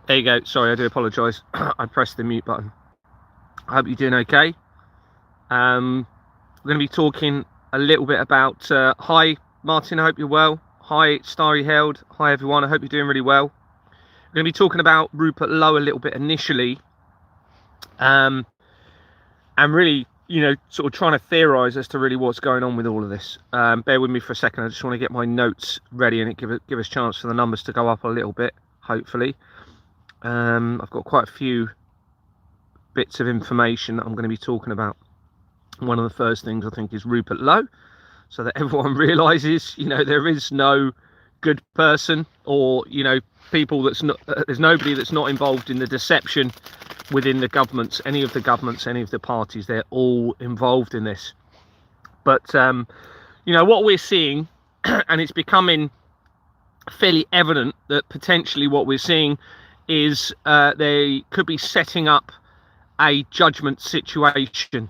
There you go. Sorry, I do apologise. I pressed the mute button. I hope you're doing okay. We're going to be talking a little bit about... hi, Martin, I hope you're well. Hi, Starry Held. Hi, everyone. I hope you're doing really well. We're going to be talking about Rupert Lowe a little bit initially. And really, sort of trying to theorise as to really what's going on with all of this. Bear with me for a second. I just want to get my notes ready and give us a chance for the numbers to go up a little bit, hopefully. I've got quite a few bits of information that I'm going to be talking about. One of the first things I think is Rupert Lowe, so that everyone realises, there is no good person, or people that's not. There's nobody that's not involved in the deception within the governments, any of the governments, any of the parties. They're all involved in this. But what we're seeing, and it's becoming fairly evident that potentially what we're seeing is they could be setting up a judgment situation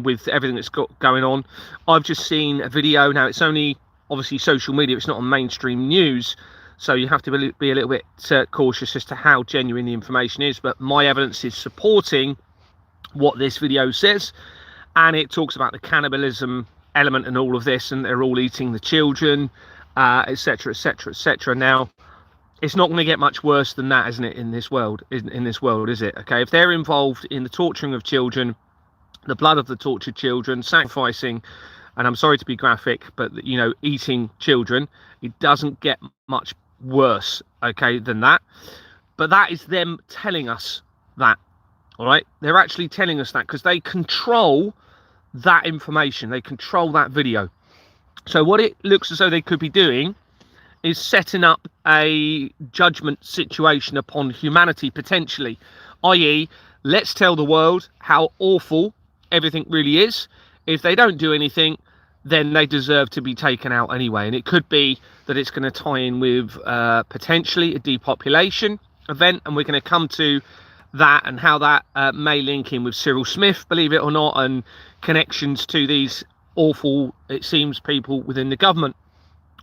with everything that's got going on. I've just seen a video. Now, it's only obviously social media. It's not on mainstream news. So you have to be a little bit cautious as to how genuine the information is. But my evidence is supporting what this video says. And it talks about the cannibalism element and all of this. And they're all eating the children, etc., etc., etc. Now, it's not going to get much worse than that, isn't it, in this world, is it? Okay, if they're involved in the torturing of children, the blood of the tortured children, sacrificing, and I'm sorry to be graphic, but, eating children, it doesn't get much worse, okay, than that. But that is them telling us that, all right? They're actually telling us that because they control that information. They control that video. So what it looks as though they could be doing is setting up a judgment situation upon humanity, potentially, i.e., let's tell the world how awful everything really is. If they don't do anything, then they deserve to be taken out anyway. And it could be that it's going to tie in with potentially a depopulation event, and we're going to come to that and how that may link in with Cyril Smith, believe it or not, and connections to these awful, it seems, people within the government,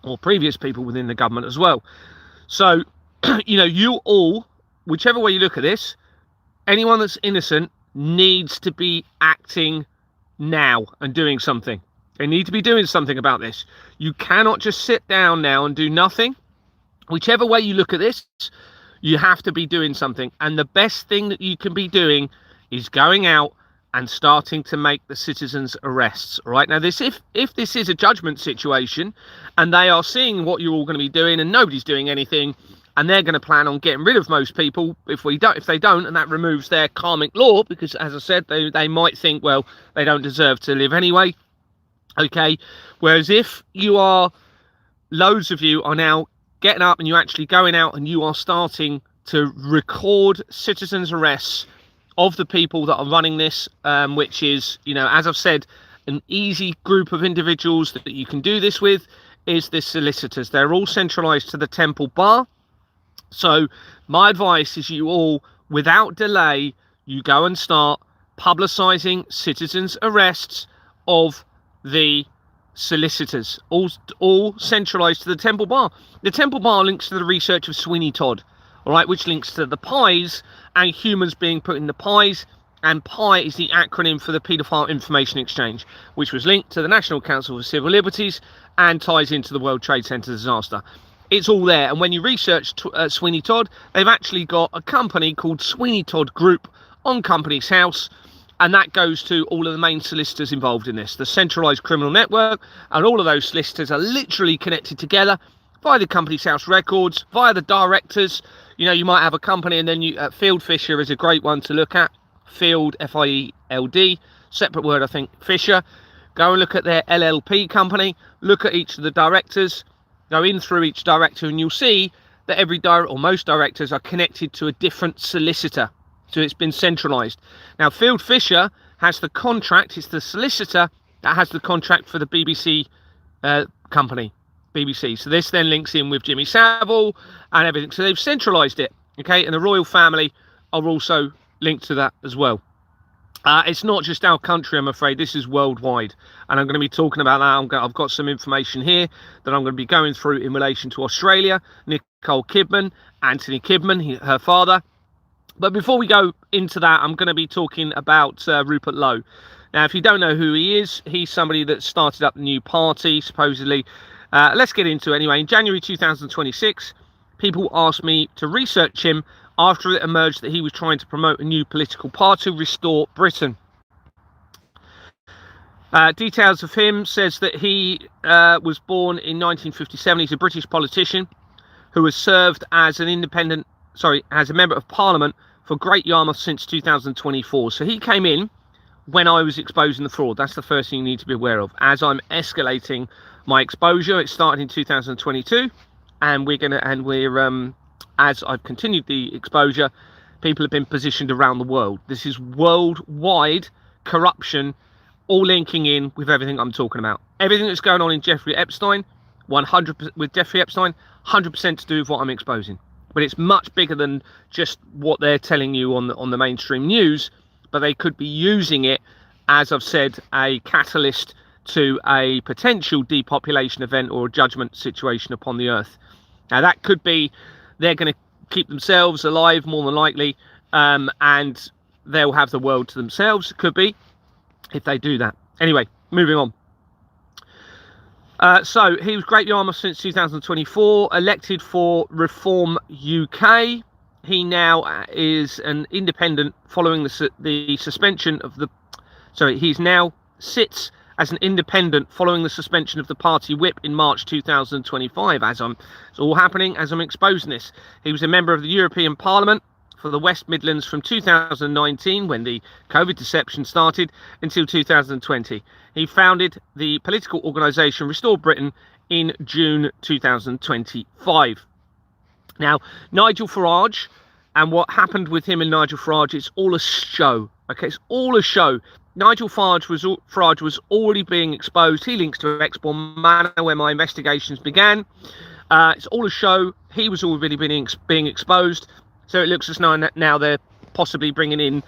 or previous people within the government as well. So, you all, whichever way you look at this, anyone that's innocent needs to be acting now and doing something. They need to be doing something about this. You cannot just sit down now and do nothing. Whichever way you look at this, you have to be doing something. And the best thing that you can be doing is going out and starting to make the citizens' arrests. All right, now if this is a judgment situation and they are seeing what you're all going to be doing and nobody's doing anything, and they're going to plan on getting rid of most people if they don't, and that removes their karmic law, because as I said, they might think, well, they don't deserve to live anyway. Okay, whereas if loads of you are now getting up and you're actually going out and you are starting to record citizens' arrests of the people that are running this, which is, as I've said, an easy group of individuals that you can do this with is the solicitors. They're all centralised to the Temple Bar. So my advice is you all, without delay, you go and start publicising citizens' arrests of the solicitors, all centralised to the Temple Bar. The Temple Bar links to the research of Sweeney Todd, all right, which links to the pies and humans being put in the pies. And PI is the acronym for the Paedophile Information Exchange, which was linked to the National Council for Civil Liberties and ties into the World Trade Center disaster. It's all there. And when you research Sweeney Todd, they've actually got a company called Sweeney Todd Group on Companies House. And that goes to all of the main solicitors involved in this, the centralised criminal network. And all of those solicitors are literally connected together via the Companies House records, via the directors. You might have a company, and then Field Fisher is a great one to look at. Field, F-I-E-L-D, separate word, I think, Fisher. Go and look at their LLP company. Look at each of the directors. Go in through each director, and you'll see that most directors are connected to a different solicitor. So it's been centralised. Now, Field Fisher has the contract. It's the solicitor that has the contract for the BBC company, BBC. So this then links in with Jimmy Savile and everything. So they've centralised it, okay? And the royal family are also linked to that as well. It's not just our country, I'm afraid. This is worldwide, and I'm going to be talking about that. I've got some information here that I'm going to be going through in relation to Australia, Nicole Kidman, Anthony Kidman, her father. But before we go into that, I'm going to be talking about Rupert Lowe. Now, if you don't know who he is, he's somebody that started up the new party, supposedly. Let's get into it anyway. In January 2026, people asked me to research him after it emerged that he was trying to promote a new political party, Restore Britain. Details of him says that he was born in 1957. He's a British politician who has served as an as a member of Parliament for Great Yarmouth since 2024. So he came in when I was exposing the fraud. That's the first thing you need to be aware of. As I'm escalating my exposure, it started in 2022, and as I've continued the exposure, people have been positioned around the world. This is worldwide corruption, all linking in with everything I'm talking about. Everything that's going on in Jeffrey Epstein, 100% with Jeffrey Epstein, 100% to do with what I'm exposing. But it's much bigger than just what they're telling you on the mainstream news. But they could be using it, as I've said, a catalyst to a potential depopulation event or a judgment situation upon the earth. Now that could be they're going to keep themselves alive more than likely, and they'll have the world to themselves. It could be, if they do that. Anyway, moving on. So he was Great Yarmouth since 2024, elected for Reform UK. He now is an independent following the suspension of the. Sorry, he's now sits as an independent following the suspension of the party whip in March 2025. It's all happening as I'm exposing this. He was a member of the European Parliament for the West Midlands from 2019, when the COVID deception started, until 2020. He founded the political organisation Restore Britain in June 2025. Now, Nigel Farage, and what happened with him and Nigel Farage, it's all a show. Okay, it's all a show. Nigel Farage was already being exposed. He links to Exbourne Manor, where my investigations began. It's all a show. He was already being exposed. So it looks as now they're possibly bringing in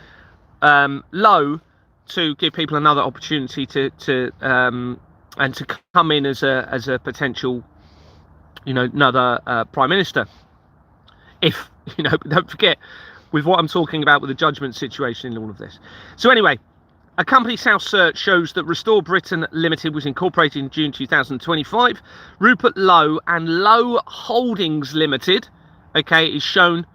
Lowe to give people another opportunity to come in as a potential, another prime minister. If don't forget with what I'm talking about with the judgment situation in all of this. So anyway, a company South Search shows that Restore Britain Limited was incorporated in June 2025. Rupert Lowe and Lowe Holdings Limited, okay, is shown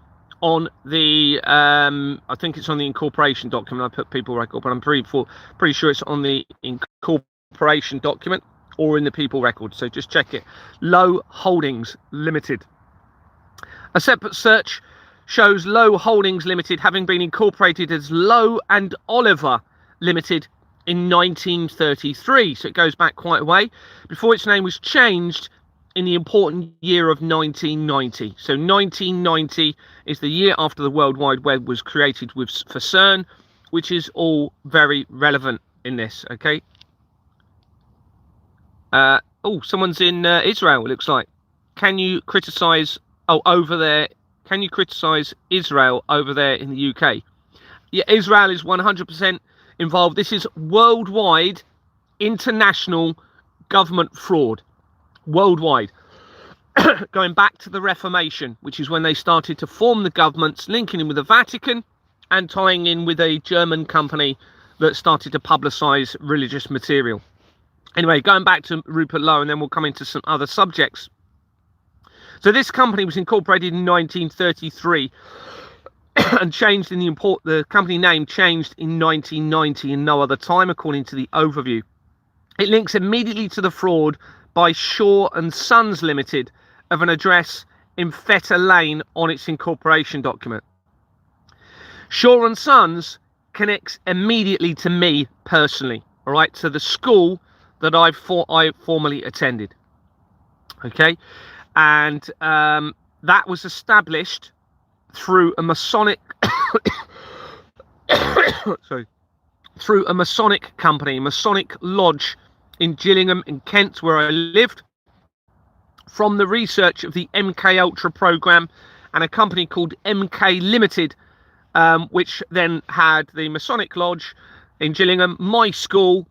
on the I think it's on the incorporation document. I put people record, but I'm pretty sure it's on the incorporation document or in the people record, so just check it. Lowe Holdings Limited. A separate search shows Lowe Holdings Limited having been incorporated as Lowe and Oliver Limited in 1933, so it goes back quite a way, before its name was changed in the important year of 1990. So 1990 is the year after the World Wide Web was created for CERN, which is all very relevant in this, okay? Someone's in Israel, it looks like. Can you criticise over there? Can you criticise Israel over there in the UK? Yeah, Israel is 100% involved. This is worldwide, international government fraud. Worldwide. Going back to the Reformation, which is when they started to form the governments, linking in with the Vatican and tying in with a German company that started to publicise religious material. Anyway, going back to Rupert Lowe, and then we'll come into some other subjects. So this company was incorporated in 1933 and changed in the company name changed in 1990 and no other time, according to the overview. It links immediately to the fraud by Shaw and Sons Limited of an address in Fetter Lane on its incorporation document. Shaw and Sons connects immediately to me personally, all right, to the school that I formerly attended. Okay, and that was established through a Masonic through a Masonic company, Masonic Lodge in Gillingham in Kent, where I lived, from the research of the MK Ultra program and a company called MK Limited, which then had the Masonic Lodge in Gillingham, my school,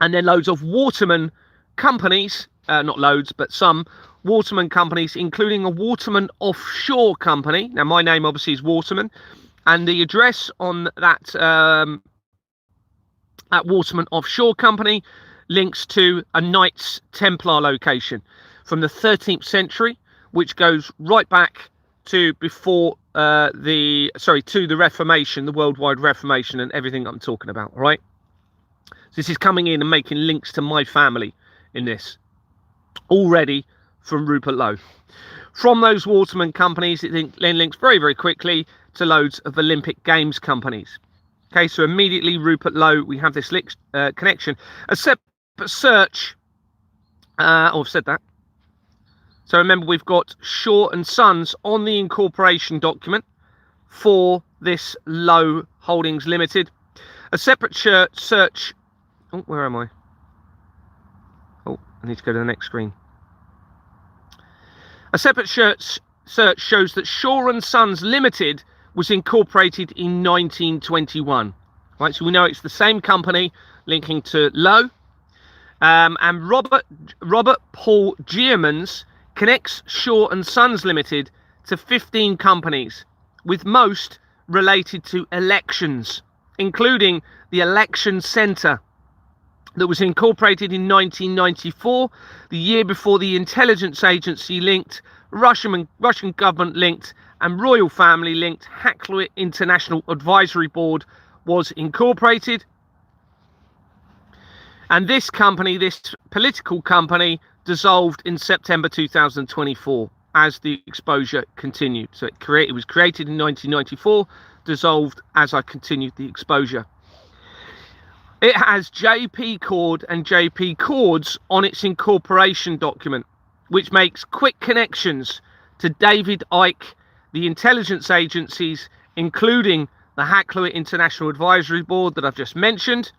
and then loads of Waterman companies, not loads, but some Waterman companies, including a Waterman offshore company. Now, my name obviously is Waterman, and the address on that Waterman offshore company links to a Knights Templar location from the 13th century, which goes right back to before to the Reformation, the worldwide Reformation, and everything I'm talking about. All right, this is coming in and making links to my family in this already from Rupert Lowe. From those Waterman companies, it then links very, very quickly to loads of Olympic Games companies. Okay, so immediately Rupert Lowe, we have this connection. A separate search. I've said that. So remember, we've got Shaw and Sons on the incorporation document for this Lowe Holdings Limited. A separate search. Oh, where am I? Oh, I need to go to the next screen. A separate search shows that Shaw and Sons Limited was incorporated in 1921. Right, so we know it's the same company linking to Lowe. And Robert Paul Gearmans connects Shaw and Sons Limited to 15 companies, with most related to elections, including the Election Centre that was incorporated in 1994, the year before the intelligence agency linked, Russian government linked, and royal family linked Hackluit International Advisory Board was incorporated. And this company, this political company, dissolved in September 2024 as the exposure continued. So it was created in 1994, dissolved as I continued the exposure. It has JP Cord and JP Cords on its incorporation document, which makes quick connections to David Icke, the intelligence agencies, including the Hackluit International Advisory Board that I've just mentioned.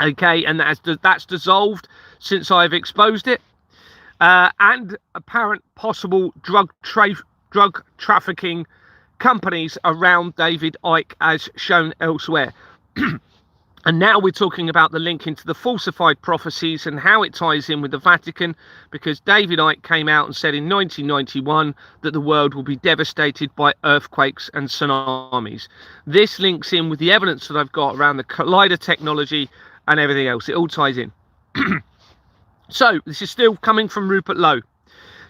Okay, and that's dissolved since I've exposed it. And apparent possible drug trafficking companies around David Icke, as shown elsewhere. And now we're talking about the link into the falsified prophecies and how it ties in with the Vatican, because David Icke came out and said in 1991 that the world will be devastated by earthquakes and tsunamis. This links in with the evidence that I've got around the collider technology and everything else. It all ties in. So this is still coming from Rupert Lowe.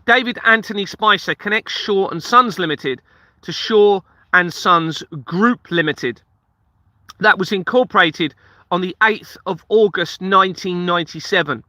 David Anthony Spicer connects Shaw and Sons Limited to Shaw and Sons Group Limited. That was incorporated on the 8th of August 1997,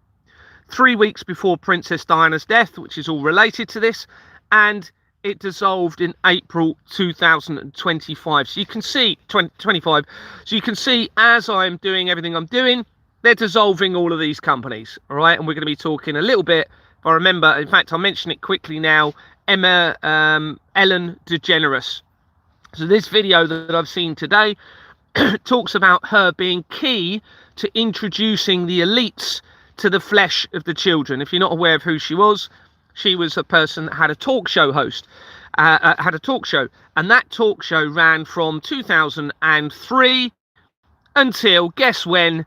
3 weeks before Princess Diana's death, which is all related to this, and it dissolved in April 2025. So you can see 2025. So you can see as I'm doing everything I'm doing, they're dissolving all of these companies. All right, and we're going to be talking a little bit. If I remember, in fact, I'll mention it quickly now. Ellen DeGeneres. So this video that I've seen today talks about her being key to introducing the elites to the flesh of the children. If you're not aware of who she was a person that had a talk show host, and that talk show ran from 2003 until, guess when,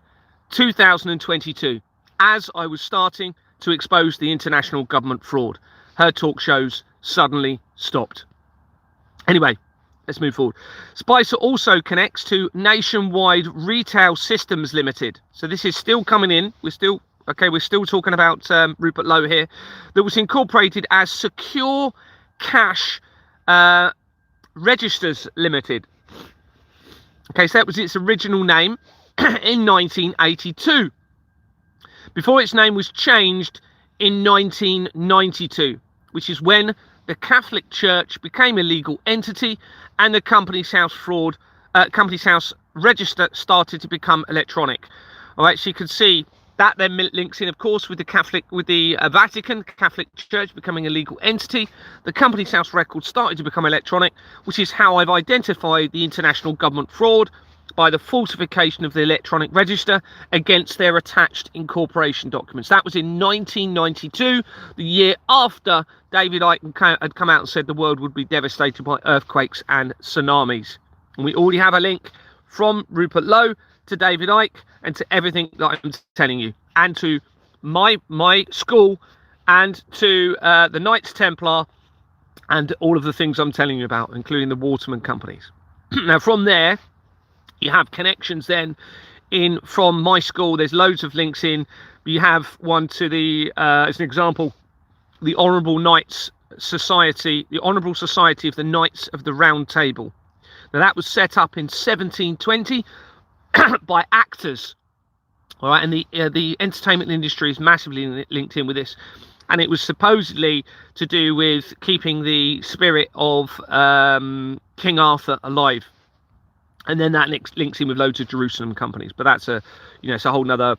2022, as I was starting to expose the international government fraud. Her talk shows suddenly stopped. Anyway, let's move forward. Spicer also connects to Nationwide Retail Systems Limited. So this is still coming in. We're still talking about Rupert Lowe here. That was incorporated as Secure Cash Registers Limited. Okay, so that was its original name in 1982. Before its name was changed in 1992, which is when the Catholic Church became a legal entity and the Companies House register started to become electronic. All right, so you can see that then links in, of course, with the Vatican, Catholic Church becoming a legal entity. The Companies House records started to become electronic, which is how I've identified the international government fraud by the falsification of the electronic register against their attached incorporation documents. That was in 1992, the year after David Icke had come out and said the world would be devastated by earthquakes and tsunamis. And we already have a link from Rupert Lowe to David Icke and to everything that I'm telling you, and to my school, and to the Knights Templar, and all of the things I'm telling you about, including the Waterman companies. Now, from there, you have connections then in from my school. There's loads of links in. You have one to the, as an example, the Honourable Knights Society, the Honourable Society of the Knights of the Round Table. Now, that was set up in 1720 by actors. All right, and the entertainment industry is massively linked in with this. And it was supposedly to do with keeping the spirit of King Arthur alive. And then that links in with loads of Jerusalem companies. But that's it's a whole nother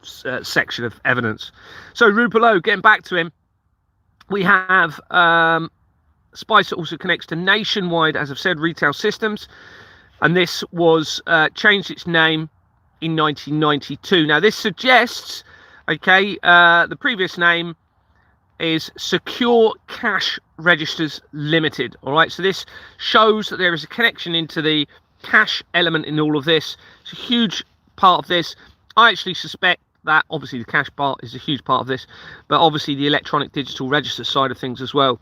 section of evidence. So Rupert Lowe, getting back to him, we have Spicer also connects to Nationwide, as I've said, retail systems. And this was changed its name in 1992. Now, this suggests, the previous name is Secure Cash Registers Limited. All right, so this shows that there is a connection into the cash element in all of this. It's a huge part of this. I actually suspect that obviously the cash part is a huge part of this, but obviously the electronic digital register side of things as well.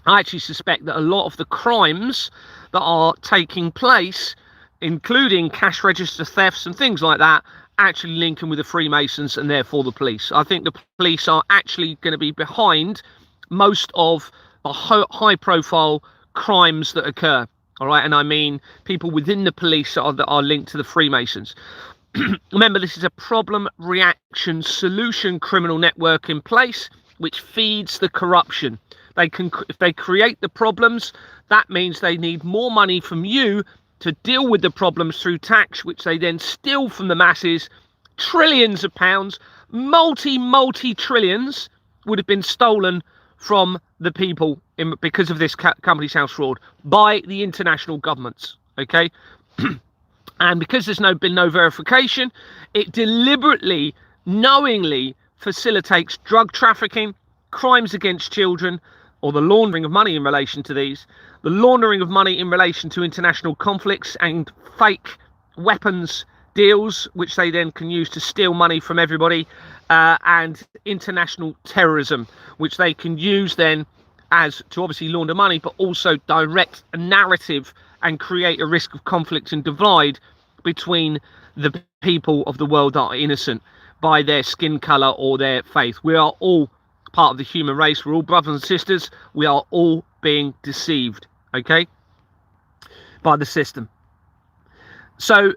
I actually suspect that a lot of the crimes that are taking place, including cash register thefts and things like that, actually linking with the Freemasons and therefore the police. I think the police are actually going to be behind most of the high profile crimes that occur. All right, and I mean people within the police that are linked to the Freemasons. Remember, this is a problem reaction solution criminal network in place which feeds the corruption. If they create the problems, that means they need more money from you to deal with the problems through tax, which they then steal from the masses. Trillions of pounds, multi-trillions would have been stolen from the people because of this company's house fraud by the international governments. Okay. And because there's been no verification, it deliberately, knowingly facilitates drug trafficking, crimes against children, or the laundering of money in relation to these, the laundering of money in relation to international conflicts and fake weapons deals, which they then can use to steal money from everybody, and international terrorism, which they can use then as to obviously launder money, but also direct a narrative and create a risk of conflict and divide between the people of the world that are innocent by their skin color or their faith. We are all part of the human race. We're all brothers and sisters. We are all being deceived, okay, by the system. So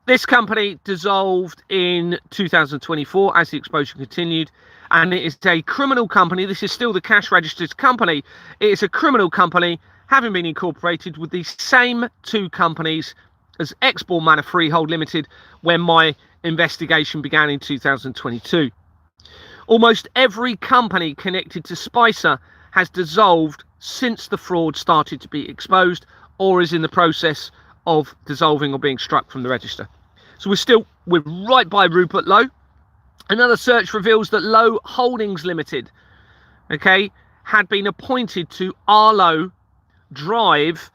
this company dissolved in 2024 as the exposure continued, and it is a criminal company. This is still the cash registers company. It is a criminal company, having been incorporated with the same two companies as Export Manor Freehold Limited when my investigation began in 2022. Almost every company connected to Spicer has dissolved since the fraud started to be exposed, or is in the process of dissolving or being struck from the register. So we're right by Rupert Lowe. Another search reveals that Lowe Holdings Limited, had been appointed to Arlo Drive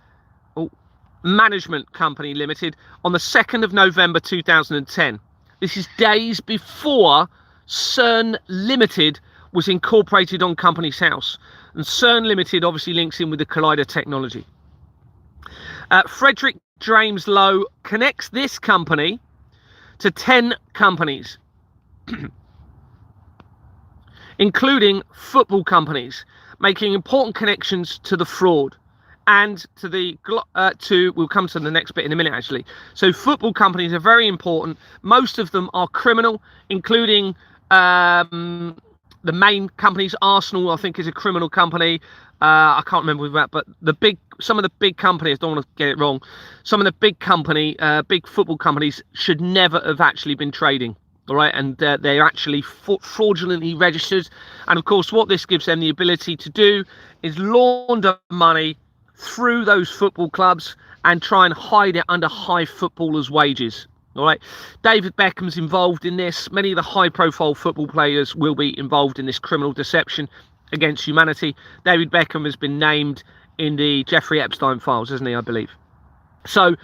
Management Company Limited on the 2nd of November 2010. This is days before CERN Limited was incorporated on Companies House, and CERN Limited obviously links in with the Collider technology. Frederick James Lowe connects this company to 10 companies, including football companies, making important connections to the fraud and to the we'll come to the next bit in a minute actually. So football companies are very important. Most of them are criminal, including the main companies. Arsenal, I think, is a criminal company. I can't remember that, but some of the big companies, I don't want to get it wrong, some of the big football companies should never have actually been trading. All right, and they're actually fraudulently registered. And of course, what this gives them the ability to do is launder money through those football clubs and try and hide it under high footballers' wages. All right, David Beckham's involved in this. Many of the high-profile football players will be involved in this criminal deception against humanity. David Beckham has been named in the Jeffrey Epstein files, isn't he, I believe? So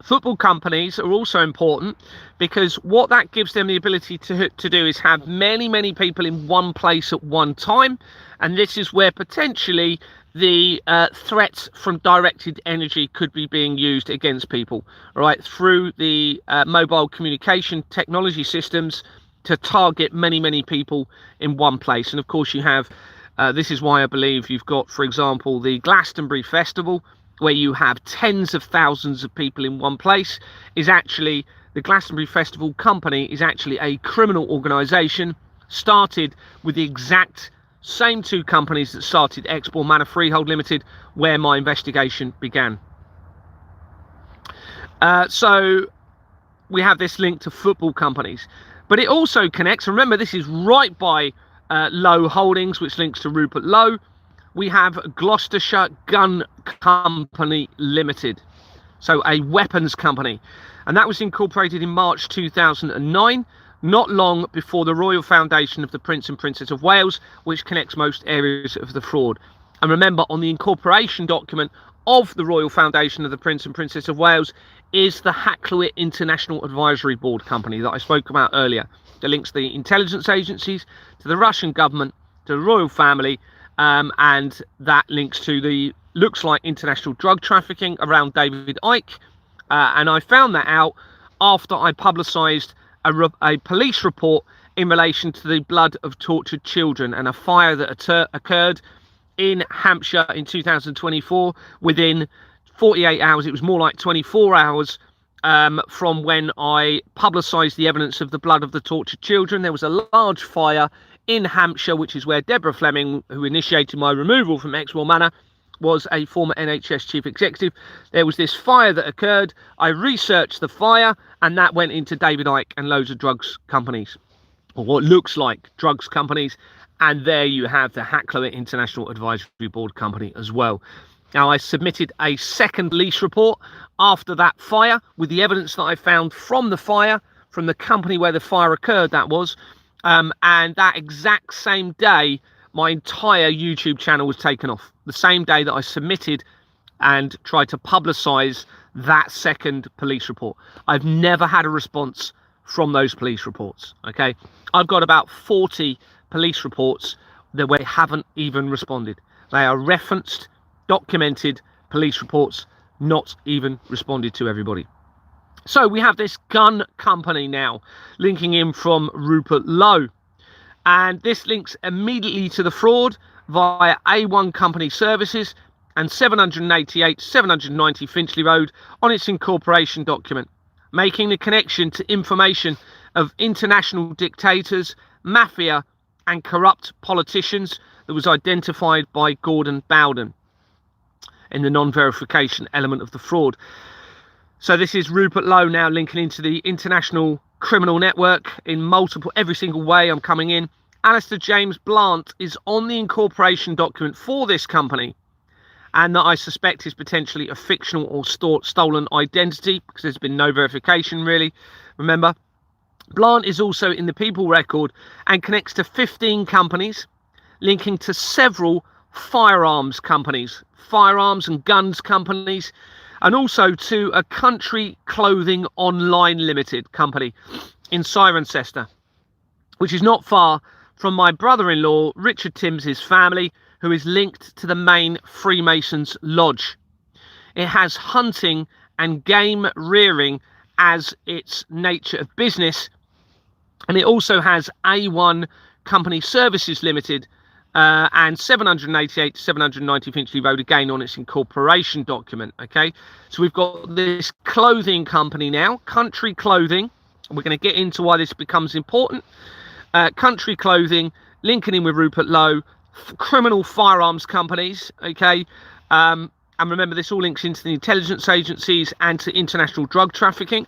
football companies are also important, because what that gives them the ability to do is have many people in one place at one time, and this is where potentially the threats from directed energy could be being used against people, right, through the mobile communication technology systems to target many people in one place. And of course you have this is why I believe you've got, for example, the Glastonbury Festival, where you have tens of thousands of people in one place. Is actually the Glastonbury Festival company is actually a criminal organisation started with the exact same two companies that started Expo Manor Freehold Limited, where my investigation began. So we have this link to football companies, but it also connects. Remember, this is right by Lowe Holdings, which links to Rupert Lowe. We have Gloucestershire Gun Company Limited, so a weapons company, and that was incorporated in March 2009, not long before the Royal Foundation of the Prince and Princess of Wales, which connects most areas of the fraud. And remember, on the incorporation document of the Royal Foundation of the Prince and Princess of Wales is the Hackluit International Advisory Board company that I spoke about earlier, that links the intelligence agencies to the Russian government, to the royal family, and that links to the, looks like, international drug trafficking around David Icke. And I found that out after I publicised a police report in relation to the blood of tortured children and a fire that occurred in Hampshire in 2024. Within 48 hours, it was more like 24 hours from when I publicised the evidence of the blood of the tortured children. There was a large fire in Hampshire, which is where Deborah Fleming, who initiated my removal from Exmoor Manor, was a former NHS chief executive. There was this fire that occurred. I researched the fire, and that went into David Icke and loads of drugs companies, or what looks like drugs companies. And there you have the Hackluit International Advisory Board company as well. Now, I submitted a second police report after that fire with the evidence that I found from the fire, from the company where the fire occurred, that was. And that exact same day, my entire YouTube channel was taken off. The same day that I submitted and tried to publicise that second police report. I've never had a response from those police reports, okay? I've got about 40 police reports that we haven't even responded. They are referenced, documented police reports, not even responded to, everybody. So we have this gun company now linking in from Rupert Lowe, and this links immediately to the fraud via A1 Company Services and 790 Finchley Road on its incorporation document, making the connection to information of international dictators, mafia and corrupt politicians that was identified by Gordon Bowden in the non-verification element of the fraud. So this is Rupert Lowe now linking into the international criminal network in multiple, every single way I'm coming in. Alistair James Blant is on the incorporation document for this company, and that I suspect is potentially a fictional or stolen identity, because there's been no verification really. Remember, Blant is also in the people record and connects to 15 companies, linking to several firearms companies, firearms and guns companies, and also to a Country Clothing Online Limited company in Cirencester, which is not far from my brother-in-law Richard Timms' family, who is linked to the main Freemasons Lodge. It has hunting and game rearing as its nature of business, and it also has A1 Company Services Limited and 790 Finchley Road again on its incorporation document. Okay, so we've got this clothing company now, Country Clothing. We're going to get into why this becomes important. Country Clothing linking in with Rupert Lowe, criminal firearms companies. Okay, and remember, this all links into the intelligence agencies and to international drug trafficking.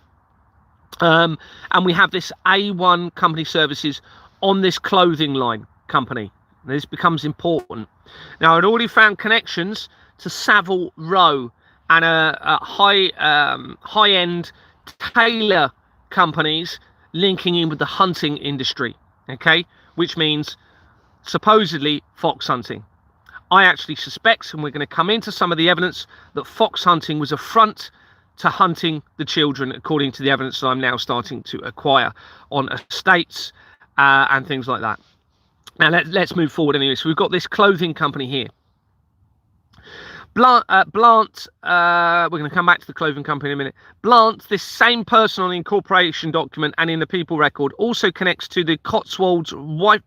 And we have this A1 Company Services on this clothing line company. This becomes important. Now, I'd already found connections to Savile Row and a high-end tailor companies linking in with the hunting industry, okay, which means supposedly fox hunting. I actually suspect, and we're going to come into some of the evidence, that fox hunting was a front to hunting the children, according to the evidence that I'm now starting to acquire on estates and things like that. Now let's move forward anyway. So we've got this clothing company here. Blant, we're going to come back to the clothing company in a minute. Blant, this same person on the incorporation document and in the people record, also connects to the Cotswolds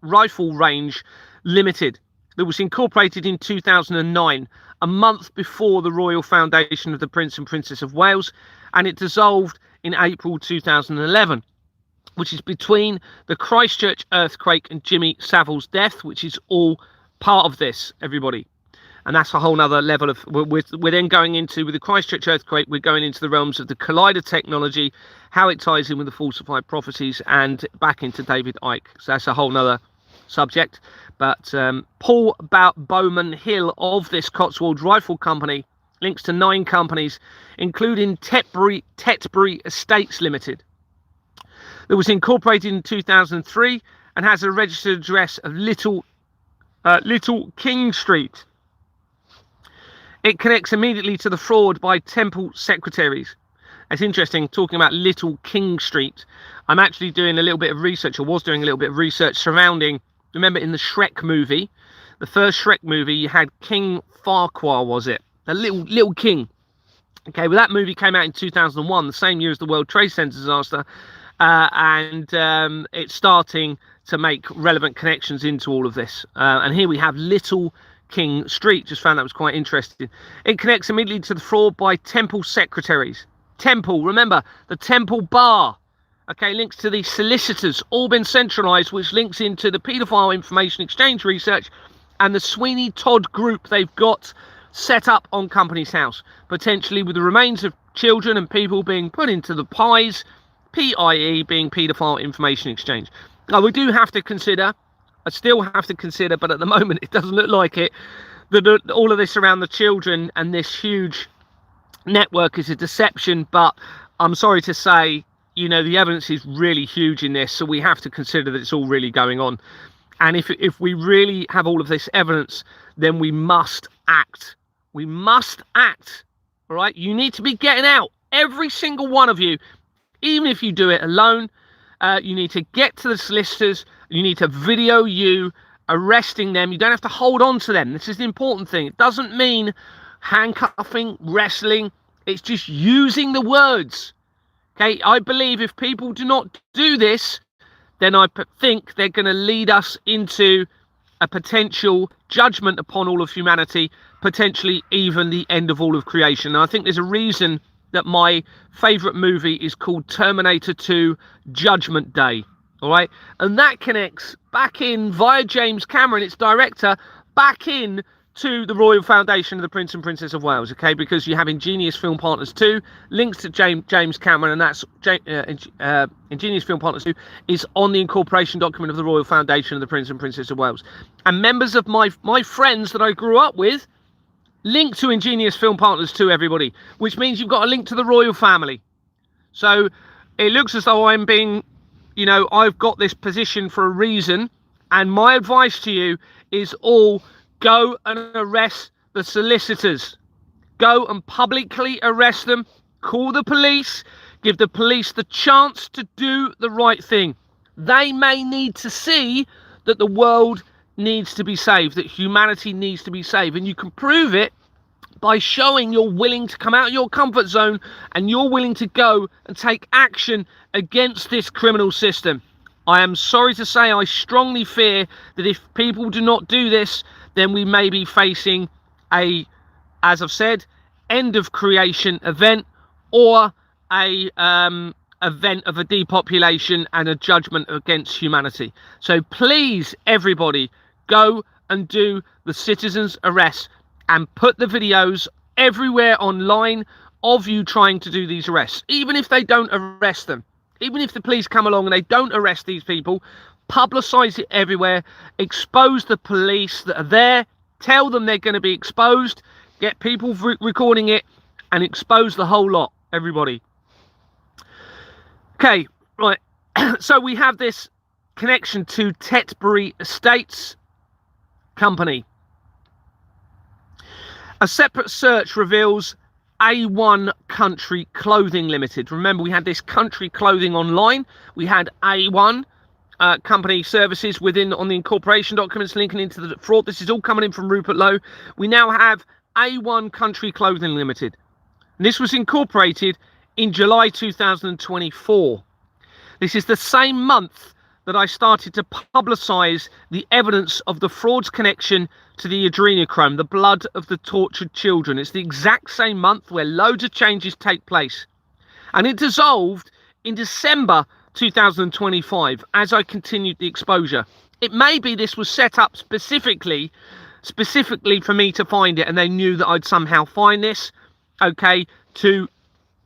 Rifle Range Limited, that was incorporated in 2009, a month before the Royal Foundation of the Prince and Princess of Wales, and it dissolved in April 2011, which is between the Christchurch earthquake and Jimmy Savile's death, which is all part of this, everybody. And that's a whole nother level of, we're then going into, with the Christchurch earthquake, we're going into the realms of the collider technology, how it ties in with the falsified prophecies, and back into David Icke. So that's a whole nother subject. But Paul Bowman Hill of this Cotswold Rifle Company links to 9 companies, including Tetbury Estates Limited, that was incorporated in 2003 and has a registered address of Little King Street. It connects immediately to the fraud by temple secretaries. It's interesting, talking about Little King Street. I'm actually doing a little bit of research, or was doing a little bit of research surrounding, remember in the Shrek movie, the first Shrek movie, you had King Farquhar, was it? The little king. Okay, well that movie came out in 2001, the same year as the World Trade Center disaster, and it's starting to make relevant connections into all of this. And here we have Little King Street. Just found that was quite interesting. It connects immediately to the fraud by temple secretaries. Temple, remember, the Temple Bar. Okay, links to the solicitors, all been centralised, which links into the paedophile information exchange research and the Sweeney Todd group they've got set up on Companies House, potentially with the remains of children and people being put into the pies, PIE being paedophile information exchange. Now, we do have to consider, I still have to consider, but at the moment it doesn't look like it, that all of this around the children and this huge network is a deception. But I'm sorry to say, you know, the evidence is really huge in this, so we have to consider that it's all really going on. And if we really have all of this evidence, then we must act. We must act, all right? You need to be getting out, every single one of you, even if you do it alone. You need to get to the solicitors. You need to video you arresting them. You don't have to hold on to them. This is the important thing. It doesn't mean handcuffing, wrestling. It's just using the words. Okay, I believe if people do not do this, then I think they're going to lead us into a potential judgment upon all of humanity, potentially even the end of all of creation. And I think there's a reason that my favourite movie is called Terminator 2 Judgment Day. All right, and that connects back in via James Cameron, its director, back in to the Royal Foundation of the Prince and Princess of Wales. Okay, because you have Ingenious Film Partners 2, links to James Cameron, and that's Ingenious Film Partners 2 is on the incorporation document of the Royal Foundation of the Prince and Princess of Wales. And members of my friends that I grew up with link to Ingenious Film Partners 2, everybody, which means you've got a link to the royal family. So it looks as though I'm being, you know, I've got this position for a reason, and my advice to you is all go and arrest the solicitors. Go and publicly arrest them, call the police, give the police the chance to do the right thing. They may need to see that the world needs to be saved, that humanity needs to be saved, and you can prove it by showing you're willing to come out of your comfort zone and you're willing to go and take action against this criminal system. I am sorry to say, I strongly fear that if people do not do this, then we may be facing a, as I've said, end of creation event, or a event of a depopulation and a judgment against humanity. So please, everybody, go and do the citizens' arrest and put the videos everywhere online of you trying to do these arrests. Even if they don't arrest them, even if the police come along and they don't arrest these people, publicize it everywhere, expose the police that are there, tell them they're going to be exposed, get people recording it, and expose the whole lot, everybody. Okay, right. So we have this connection to Tetbury Estates Company. A separate search reveals A1 Country Clothing Limited. Remember, we had this Country Clothing online. We had A1 company services on the incorporation documents linking into the fraud. This is all coming in from Rupert Lowe. We now have A1 Country Clothing Limited. And this was incorporated in July 2024. This is the same month that I started to publicise the evidence of the fraud's connection to the adrenochrome, the blood of the tortured children. It's the exact same month where loads of changes take place. And it dissolved in December 2025 as I continued the exposure. It may be this was set up specifically for me to find it, and they knew that I'd somehow find this, okay, to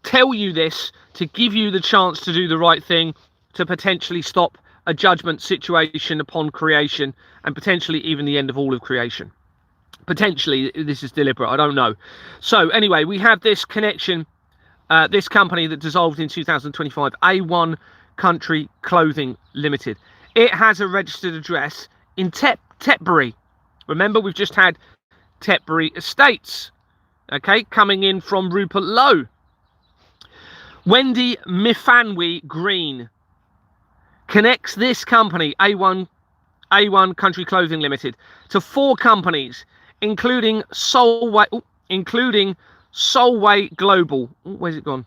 tell you this, to give you the chance to do the right thing, to potentially stop a judgment situation upon creation, and potentially even the end of all of creation. Potentially this is deliberate, I don't know. So anyway, we have this connection, this company that dissolved in 2025, A1 Country Clothing Limited. It has a registered address in Tetbury. Remember, we've just had Tetbury Estates, okay, coming in from Rupert Lowe. Wendy Mifanwi Green connects this company, A1 Country Clothing Limited, to 4 companies, including Solway Global. Where's it gone?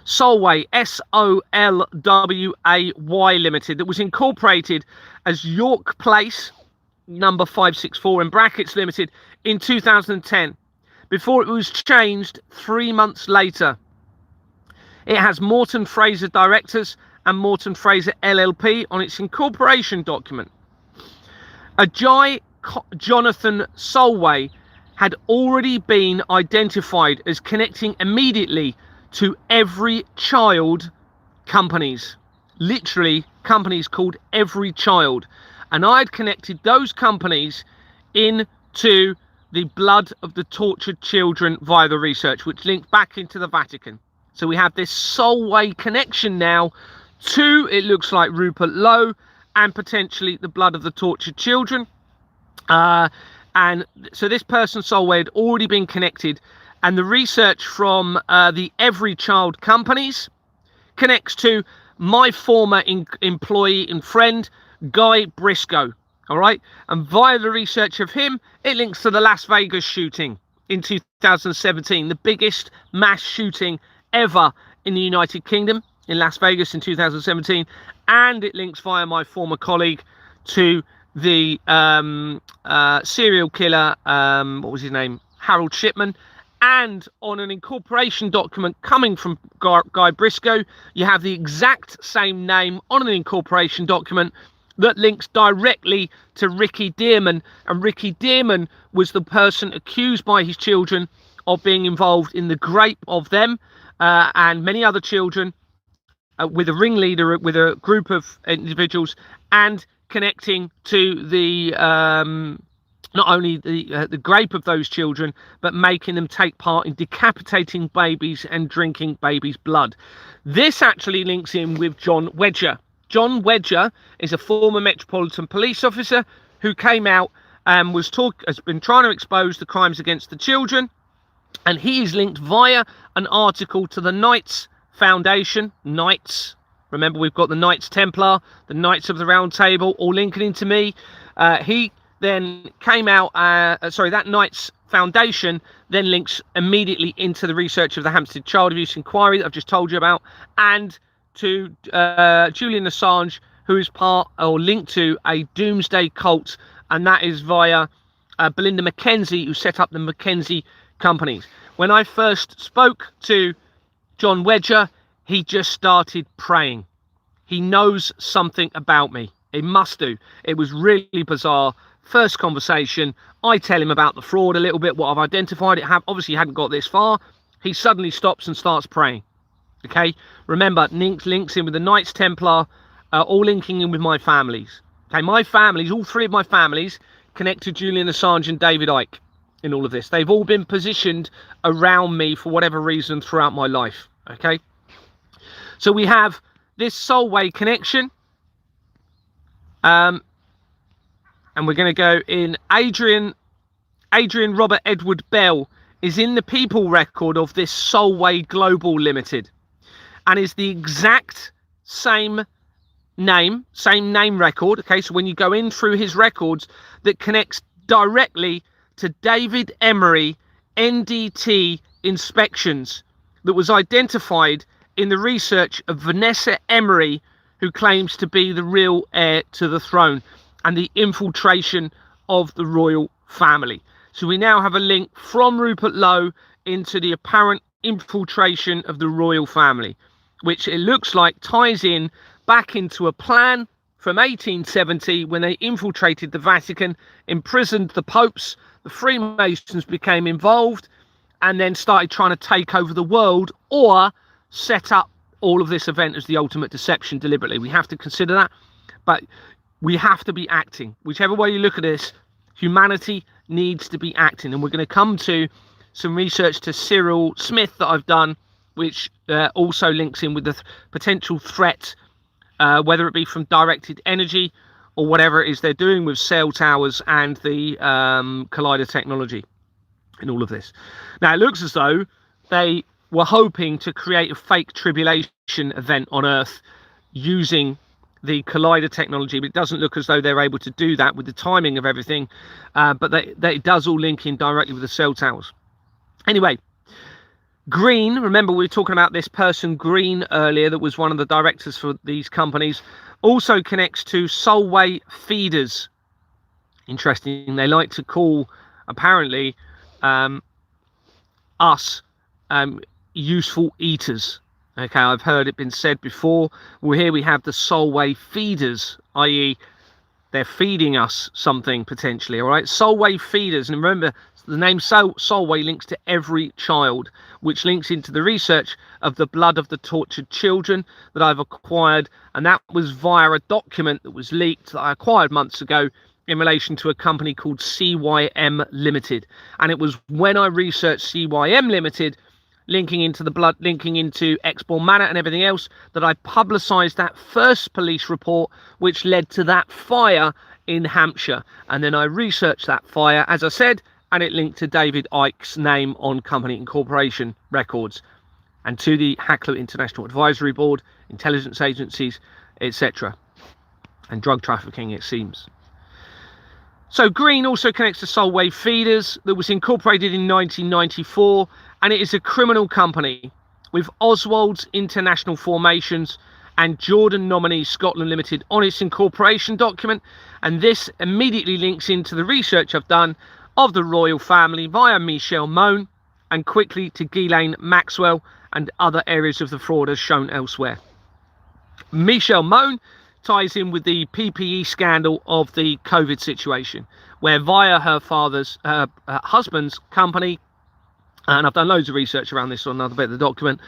Solway, Solway Limited, that was incorporated as York Place number 564 in brackets limited in 2010, before it was changed 3 months later. It has Morton Fraser Directors and Morton Fraser LLP on its incorporation document. Jonathan Solway had already been identified as connecting immediately to Every Child companies, literally companies called Every Child, and I had connected those companies into the blood of the tortured children via the research, which linked back into the Vatican. So we have this Solway connection now to, it looks like, Rupert Lowe and potentially the blood of the tortured children. And so this person, Solway, had already been connected, and the research from the Every Child companies connects to my former employee and friend, Guy Briscoe. All right. And via the research of him, it links to the Las Vegas shooting in 2017, the biggest mass shooting ever in the United Kingdom, in Las Vegas in 2017. And it links via my former colleague to the serial killer, what was his name? Harold Shipman. And on an incorporation document coming from Guy Briscoe, you have the exact same name on an incorporation document that links directly to Ricky Dearman. And Ricky Dearman was the person accused by his children of being involved in the rape of them and many other children, with a ringleader, with a group of individuals, and connecting to the not only the rape of those children, but making them take part in decapitating babies and drinking babies' blood. This actually links in with John Wedger. John Wedger is a former Metropolitan Police officer who came out and has been trying to expose the crimes against the children, and he is linked via an article to the Knights Foundation. Knights, remember, we've got the Knights Templar, the Knights of the Round Table, all linking into me. He then came out, that Knights Foundation then links immediately into the research of the Hampstead Child Abuse Inquiry that I've just told you about, and to Julian Assange, who is part or linked to a doomsday cult, and that is via Belinda Mackenzie, who set up the Mackenzie companies. When I first spoke to John Wedger, he just started praying. He knows something about me. It must do. It was really bizarre. First conversation, I tell him about the fraud a little bit, what I've identified. It obviously hadn't got this far. He suddenly stops and starts praying. Okay, remember, links in with the Knights Templar, all linking in with my families. Okay, my families, all three of my families, connect to Julian Assange and David Icke in all of this. They've all been positioned around me for whatever reason throughout my life. Okay, so we have this Solway connection. And we're going to go in Adrian Adrian Robert Edward Bell is in the people record of this Solway Global Limited, and is the exact same name record. Okay, so when you go in through his records, that connects directly to David Emery NDT inspections that was identified in the research of Vanessa Emery, who claims to be the real heir to the throne, and the infiltration of the royal family. So we now have a link from Rupert Lowe into the apparent infiltration of the royal family, which it looks like ties in back into a plan from 1870 when they infiltrated the Vatican, imprisoned the popes, the Freemasons became involved, and then started trying to take over the world, or set up all of this event as the ultimate deception deliberately. We have to consider that, but we have to be acting. Whichever way you look at this, humanity needs to be acting. And we're going to come to some research to Cyril Smith that I've done, which also links in with the potential threat, whether it be from directed energy or whatever it is they're doing with cell towers and the collider technology in all of this. Now, it looks as though they were hoping to create a fake tribulation event on Earth using the collider technology, but it doesn't look as though they're able to do that with the timing of everything, but it does all link in directly with the cell towers. Anyway, Green, remember we were talking about this person Green earlier, that was one of the directors for these companies, also connects to Solway feeders. Interesting, they like to call, apparently, us useful eaters. Okay, I've heard it been said before. Well, here we have the Solway feeders, i.e. they're feeding us something potentially, all right? Solway feeders, and remember, the name Solway links to every child, which links into the research of the blood of the tortured children that I've acquired, and that was via a document that was leaked that I acquired months ago in relation to a company called CYM Limited. And it was when I researched CYM Limited, linking into the blood, linking into Exbourne Manor and everything else, that I publicised that first police report, which led to that fire in Hampshire. And then I researched that fire, as I said, and it linked to David Icke's name on company incorporation records, and to the Hackler International Advisory Board, intelligence agencies, etc. And drug trafficking, it seems. So Green also connects to Solway Feeders, that was incorporated in 1994, and it is a criminal company with Oswald's International Formations and Jordan Nominee Scotland Limited on its incorporation document, and this immediately links into the research I've done of the royal family via Michelle Mone, and quickly to Ghislaine Maxwell and other areas of the fraud as shown elsewhere. Michelle Mone ties in with the PPE scandal of the COVID situation, where via her husband's company, and I've done loads of research around this on another bit of the document,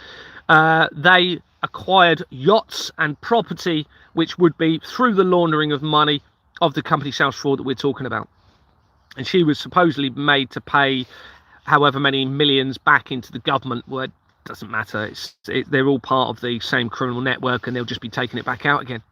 they acquired yachts and property which would be through the laundering of money of the company sales fraud that we're talking about. And she was supposedly made to pay however many millions back into the government. Well, it doesn't matter. They're all part of the same criminal network, and they'll just be taking it back out again.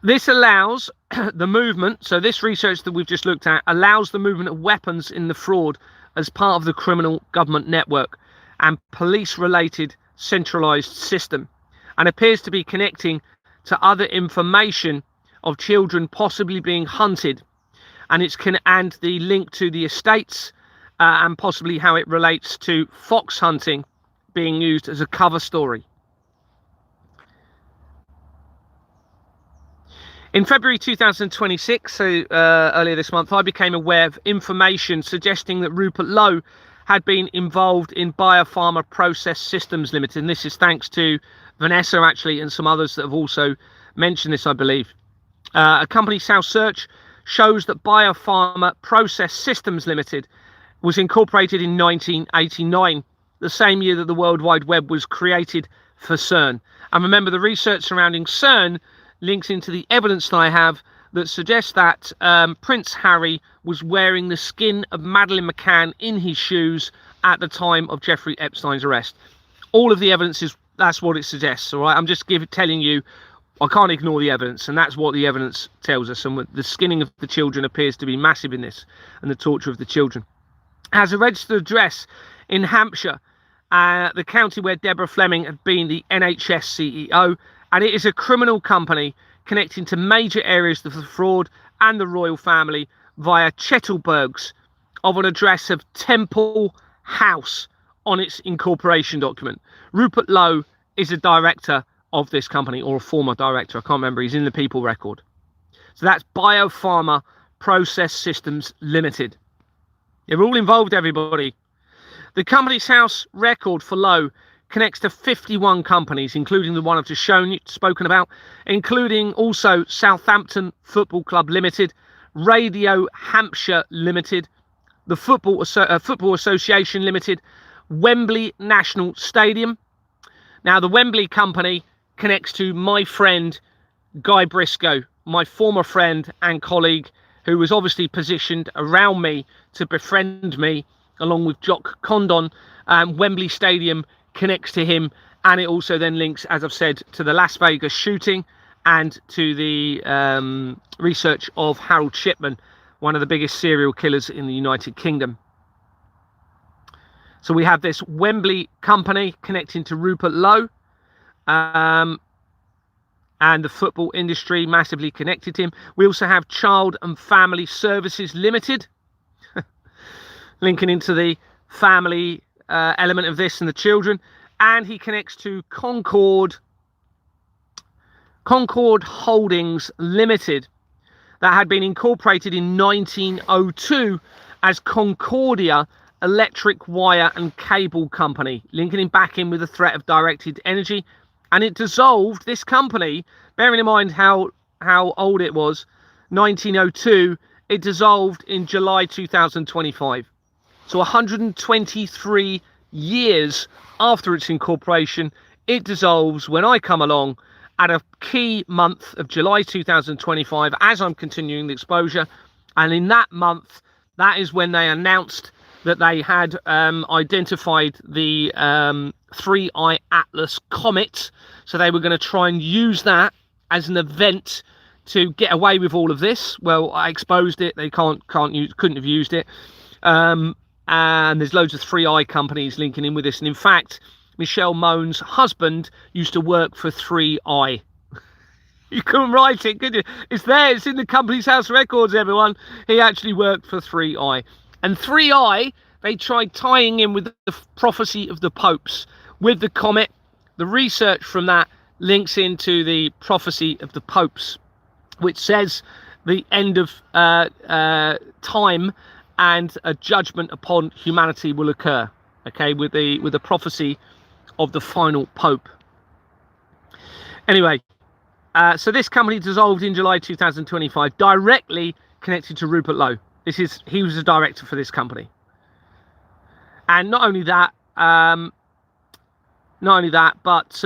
This allows the movement, so this research that we've just looked at allows the movement of weapons in the fraud as part of the criminal government network and police-related centralised system, and appears to be connecting to other information of children possibly being hunted, and and the link to the estates, and possibly how it relates to fox hunting being used as a cover story. In February 2026, so earlier this month, I became aware of information suggesting that Rupert Lowe had been involved in Biopharma Process Systems Limited. And this is thanks to Vanessa, actually, and some others that have also mentioned this, I believe. A company, South Search, shows that Biopharma Process Systems Limited was incorporated in 1989, the same year that the World Wide Web was created for CERN. And remember, the research surrounding CERN links into the evidence that I have that suggests that Prince Harry was wearing the skin of Madeleine McCann in his shoes at the time of Jeffrey Epstein's arrest. All of the evidence is, that's what it suggests, all right? I'm just telling you I can't ignore the evidence, and that's what the evidence tells us. And the skinning of the children appears to be massive in this, and the torture of the children. Has a registered address in Hampshire, the county where Deborah Fleming had been the NHS CEO, and it is a criminal company connecting to major areas of the fraud and the royal family via Chettlebergs of an address of Temple House on its incorporation document. Rupert Lowe is a director of this company, or a former director, I can't remember, he's in the people record. So that's Biopharma Process Systems Limited. They're all involved, everybody. The company's house record for Lowe connects to 51 companies, including the one I've just spoken about, including also Southampton Football Club Limited, Radio Hampshire Limited, the Football Association Limited, Wembley National Stadium. Now, the Wembley company connects to my friend Guy Briscoe, my former friend and colleague, who was obviously positioned around me to befriend me, along with Jock Condon. Wembley Stadium connects to him, and it also then links, as I've said, to the Las Vegas shooting and to the research of Harold Shipman, one of the biggest serial killers in the United Kingdom. So we have this Wembley company connecting to Rupert Lowe, and the football industry massively connected to him. We also have Child and Family Services Limited, linking into the family element of this and the children. And he connects to Concord Holdings Limited, that had been incorporated in 1902 as Concordia Electric Wire and Cable Company, linking him back in with the threat of directed energy. And it dissolved, this company, bearing in mind how old it was, 1902, it dissolved in July 2025. So 123 years after its incorporation, it dissolves when I come along at a key month of July 2025 as I'm continuing the exposure. And in that month, that is when they announced that they had identified the 3I Atlas comet. So they were going to try and use that as an event to get away with all of this. Well, I exposed it. They couldn't have used it. And there's loads of 3I companies linking in with this. And in fact, Michelle Moan's husband used to work for 3I. You couldn't write it, could you? It's there. It's in the company's house records, everyone. He actually worked for 3I. And 3I, they tried tying in with the prophecy of the popes with the comet. The research from that links into the prophecy of the popes, which says the end of time and a judgment upon humanity will occur. Okay, with the prophecy of the final pope. Anyway, so this company dissolved in July 2025, directly connected to Rupert Lowe. He was a director for this company. And not only that, but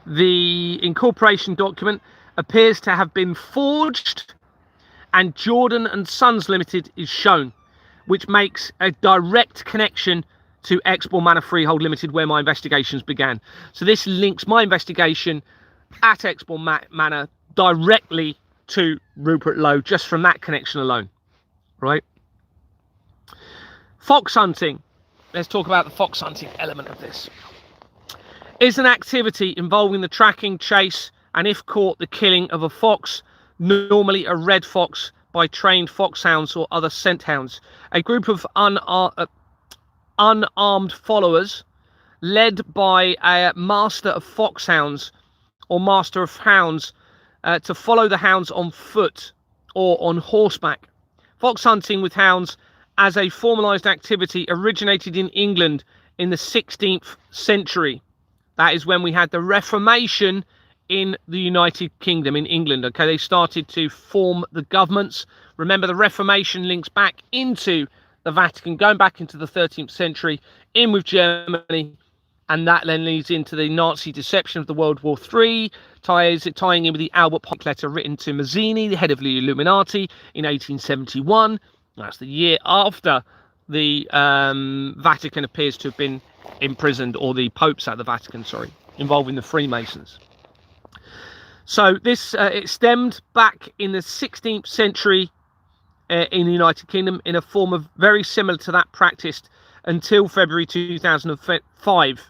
the incorporation document appears to have been forged, and Jordan and Sons Limited is shown, which makes a direct connection to Exmoor Manor Freehold Limited, where my investigations began. So this links my investigation at Exmoor Manor directly to Rupert Lowe, just from that connection alone, right? Fox hunting. Let's talk about the fox hunting element of this. Is an activity involving the tracking, chase, and if caught, the killing of a fox, normally a red fox, by trained foxhounds or other scent hounds. A group of unarmed followers, led by a master of foxhounds or master of hounds, to follow the hounds on foot or on horseback. Fox hunting with hounds as a formalised activity originated in England in the 16th century. That is when we had the Reformation in the United Kingdom, in England. Okay, they started to form the governments. Remember, the Reformation links back into the Vatican, going back into the 13th century, in with Germany, and that then leads into the Nazi deception of the World War III, tying in with the Albert Pike letter written to Mazzini, the head of the Illuminati, in 1871. That's the year after the Vatican appears to have been imprisoned, or the popes at the Vatican, sorry, involving the Freemasons. So this it stemmed back in the 16th century in the United Kingdom in a form of very similar to that practiced until February 2005,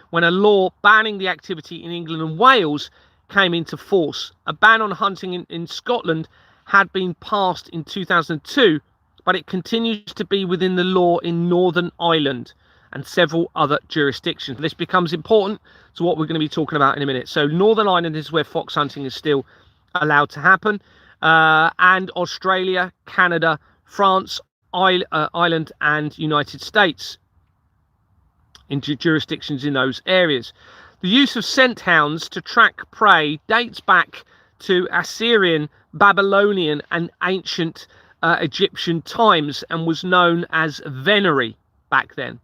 when a law banning the activity in England and Wales came into force. A ban on hunting in Scotland had been passed in 2002, but it continues to be within the law in Northern Ireland and several other jurisdictions. This becomes important to what we're going to be talking about in a minute. So Northern Ireland is where fox hunting is still allowed to happen, and Australia, Canada, France, Ireland and United States in jurisdictions in those areas. The use of scent hounds to track prey dates back to Assyrian, Babylonian and ancient Egyptian times and was known as venery back then.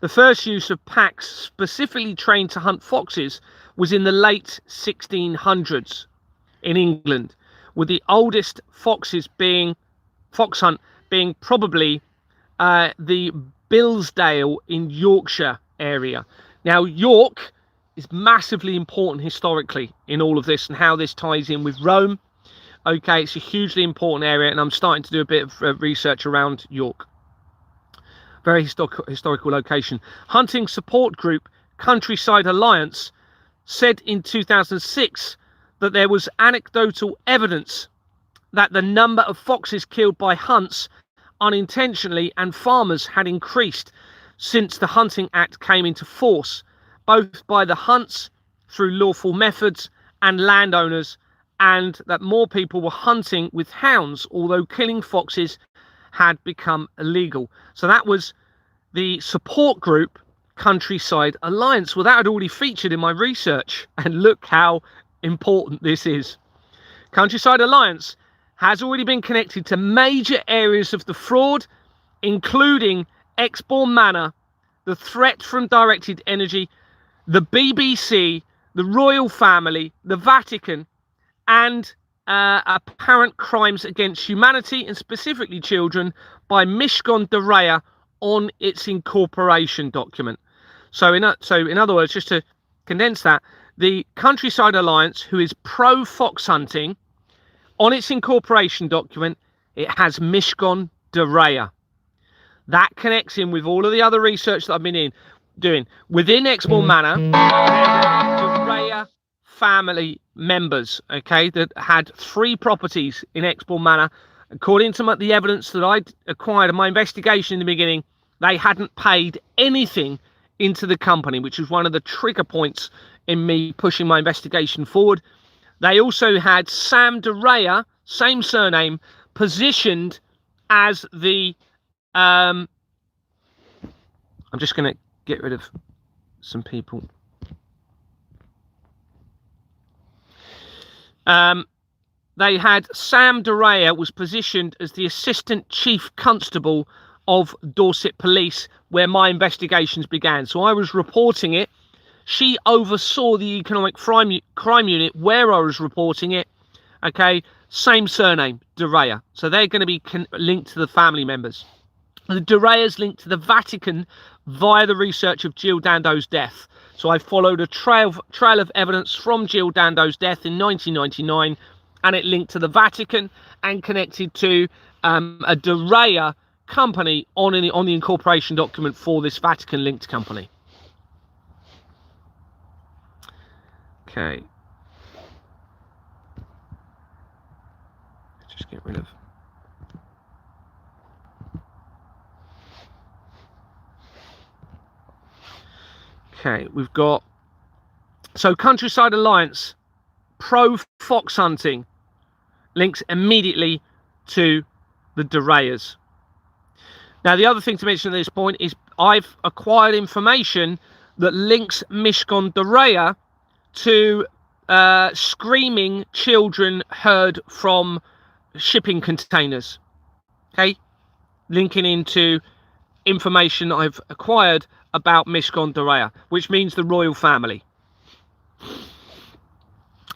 The first use of packs specifically trained to hunt foxes was in the late 1600s in England, with the oldest fox hunt being probably the Bilsdale in Yorkshire area. Now, York is massively important historically in all of this and how this ties in with Rome. Okay, it's a hugely important area, and I'm starting to do a bit of research around York. Very historical location. Hunting support group Countryside Alliance said in 2006 that there was anecdotal evidence that the number of foxes killed by hunts unintentionally and farmers had increased since the Hunting Act came into force, both by the hunts through lawful methods and landowners, and that more people were hunting with hounds, although killing foxes had become illegal. So that was the support group Countryside Alliance. Well, that had already featured in my research, and look how important this is. Countryside Alliance has already been connected to major areas of the fraud, including Exbourne Manor, the threat from directed energy, the BBC, the royal family, the Vatican, and apparent crimes against humanity and specifically children by Mishcon de Reya on its incorporation document. So in other words, just to condense that, the Countryside Alliance, who is pro fox hunting, on its incorporation document, it has Mishcon de Reya. That connects in with all of the other research that I've been doing. Within Exbourne Manor, there were de Reya family members, okay, that had 3 properties in Exbourne Manor. According to the evidence that I acquired in my investigation in the beginning, they hadn't paid anything into the company, which was one of the trigger points in me pushing my investigation forward. They also had Sam de Reya, same surname, positioned as the I'm just going to get rid of some people. They had Sam de Reya was positioned as the Assistant Chief Constable of Dorset Police, where my investigations began. So I was reporting it. She oversaw the economic crime unit where I was reporting it. Okay, same surname, de Reya. So they're going to be linked to the family members. The de Reya's linked to the Vatican via the research of Jill Dando's death. So I followed a trail of evidence from Jill Dando's death in 1999, and it linked to the Vatican and connected to a de Reya company on the incorporation document for this Vatican-linked company. Okay. Let's just get rid of. Okay, we've got, so Countryside Alliance, pro fox hunting, links immediately to the de Reyas. Now, the other thing to mention at this point is I've acquired information that links Mishcon de Reya to screaming children heard from shipping containers. Okay, linking into information I've acquired about Mishcon de Reya, which means the royal family.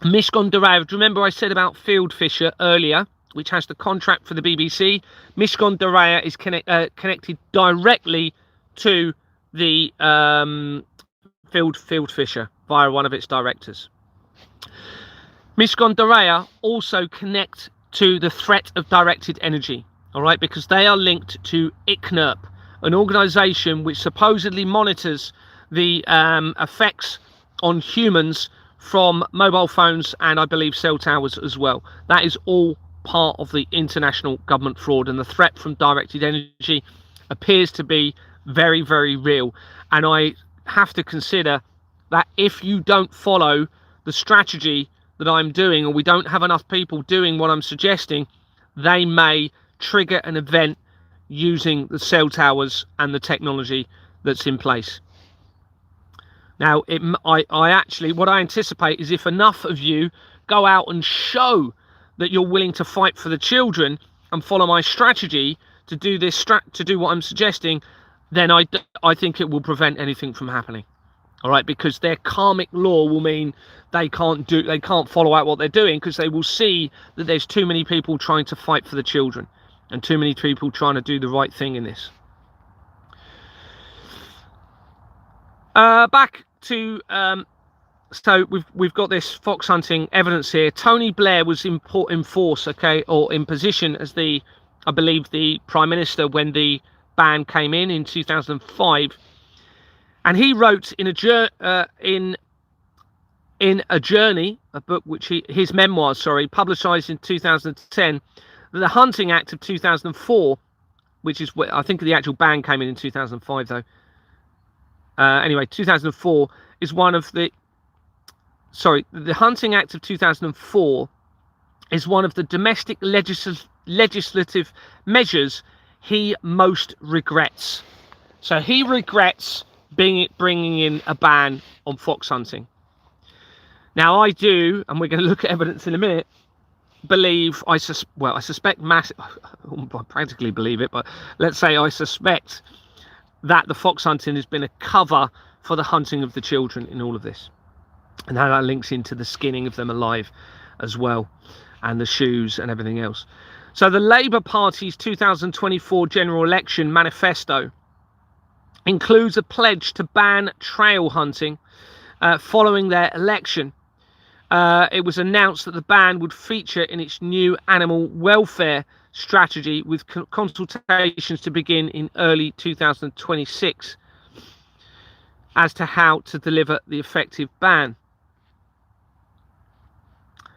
Mishcon de Reya, remember I said about Field Fisher earlier, which has the contract for the BBC. Mishcon de Reya is connected directly to the Field Fisher via one of its directors. Mitochondria also connect to the threat of directed energy, all right, because they are linked to ICNIRP, an organization which supposedly monitors the effects on humans from mobile phones and I believe cell towers as well. That is all part of the international government fraud, and the threat from directed energy appears to be very, very real. And I have to consider that if you don't follow the strategy that I'm doing, or we don't have enough people doing what I'm suggesting, they may trigger an event using the cell towers and the technology that's in place. Now, I actually, what I anticipate is if enough of you go out and show that you're willing to fight for the children and follow my strategy to do this, to do what I'm suggesting, then I think it will prevent anything from happening. All right, because their karmic law will mean they can't follow out what they're doing, because they will see that there's too many people trying to fight for the children and too many people trying to do the right thing in this. Back to so we've got this fox hunting evidence here. Tony Blair was in force, okay, or in position as the, I believe, the Prime Minister when the ban came in 2005. And he wrote in a journey, a book which his memoirs, publicised in 2010, that the Hunting Act of 2004, which is what I think the actual ban came in 2005 though. Anyway, 2004 is one of the. The Hunting Act of 2004 is one of the domestic legislative measures he most regrets. So he regrets bringing in a ban on fox hunting. Now I do, and we're going to look at evidence in a minute, believe, I suspect I practically believe it, but let's say I suspect that the fox hunting has been a cover for the hunting of the children in all of this, and how that links into the skinning of them alive as well, and the shoes and everything else. So the Labour Party's 2024 general election manifesto includes a pledge to ban trail hunting following their election. It was announced that the ban would feature in its new animal welfare strategy, with consultations to begin in early 2026 as to how to deliver the effective ban.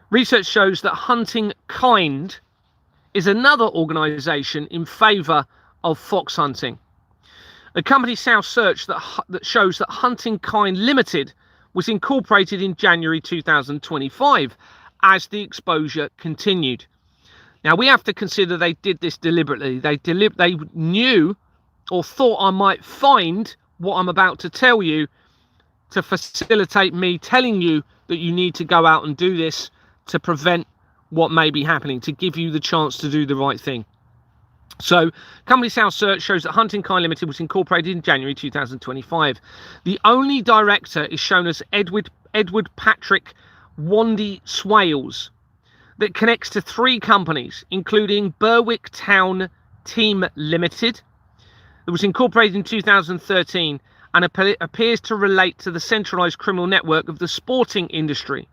Research shows that Hunting Kind is another organisation in favour of fox hunting. The company South Search that shows that Hunting Kind Limited was incorporated in January 2025 as the exposure continued. Now we have to consider they did this deliberately. They knew or thought I might find what I'm about to tell you to facilitate me telling you that you need to go out and do this to prevent what may be happening, to give you the chance to do the right thing. So, company South Search shows that Hunting Kind Limited was incorporated in January 2025. The only director is shown as Edward Patrick Wandy Swales, that connects to 3 companies, including Berwick Town Team Limited, that was incorporated in 2013 and appears to relate to the centralised criminal network of the sporting industry.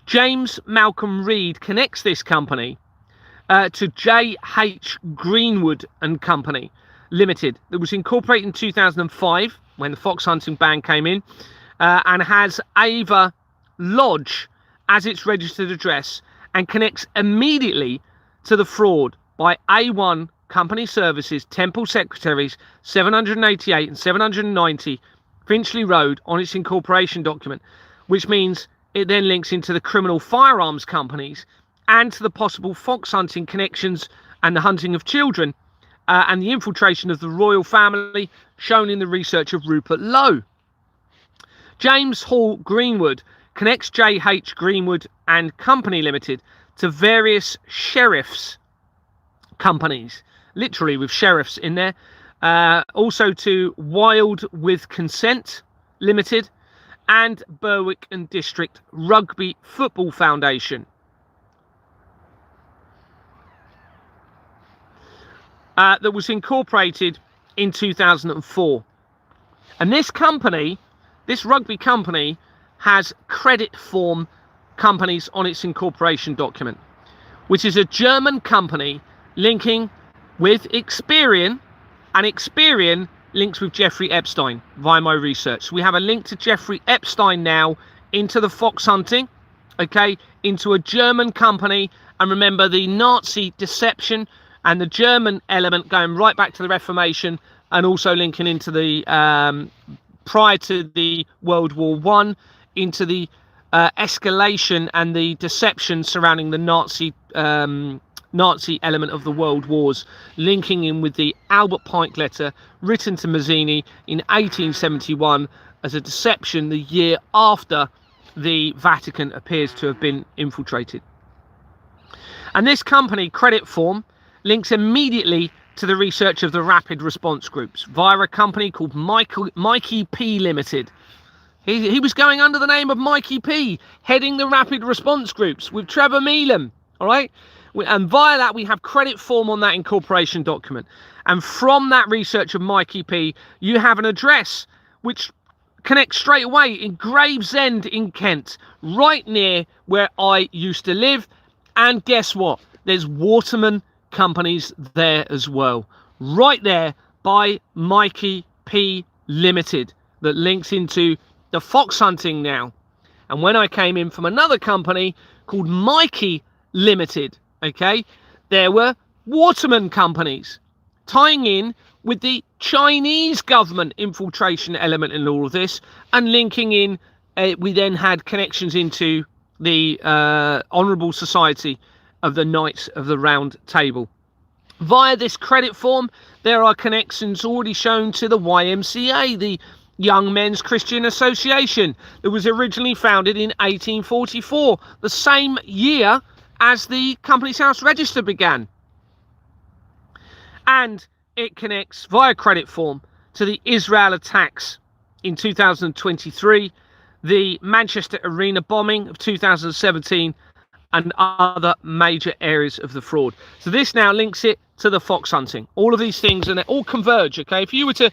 James Malcolm Reed connects this company to J.H. Greenwood and Company Limited, that was incorporated in 2005 when the fox hunting ban came in, and has Ava Lodge as its registered address, and connects immediately to the fraud by A1 Company Services, Temple Secretaries, 788 and 790 Finchley Road on its incorporation document, which means it then links into the criminal firearms companies and to the possible fox hunting connections and the hunting of children, and the infiltration of the royal family shown in the research of Rupert Lowe. James Hall Greenwood connects J.H. Greenwood and Company Limited to various sheriffs companies, literally with sheriffs in there, also to Wild with Consent Limited and Berwick and District Rugby Football Foundation. That was incorporated in 2004. And this company, this rugby company, has credit form companies on its incorporation document, which is a German company linking with Experian, and Experian links with Jeffrey Epstein via my research. So we have a link to Jeffrey Epstein now into the fox hunting, okay, into a German company. And remember the Nazi deception and the German element going right back to the Reformation, and also linking into the prior to the World War One, into the escalation and the deception surrounding the Nazi element of the world wars, linking in with the Albert Pike letter written to Mazzini in 1871 as a deception the year after the Vatican appears to have been infiltrated. And this company, Credit Form, links immediately to the research of the rapid response groups via a company called Mikey P Limited. He was going under the name of Mikey P, heading the rapid response groups with Trevor Meelan, all right? And via that, we have Credit Form on that incorporation document. And from that research of Mikey P, you have an address which connects straight away in Gravesend in Kent, right near where I used to live. And guess what? There's Waterman companies there as well, right there by Mikey P Limited, that links into the fox hunting now. And when I came in from another company called Mikey Limited, okay, there were Waterman companies tying in with the Chinese government infiltration element in all of this, and linking in, we then had connections into the Honourable Society of the Knights of the Round Table. Via this Credit Form, there are connections already shown to the YMCA, the Young Men's Christian Association, that was originally founded in 1844, the same year as the Companies House Register began. And it connects via Credit Form to the Israel attacks in 2023, the Manchester Arena bombing of 2017, and other major areas of the fraud. So this now links it to the fox hunting. All of these things, and they all converge, okay? If you were to,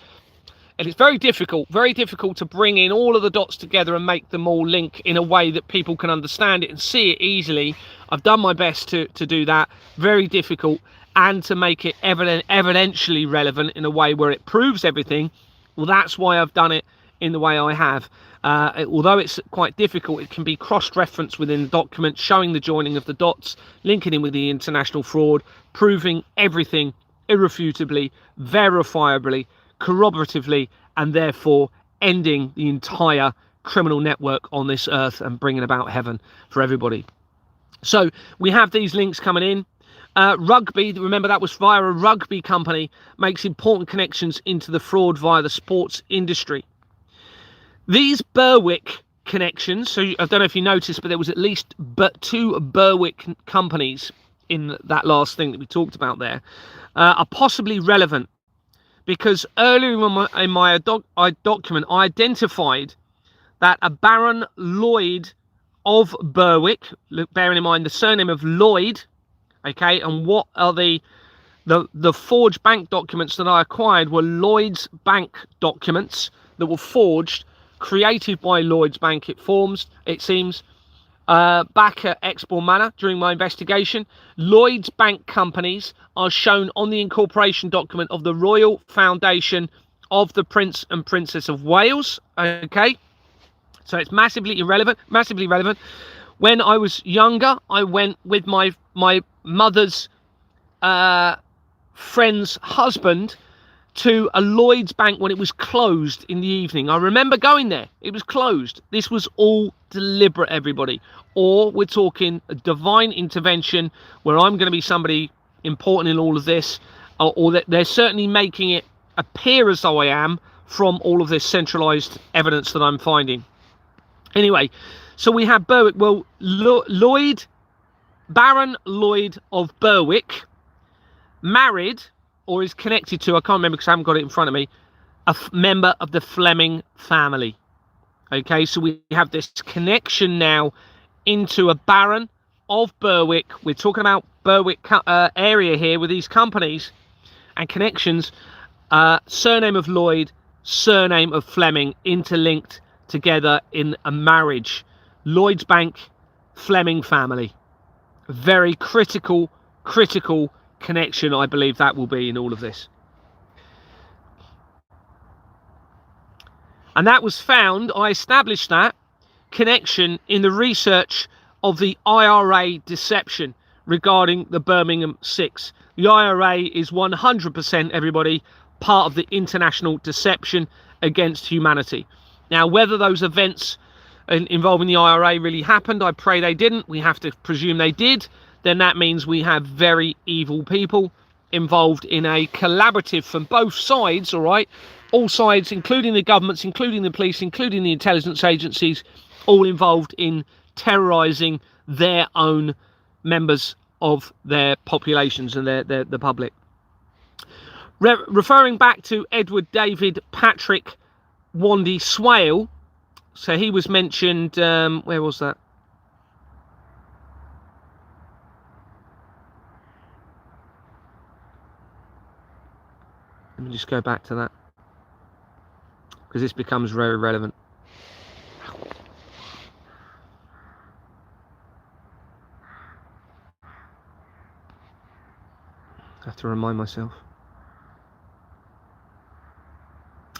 and it's very difficult to bring in all of the dots together and make them all link in a way that people can understand it and see it easily. I've done my best to do that. Very difficult. And to make it evidentially relevant in a way where it proves everything. Well, that's why I've done it in the way I have. Although it's quite difficult, it can be cross-referenced within the document, showing the joining of the dots, linking in with the international fraud, proving everything irrefutably, verifiably, corroboratively, and therefore ending the entire criminal network on this earth and bringing about heaven for everybody. So we have these links coming in. Rugby, remember that was via a rugby company, makes important connections into the fraud via the sports industry. These Berwick connections, so I don't know if you noticed, but there was at least two Berwick companies in that last thing that we talked about there, are possibly relevant, because earlier in my document, I identified that a Baron Lloyd of Berwick, bearing in mind the surname of Lloyd, okay, and what are the forged bank documents that I acquired were Lloyd's Bank documents that were forged, created by Lloyd's Bank, it seems, back at Exmoor Manor during my investigation. Lloyd's Bank companies are shown on the incorporation document of the Royal Foundation of the Prince and Princess of Wales, okay? So it's massively relevant. When I was younger, I went with my mother's friend's husband to a Lloyd's Bank when it was closed in the evening. I remember going there. It was closed. This was all deliberate, everybody. Or we're talking a divine intervention where I'm going to be somebody important in all of this, or that they're certainly making it appear as though I am from all of this centralized evidence that I'm finding. Anyway, so we have Berwick. Well, Baron Lloyd of Berwick married, or is connected to, I can't remember because I haven't got it in front of me, a member of the Fleming family. Okay, so we have this connection now into a Baron of Berwick. We're talking about Berwick area here with these companies and connections. Surname of Lloyd, surname of Fleming, interlinked together in a marriage. Lloyd's Bank Fleming family. Very critical connection, I believe that will be in all of this. And that was found, I established that connection in the research of the IRA deception regarding the Birmingham 6. The IRA is 100%, everybody, part of the international deception against humanity. Now, whether those events involving the IRA really happened, I pray they didn't. We have to presume they did. Then that means we have very evil people involved in a collaborative from both sides, all right? All sides, including the governments, including the police, including the intelligence agencies, all involved in terrorising their own members of their populations and the public. Referring back to Edward David Patrick Wandy Swale, so he was mentioned, where was that? Let me just go back to that, because this becomes very relevant. I have to remind myself.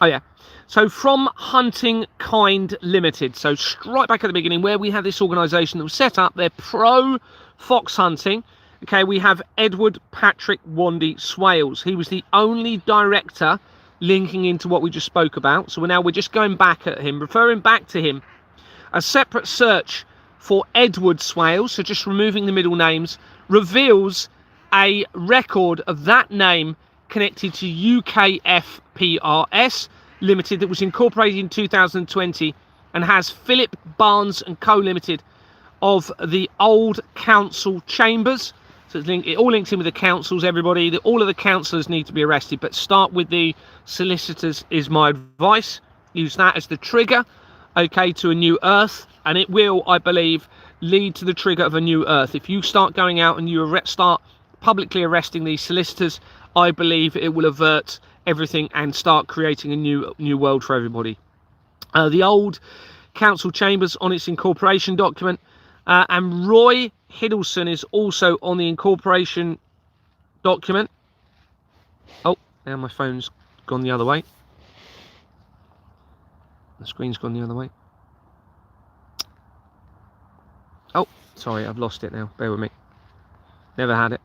Oh yeah, so From Hunting Kind Limited, so right back at the beginning where we have this organisation that was set up, they're pro fox hunting. Okay, we have Edward Patrick Wandy Swales. He was the only director linking into what we just spoke about. So we're just going back at him, referring back to him. A separate search for Edward Swales, so just removing the middle names, reveals a record of that name connected to UKFPRS Limited that was incorporated in 2020 and has Philip Barnes and Co Limited of the old council chambers. So it all links in with the councils, everybody. All of the councillors need to be arrested, but start with the solicitors is my advice. Use that as the trigger, okay, to a new earth, and it will, I believe, lead to the trigger of a new earth. If you start going out and you start publicly arresting these solicitors, I believe it will avert everything and start creating a new world for everybody. The old council chambers on its incorporation document, and Roy Hiddleston is also on the incorporation document. Oh, now my phone's gone the other way. The screen's gone the other way. Oh, sorry, I've lost it now. Bear with me. Never had it.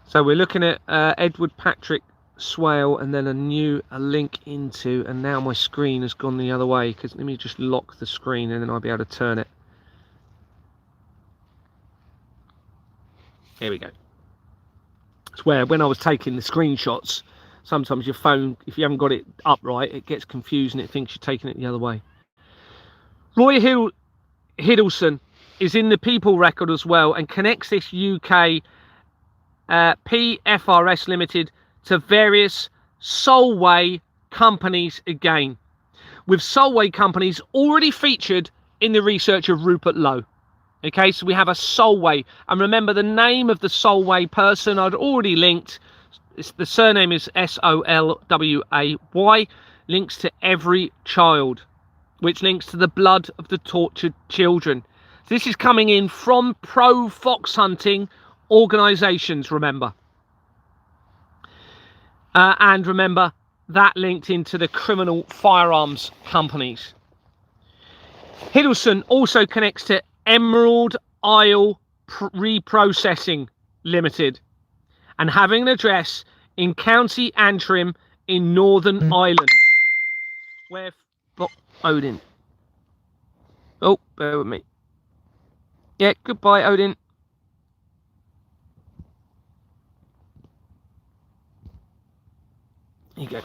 So we're looking at Edward Patrick Swale, and then a link into, and now my screen has gone the other way, because let me just lock the screen and then I'll be able to turn it. Here we go. It's where when I was taking the screenshots, sometimes your phone, if you haven't got it upright, it gets confused and it thinks you're taking it the other way. Roy Hiddleston is in the People record as well and connects this UK PFRS Limited to various Solway companies again, with Solway companies already featured in the research of Rupert Lowe. Okay, so we have a Solway, and remember the name of the Solway person I'd already linked. The surname is Solway, links to every child, which links to the blood of the tortured children. This is coming in from pro fox hunting organisations, remember. And remember, that linked into the criminal firearms companies. Hiddleston also connects to Emerald Isle Reprocessing Limited and having an address in County Antrim in Northern Ireland, where Odin. Oh, bear with me. Yeah, goodbye, Odin. Here you go.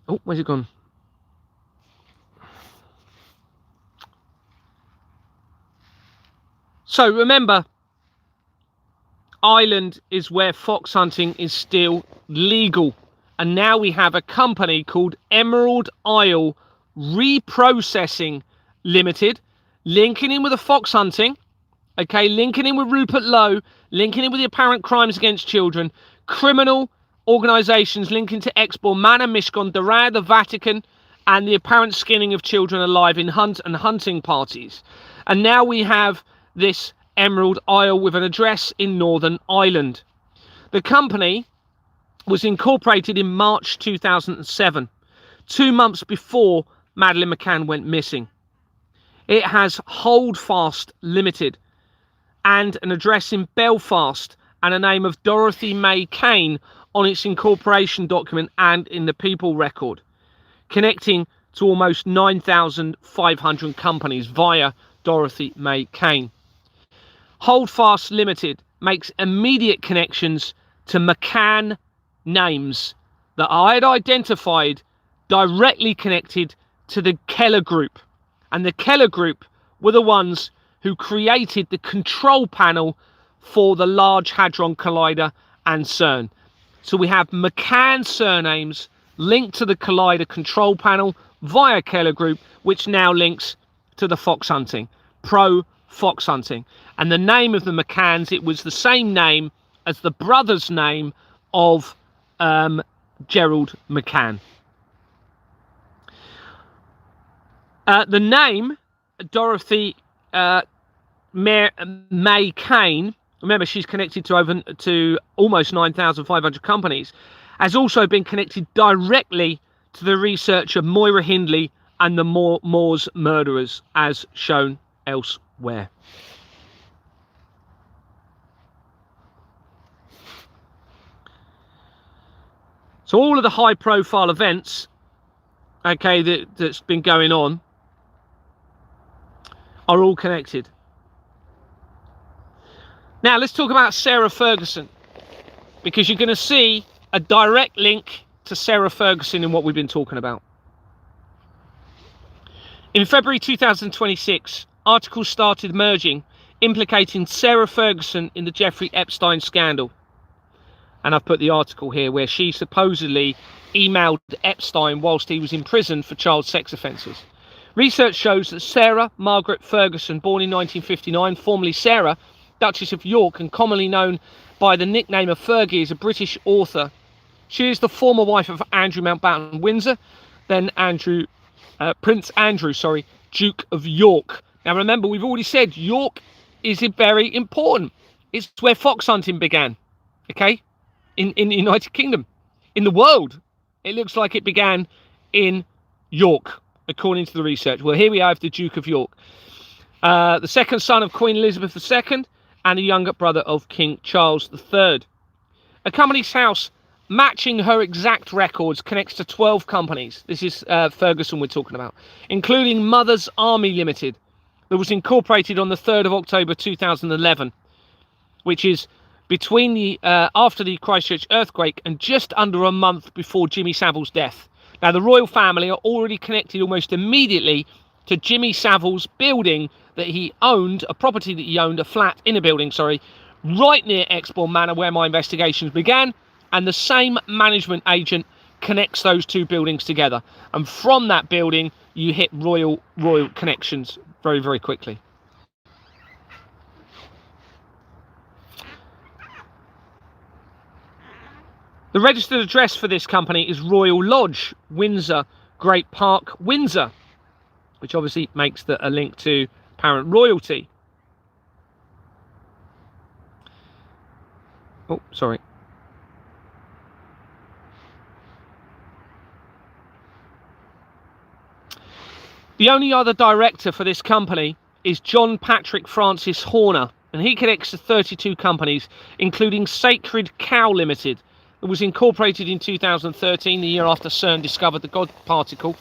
Oh, where's it gone? So remember, Ireland is where fox hunting is still legal. And now we have a company called Emerald Isle Reprocessing Limited, linking in with the fox hunting, okay, linking in with Rupert Lowe, linking in with the apparent crimes against children, criminal organisations linking to Expo, Manor, Mishcon, Daraa, the Vatican, and the apparent skinning of children alive in hunting parties. And now we have this Emerald Isle with an address in Northern Ireland. The company was incorporated in March 2007, 2 months before Madeleine McCann went missing. It has Holdfast Limited and an address in Belfast and a name of Dorothy May Kane on its incorporation document and in the People Record, connecting to almost 9,500 companies via Dorothy May Kane. Holdfast Limited makes immediate connections to McCann names that I had identified directly connected to the Keller Group. And the Keller Group were the ones who created the control panel for the Large Hadron Collider and CERN. So we have McCann surnames linked to the Collider control panel via Keller Group, which now links to the fox hunting, pro-fox hunting. And the name of the McCanns, it was the same name as the brother's name of Gerald McCann. The name Dorothy May Kane, remember she's connected to almost 9,500 companies, has also been connected directly to the research of Moira Hindley and the Moors murderers, as shown elsewhere. So all of the high profile events, okay, that's been going on are all connected. Now let's talk about Sarah Ferguson, because you're going to see a direct link to Sarah Ferguson in what we've been talking about. In February 2026, articles started emerging implicating Sarah Ferguson in the Jeffrey Epstein scandal. And I've put the article here where she supposedly emailed Epstein whilst he was in prison for child sex offences. Research shows that Sarah Margaret Ferguson, born in 1959, formerly Sarah, Duchess of York, and commonly known by the nickname of Fergie, is a British author. She is the former wife of Andrew Mountbatten Windsor, then Prince Andrew, Duke of York. Now remember, we've already said York is very important. It's where fox hunting began, okay? In the United Kingdom. In the world, it looks like it began in York, according to the research. Well, here we have the Duke of York, the second son of Queen Elizabeth II and the younger brother of King Charles III. A company's house matching her exact records connects to 12 companies. This is Ferguson we're talking about, including Mother's Army Limited, that was incorporated on the 3rd of October 2011, which is between the after the Christchurch earthquake and just under a month before Jimmy Savile's death. Now, the royal family are already connected almost immediately to Jimmy Savile's building that he owned, a property that he owned, a flat in a building, right near Exbourne Manor, where my investigations began, and the same management agent connects those two buildings together. And from that building, you hit royal connections very, very quickly. The registered address for this company is Royal Lodge, Windsor, Great Park, Windsor, which obviously makes a link to apparent royalty. Oh, sorry. The only other director for this company is John Patrick Francis Horner, and he connects to 32 companies, including Sacred Cow Limited. It was incorporated in 2013, the year after CERN discovered the God particle,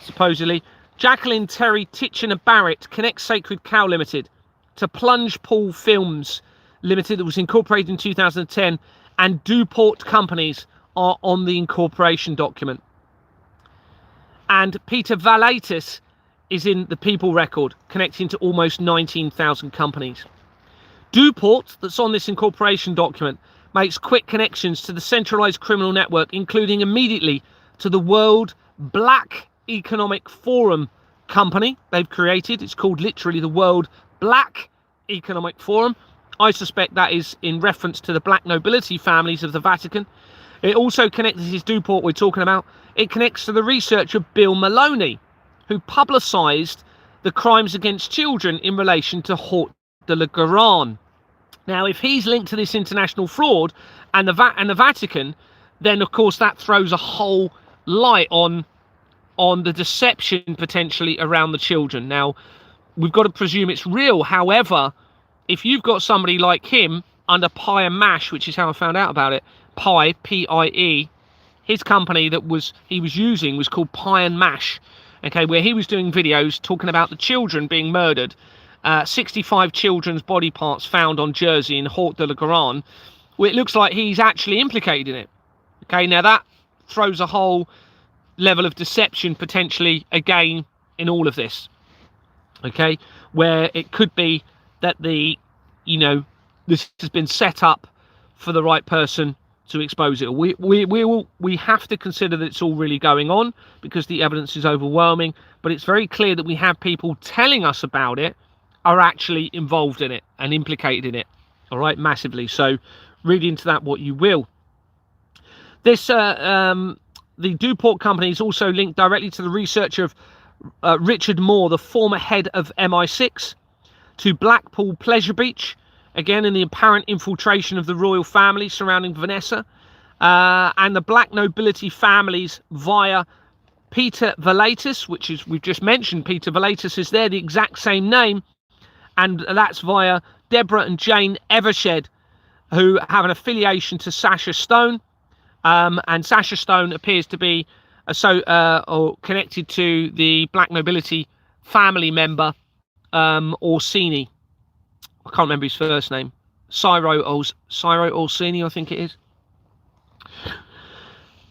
supposedly. Jacqueline Terry Titchener Barrett connects Sacred Cow Limited to Plunge Pool Films Limited, that was incorporated in 2010, and Duport companies are on the incorporation document. And Peter Valaitis is in the People Record, connecting to almost 19,000 companies. Duport, that's on this incorporation document, makes quick connections to the centralized criminal network, including immediately to the World Black Economic Forum company they've created. It's called literally the World Black Economic Forum. I suspect that is in reference to the black nobility families of the Vatican. It also connects, this is Duport we're talking about, it connects to the research of Bill Maloney, who publicised the crimes against children in relation to Hort de la Garonne. Now, if he's linked to this international fraud and the Vatican, then of course that throws a whole light on the deception potentially around the children. Now, we've got to presume it's real. However, if you've got somebody like him under Pie and Mash, which is how I found out about it, Pie, P-I-E, his company that he was using was called Pie and Mash, okay, where he was doing videos talking about the children being murdered. 65 children's body parts found on Jersey in Hort de la Garonne. Well, it looks like he's actually implicated in it. Okay, now that throws a whole level of deception potentially again in all of this. Okay, where it could be that this has been set up for the right person to expose it. We have to consider that it's all really going on because the evidence is overwhelming, but it's very clear that we have people telling us about it are actually involved in it and implicated in it, all right, massively. So read into that what you will. This the Duport company is also linked directly to the research of Richard Moore, the former head of MI6, to Blackpool Pleasure Beach, again in the apparent infiltration of the royal family surrounding Vanessa, and the black nobility families via Peter Velatus, which is, we've just mentioned Peter Velatus is there, the exact same name, and that's via Deborah and Jane Evershed, who have an affiliation to Sasha Stone, and Sasha Stone appears to be or connected to the black nobility family member Orsini. I can't remember his first name. Ciro Orsini, I think it is.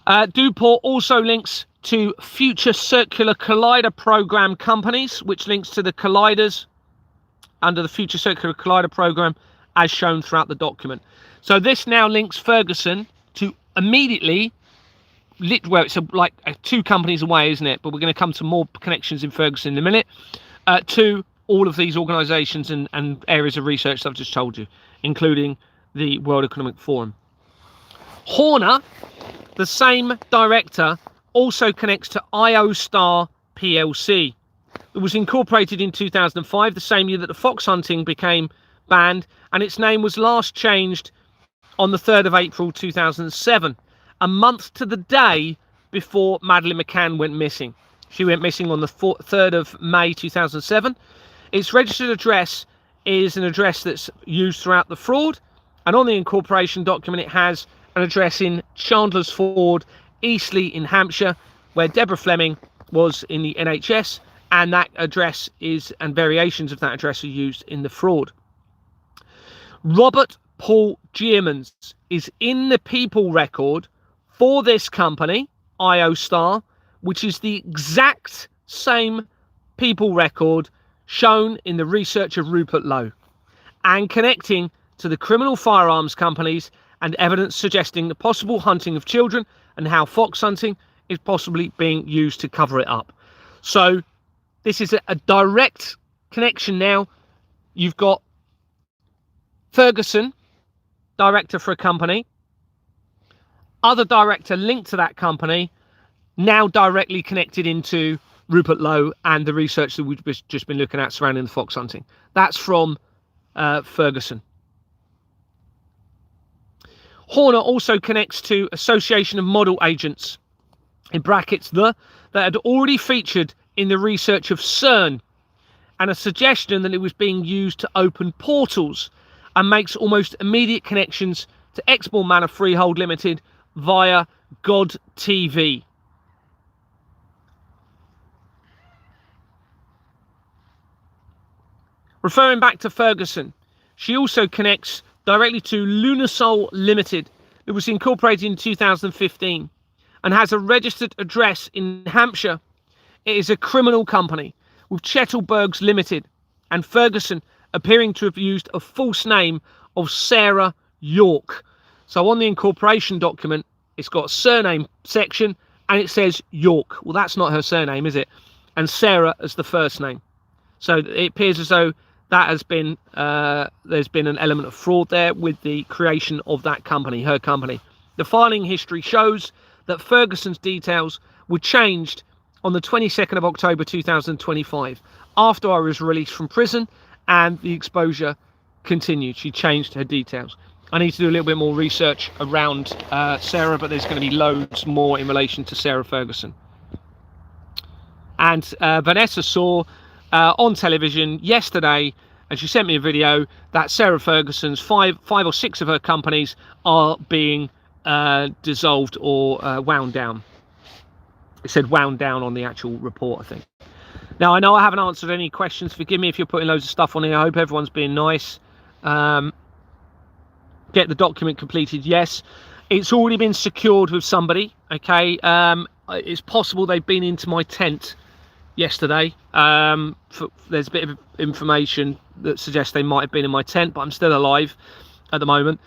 Duport also links to future circular collider program companies, which links to the colliders under the future circular collider program as shown throughout the document. So this now links Ferguson to immediately, well, it's like 2 companies away, isn't it? But we're going to come to more connections in Ferguson in a minute, to all of these organisations and areas of research that I've just told you, including the World Economic Forum. Horner, the same director, also connects to IO-Star PLC. It was incorporated in 2005, the same year that the fox hunting became banned, and its name was last changed on the 3rd of April 2007, a month to the day before Madeleine McCann went missing. She went missing on the 3rd of May 2007. Its registered address is an address that's used throughout the fraud, and on the incorporation document it has an address in Chandler's Ford, Eastleigh in Hampshire, where Deborah Fleming was in the NHS, and that address and variations of that address are used in the fraud. Robert Paul Gearmans is in the people record for this company, IO-Star, which is the exact same people record shown in the research of Rupert Lowe, and connecting to the criminal firearms companies and evidence suggesting the possible hunting of children and how fox hunting is possibly being used to cover it up. So this is a direct connection now. You've got Ferguson, director for a company, other director linked to that company, now directly connected into Rupert Lowe and the research that we've just been looking at surrounding the fox hunting. That's from Ferguson. Horner also connects to Association of Model Agents, in brackets that had already featured in the research of CERN, and a suggestion that it was being used to open portals, and makes almost immediate connections to Exmoor Manor Freehold Limited via God TV. Referring back to Ferguson, she also connects directly to Lunasol Limited, that was incorporated in 2015 and has a registered address in Hampshire. It is a criminal company with Chettlebergs Limited, and Ferguson appearing to have used a false name of Sarah York. So on the incorporation document, it's got a surname section and it says York. Well, that's not her surname, is it? And Sarah as the first name. So it appears as though that has been there's been an element of fraud there with the creation of that company, her company, The filing history shows that Ferguson's details were changed on the 22nd of October 2025, after I was released from prison, and the exposure continued. She changed her details. I need to do a little bit more research around Sarah, but there's going to be loads more in relation to Sarah Ferguson. And Vanessa saw on television yesterday, and she sent me a video, that Sarah Ferguson's five or six of her companies are being dissolved or wound down. It said wound down on the actual report, I think. Now, I know I haven't answered any questions. Forgive me if you're putting loads of stuff on here. I hope everyone's being nice. Get the document completed. Yes, it's already been secured with somebody. Okay, it's possible they've been into my tent yesterday. There's a bit of information that suggests they might have been in my tent, but I'm still alive at the moment.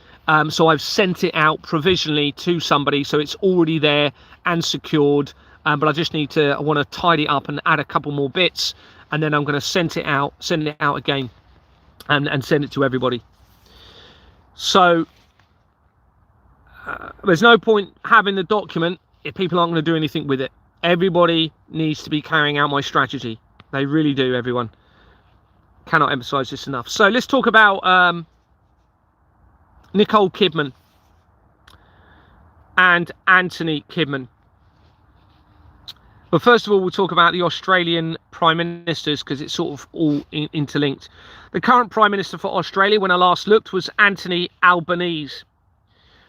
So I've sent it out provisionally to somebody, so it's already there and secured. But I just I want to tidy it up and add a couple more bits, and then I'm going to send it out again, and send it to everybody. So there's no point having the document if people aren't going to do anything with it. Everybody needs to be carrying out my strategy. They really do, everyone. Cannot emphasize this enough. So let's talk about Nicole Kidman and Anthony Kidman. But first of all, we'll talk about the Australian Prime Ministers, because it's sort of all interlinked. The current Prime Minister for Australia, when I last looked, was Anthony Albanese,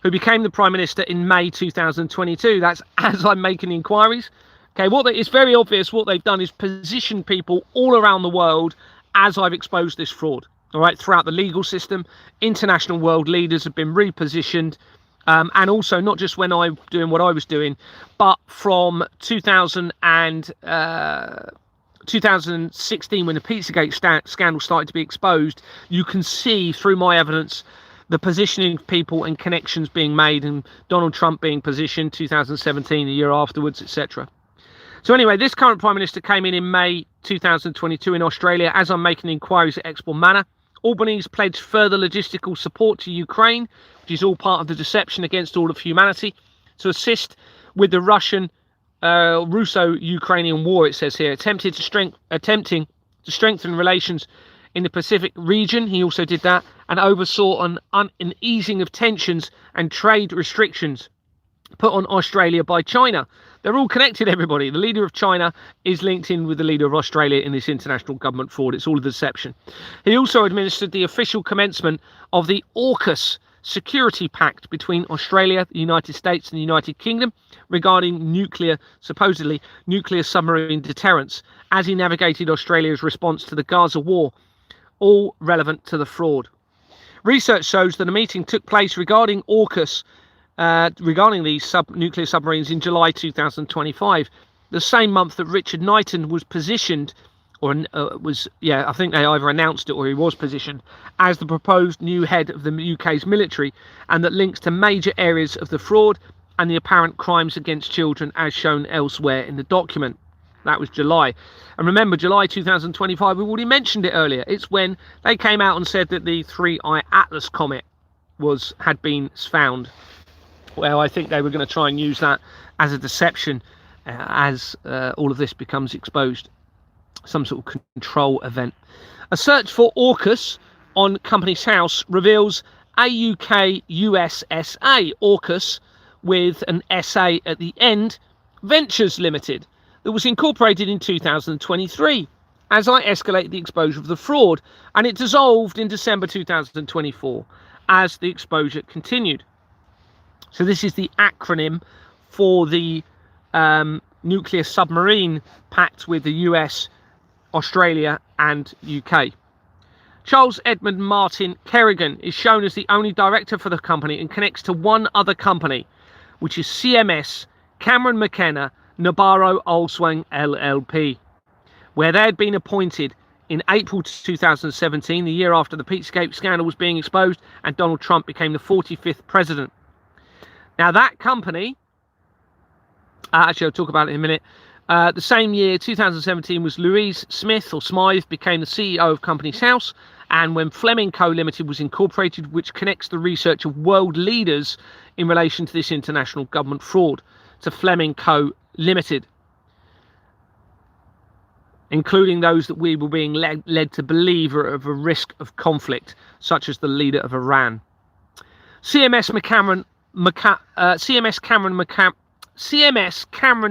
who became the Prime Minister in May 2022. That's as I'm making inquiries. Okay, it's very obvious what they've done is position people all around the world as I've exposed this fraud. All right, throughout the legal system, international world leaders have been repositioned. And also not just when I'm doing what I was doing, but from 2016, when the Pizzagate scandal started to be exposed, you can see through my evidence the positioning of people and connections being made, and Donald Trump being positioned 2017, the year afterwards, etc. So anyway, this current Prime Minister came in May 2022 in Australia as I'm making inquiries at Expo Manor. Albanese pledged further logistical support to Ukraine, which is all part of the deception against all of humanity, to assist with the Russo-Ukrainian war, it says here, attempting to strengthen relations in the Pacific region. He also did that, and oversaw an easing of tensions and trade restrictions put on Australia by China. They're all connected, everybody. The leader of China is linked in with the leader of Australia in this international government fraud. It's all a deception. He also administered the official commencement of the AUKUS security pact between Australia, the United States and the United Kingdom regarding supposedly nuclear submarine deterrence, as he navigated Australia's response to the Gaza war, all relevant to the fraud. Research shows that a meeting took place regarding AUKUS, regarding these nuclear submarines in July 2025, the same month that Richard Knighton was positioned, I think they either announced it or he was positioned as the proposed new head of the UK's military, and that links to major areas of the fraud and the apparent crimes against children as shown elsewhere in the document. That was July. And remember, July 2025, we've already mentioned it earlier. It's when they came out and said that the 3I Atlas comet had been found. Well, I think they were going to try and use that as a deception as all of this becomes exposed. Some sort of control event. A search for AUKUS on Companies House reveals AUK USSA, AUKUS with an SA at the end, Ventures Limited, that was incorporated in 2023 as I escalated the exposure of the fraud, and it dissolved in December 2024 as the exposure continued. So this is the acronym for the nuclear submarine pact with the US, Australia and UK. Charles Edmund Martin Kerrigan is shown as the only director for the company and connects to one other company, which is CMS Cameron McKenna Nabarro Olswang LLP, where they had been appointed in April 2017, the year after the Pizzagate scandal was being exposed and Donald Trump became the 45th president. Now that company, actually I'll talk about it in a minute, the same year, 2017, was Louise Smith, or Smythe, became the CEO of Companies House, and when Fleming Co. Limited was incorporated, which connects the research of world leaders in relation to this international government fraud to Fleming Co. Limited, including those that we were being led to believe are of a risk of conflict, such as the leader of Iran. CMS Cameron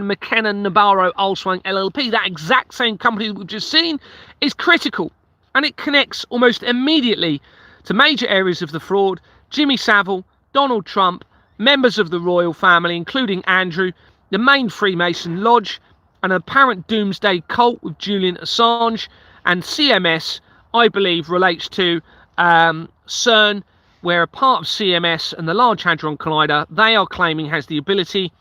McKenna Nabarro Olswang LLP, that exact same company that we've just seen, is critical, and it connects almost immediately to major areas of the fraud: Jimmy Savile, Donald Trump, members of the royal family, including Andrew, the main Freemason Lodge, an apparent doomsday cult with Julian Assange, and CMS, I believe, relates to CERN, where a part of CMS and the Large Hadron Collider, they are claiming, has the ability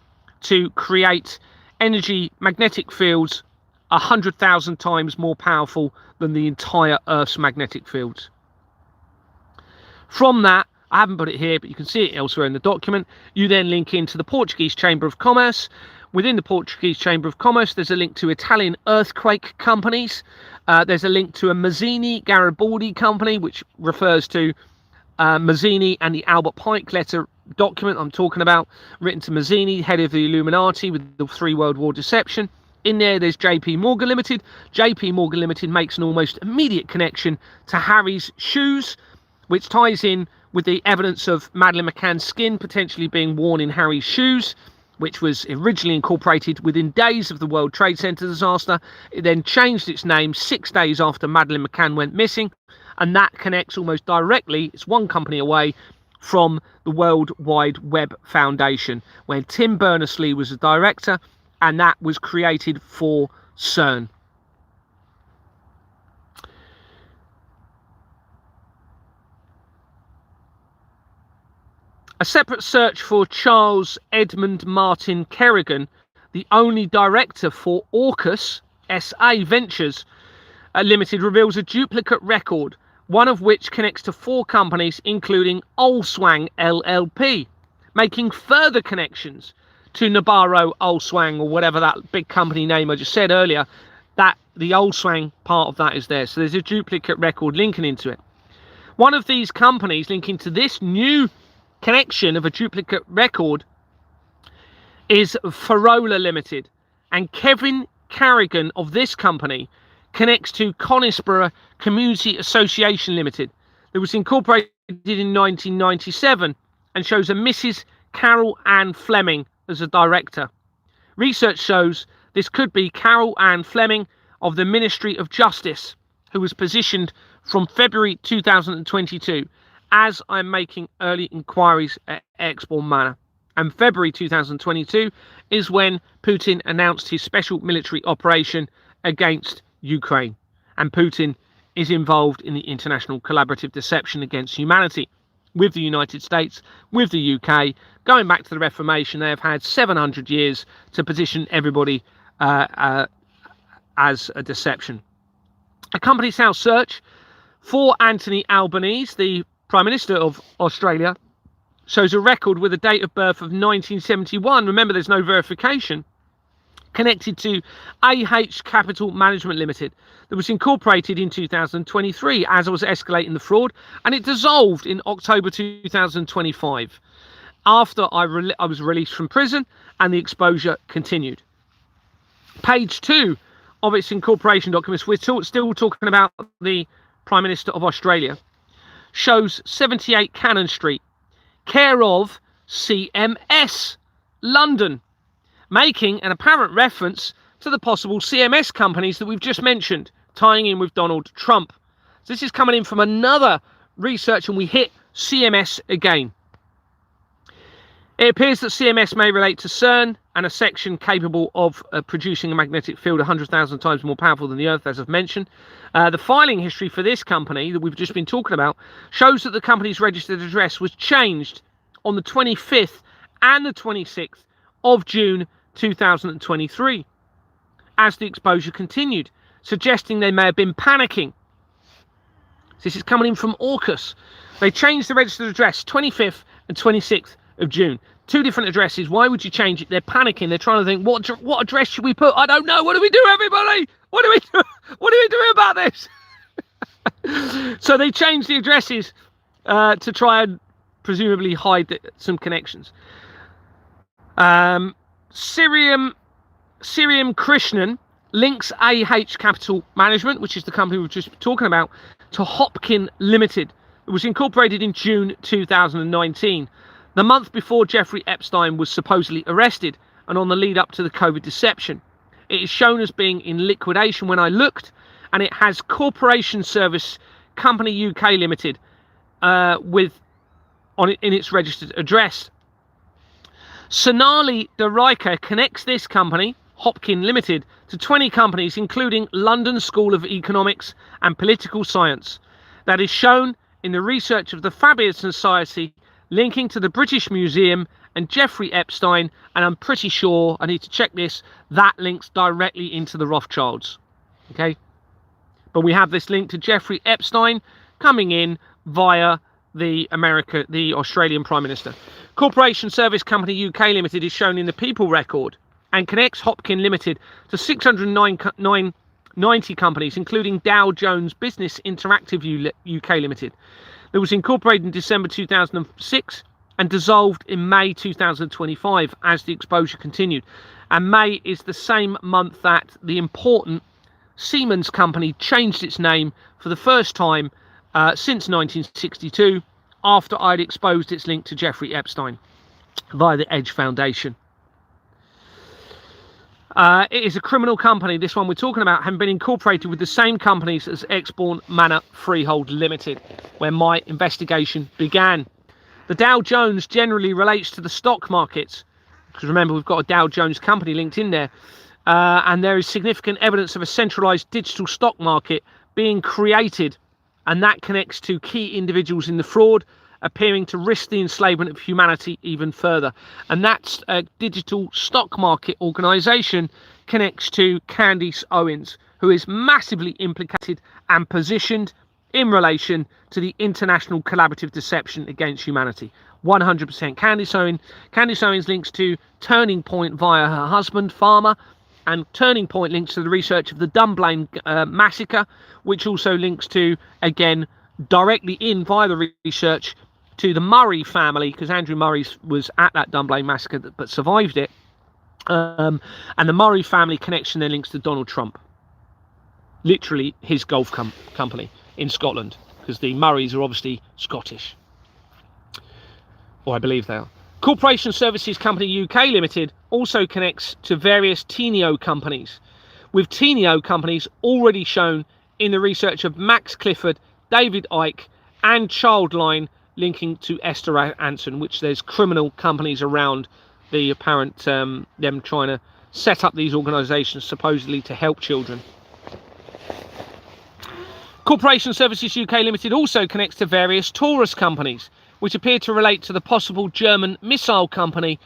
to create energy magnetic fields 100,000 times more powerful than the entire Earth's magnetic fields. From that, I haven't put it here, but you can see it elsewhere in the document, you then link into the Portuguese Chamber of Commerce. Within the Portuguese Chamber of Commerce, there's a link to Italian earthquake companies. There's a link to a Mazzini Garibaldi company, which refers to Mazzini and the Albert Pike letter document I'm talking about, written to Mazzini, head of the Illuminati with the 3 World War deception. In there's JP Morgan Limited. JP Morgan Limited makes an almost immediate connection to Harry's shoes, which ties in with the evidence of Madeleine McCann's skin potentially being worn in Harry's shoes, which was originally incorporated within days of the World Trade Center disaster. It then changed its name 6 days after Madeleine McCann went missing, and that connects almost directly, it's one company away from the World Wide Web Foundation, where Tim Berners-Lee was a director, and that was created for CERN. A separate search for Charles Edmund Martin Kerrigan, the only director for AUKUS SA Ventures Limited, reveals a duplicate record, one of which connects to 4 companies, including Olswang LLP, making further connections to Nabarro Olswang, or whatever that big company name I just said earlier, that the Olswang part of that is there. So there's a duplicate record linking into it. One of these companies linking to this new connection of a duplicate record is Farola Limited, and Kevin Carrigan of this company connects to Conisborough Community Association Limited, that was incorporated in 1997 and shows a Mrs. Carol Ann Fleming as a director. Research shows this could be Carol Ann Fleming of the Ministry of Justice, who was positioned from February 2022, as I'm making early inquiries at Exbourne Manor. And February 2022 is when Putin announced his special military operation against Ukraine. And Putin is involved in the international collaborative deception against humanity with the United States, with the UK. Going back to the Reformation, they have had 700 years to position everybody as a deception. A Companies House search for Anthony Albanese, the Prime Minister of Australia, shows a record with a date of birth of 1971. Remember, there's no verification. Connected to AH Capital Management Limited, that was incorporated in 2023 as it was escalating the fraud, and it dissolved in October 2025 after I was released from prison, and the exposure continued. Page 2 of its incorporation documents, we're still talking about the Prime Minister of Australia, shows 78 Cannon Street, care of CMS, London, making an apparent reference to the possible CMS companies that we've just mentioned, tying in with Donald Trump. So this is coming in from another research, and we hit CMS again. It appears that CMS may relate to CERN and a section capable of producing a magnetic field 100,000 times more powerful than the Earth, as I've mentioned. The filing history for this company that we've just been talking about shows that the company's registered address was changed on the 25th and the 26th of June 2023 as the exposure continued, suggesting they may have been panicking. This is coming in from AUKUS. They changed the registered address 25th and 26th of June. 2 different addresses. Why would you change it? They're panicking. They're trying to think, what address should we put? I don't know. What do we do, everybody? What do we do? What do we do about this? So they changed the addresses to try and presumably hide some connections. Sirium Krishnan links AH Capital Management, which is the company we were just talking about, to Hopkin Limited. It was incorporated in June 2019, the month before Jeffrey Epstein was supposedly arrested and on the lead up to the COVID deception. It is shown as being in liquidation when I looked, and it has Corporation Service Company UK Limited in its registered address. Sonali Daraika connects this company, Hopkin Limited, to 20 companies, including London School of Economics and Political Science. That is shown in the research of the Fabian Society, linking to the British Museum and Jeffrey Epstein, and I'm pretty sure, I need to check this, that links directly into the Rothschilds. Okay? But we have this link to Jeffrey Epstein coming in via the Australian Prime Minister. Corporation Service Company UK Limited is shown in the People Record and connects Hopkin Limited to 690 companies, including Dow Jones Business Interactive UK Limited. It was incorporated in December 2006 and dissolved in May 2025 as the exposure continued. And May is the same month that the important Siemens company changed its name for the first time since 1962, after I'd exposed its link to Jeffrey Epstein via the Edge Foundation. It is a criminal company, this one we're talking about, having been incorporated with the same companies as Exbourne Manor Freehold Limited, where my investigation began. The Dow Jones generally relates to the stock markets, because remember, we've got a Dow Jones company linked in there, and there is significant evidence of a centralized digital stock market being created, and that connects to key individuals in the fraud, appearing to risk the enslavement of humanity even further. And that digital stock market organisation connects to Candace Owens, who is massively implicated and positioned in relation to the international collaborative deception against humanity. 100%. Candace Owens links to Turning Point via her husband, Farmer, and Turning Point links to the research of the Dunblane massacre, which also links to, again, directly in via the research to the Murray family, because Andrew Murray was at that Dunblane massacre but survived it. And the Murray family connection then links to Donald Trump. Literally his golf company in Scotland, because the Murrays are obviously Scottish. Or I believe they are. Corporation Services Company UK Limited also connects to various Teneo companies, with Teneo companies already shown in the research of Max Clifford, David Icke and Childline, linking to Esther Anson, which there's criminal companies around the apparent them trying to set up these organisations supposedly to help children. Corporation Services UK Limited also connects to various Taurus companies, which appear to relate to the possible German missile company,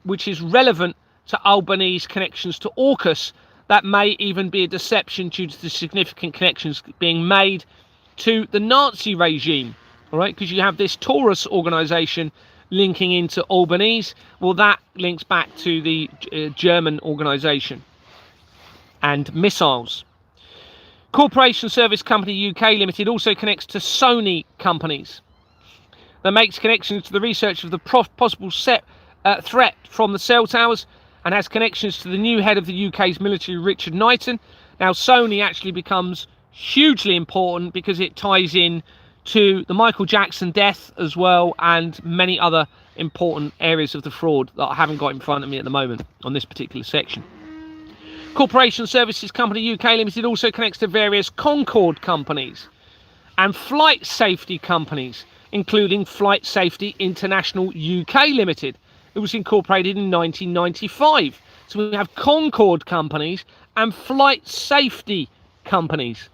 which is relevant to Albanese connections to AUKUS. That may even be a deception due to the significant connections being made to the Nazi regime. All right, because you have this Taurus organisation linking into Albanese. Well, that links back to the German organisation and missiles. Corporation Service Company UK Limited also connects to Sony companies. That makes connections to the research of the possible threat from the cell towers, and has connections to the new head of the UK's military, Richard Knighton. Now, Sony actually becomes hugely important because it ties in to the Michael Jackson death as well, and many other important areas of the fraud that I haven't got in front of me at the moment on this particular section. Corporation Services Company UK Limited also connects to various Concorde companies and flight safety companies, including Flight Safety International UK Limited. It was incorporated in 1995. So we have Concorde companies and flight safety companies.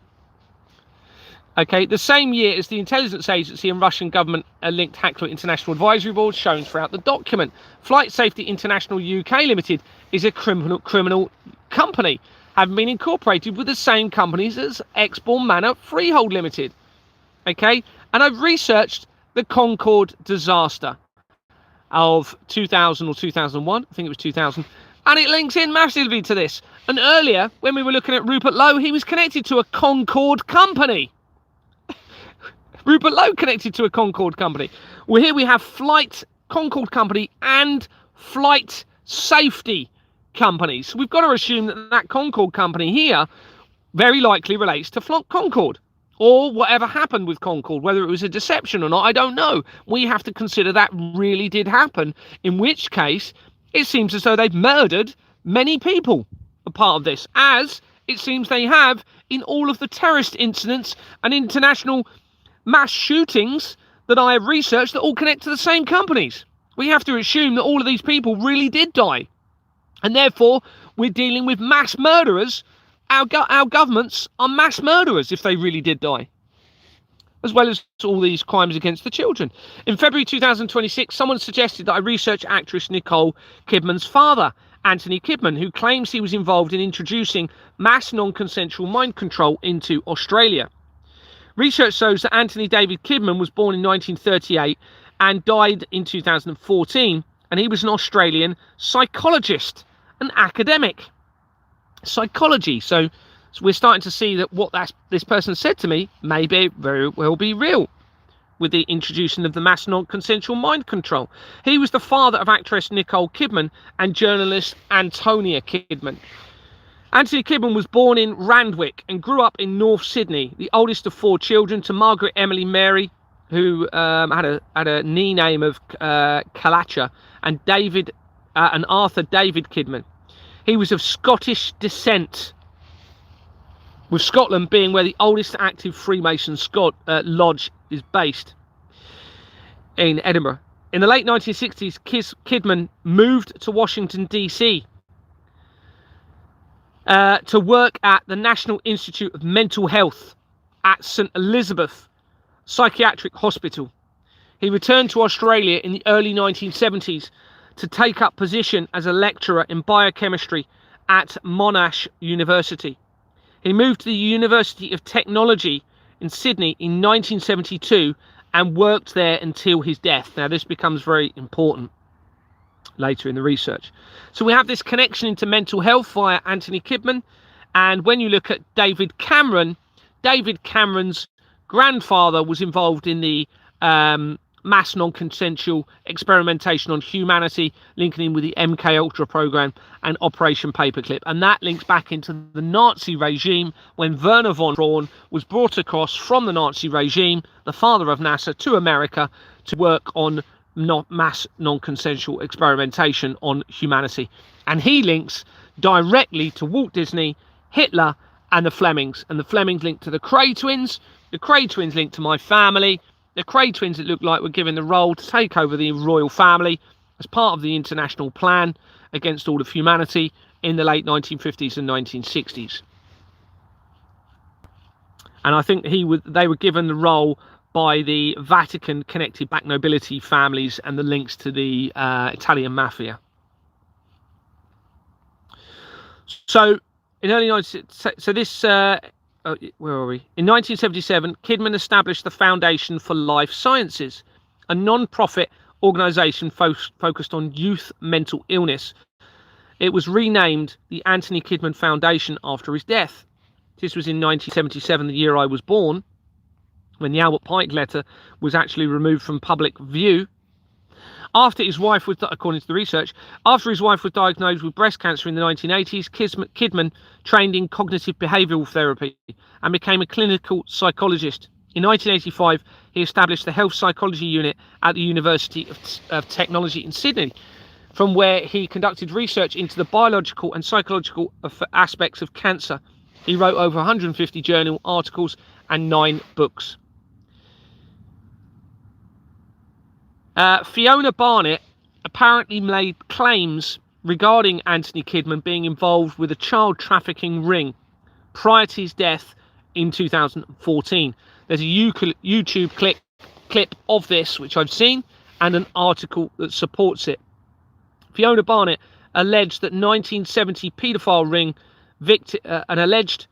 Okay, the same year as the intelligence agency and Russian government linked Hackler International Advisory Board shown throughout the document. Flight Safety International UK Limited is a criminal company, having been incorporated with the same companies as Exbourne Manor Freehold Limited. Okay, and I've researched the Concorde disaster of 2000 or 2001, I think it was 2000, and it links in massively to this. And earlier, when we were looking at Rupert Lowe, he was connected to a Concorde company. Rupert Lowe connected to a Concorde company. Well, here we have Flight Concorde company and Flight Safety company. So we've got to assume that that Concorde company here very likely relates to Concorde, or whatever happened with Concorde, whether it was a deception or not, I don't know. We have to consider that really did happen, in which case it seems as though they've murdered many people a part of this, as it seems they have in all of the terrorist incidents and international mass shootings that I have researched that all connect to the same companies. We have to assume that all of these people really did die, and therefore we're dealing with mass murderers. Our governments are mass murderers if they really did die, as well as all these crimes against the children. In February 2026, someone suggested that I research actress Nicole Kidman's father, Anthony Kidman, who claims he was involved in introducing mass non-consensual mind control into Australia. Research shows that Anthony David Kidman was born in 1938 and died in 2014, and he was an Australian psychologist, an academic. Psychology. So we're starting to see that what this person said to me may very well be real with the introduction of the mass non-consensual mind control. He was the father of actress Nicole Kidman and journalist Antonia Kidman. Anthony Kidman was born in Randwick and grew up in North Sydney, the oldest of 4 children to Margaret Emily Mary, who had a knee name of Kalacha, and Arthur David Kidman. He was of Scottish descent, with Scotland being where the oldest active Freemason lodge is based, in Edinburgh. In the late 1960s, Kidman moved to Washington, D.C. To work at the National Institute of Mental Health at St. Elizabeth Psychiatric Hospital. He returned to Australia in the early 1970s to take up position as a lecturer in biochemistry at Monash University. He moved to the University of Technology in Sydney in 1972 and worked there until his death. Now, this becomes very important later in the research. So we have this connection into mental health via Anthony Kidman, and when you look at David Cameron's grandfather was involved in the mass non-consensual experimentation on humanity, linking in with the MK Ultra program and Operation Paperclip, and that links back into the Nazi regime when Werner von Braun was brought across from the Nazi regime, the father of NASA, to America to work on mass non-consensual experimentation on humanity. And he links directly to Walt Disney, Hitler and the Flemings, and the Flemings linked to the Cray twins, the Cray twins linked to my family, the Cray twins, it looked like, were given the role to take over the royal family as part of the international plan against all of humanity in the late 1950s and 1960s. And I think they were given the role by the Vatican connected back nobility families and the links to the Italian mafia. So in early 19... where are we? In 1977, Kidman established the Foundation for Life Sciences, a non-profit organisation focused on youth mental illness. It was renamed the Anthony Kidman Foundation after his death. This was in 1977, the year I was born, when the Albert Pike letter was actually removed from public view. After his wife was, according to the research, after his wife was diagnosed with breast cancer in the 1980s, Kidman trained in cognitive behavioural therapy and became a clinical psychologist. In 1985, he established the Health Psychology Unit at the University of Technology in Sydney, from where he conducted research into the biological and psychological aspects of cancer. He wrote over 150 journal articles and 9 books. Fiona Barnett apparently made claims regarding Anthony Kidman being involved with a child trafficking ring prior to his death in 2014. There's a YouTube clip of this, which I've seen, and an article that supports it. Fiona Barnett alleged that 1970 paedophile ring victim, an alleged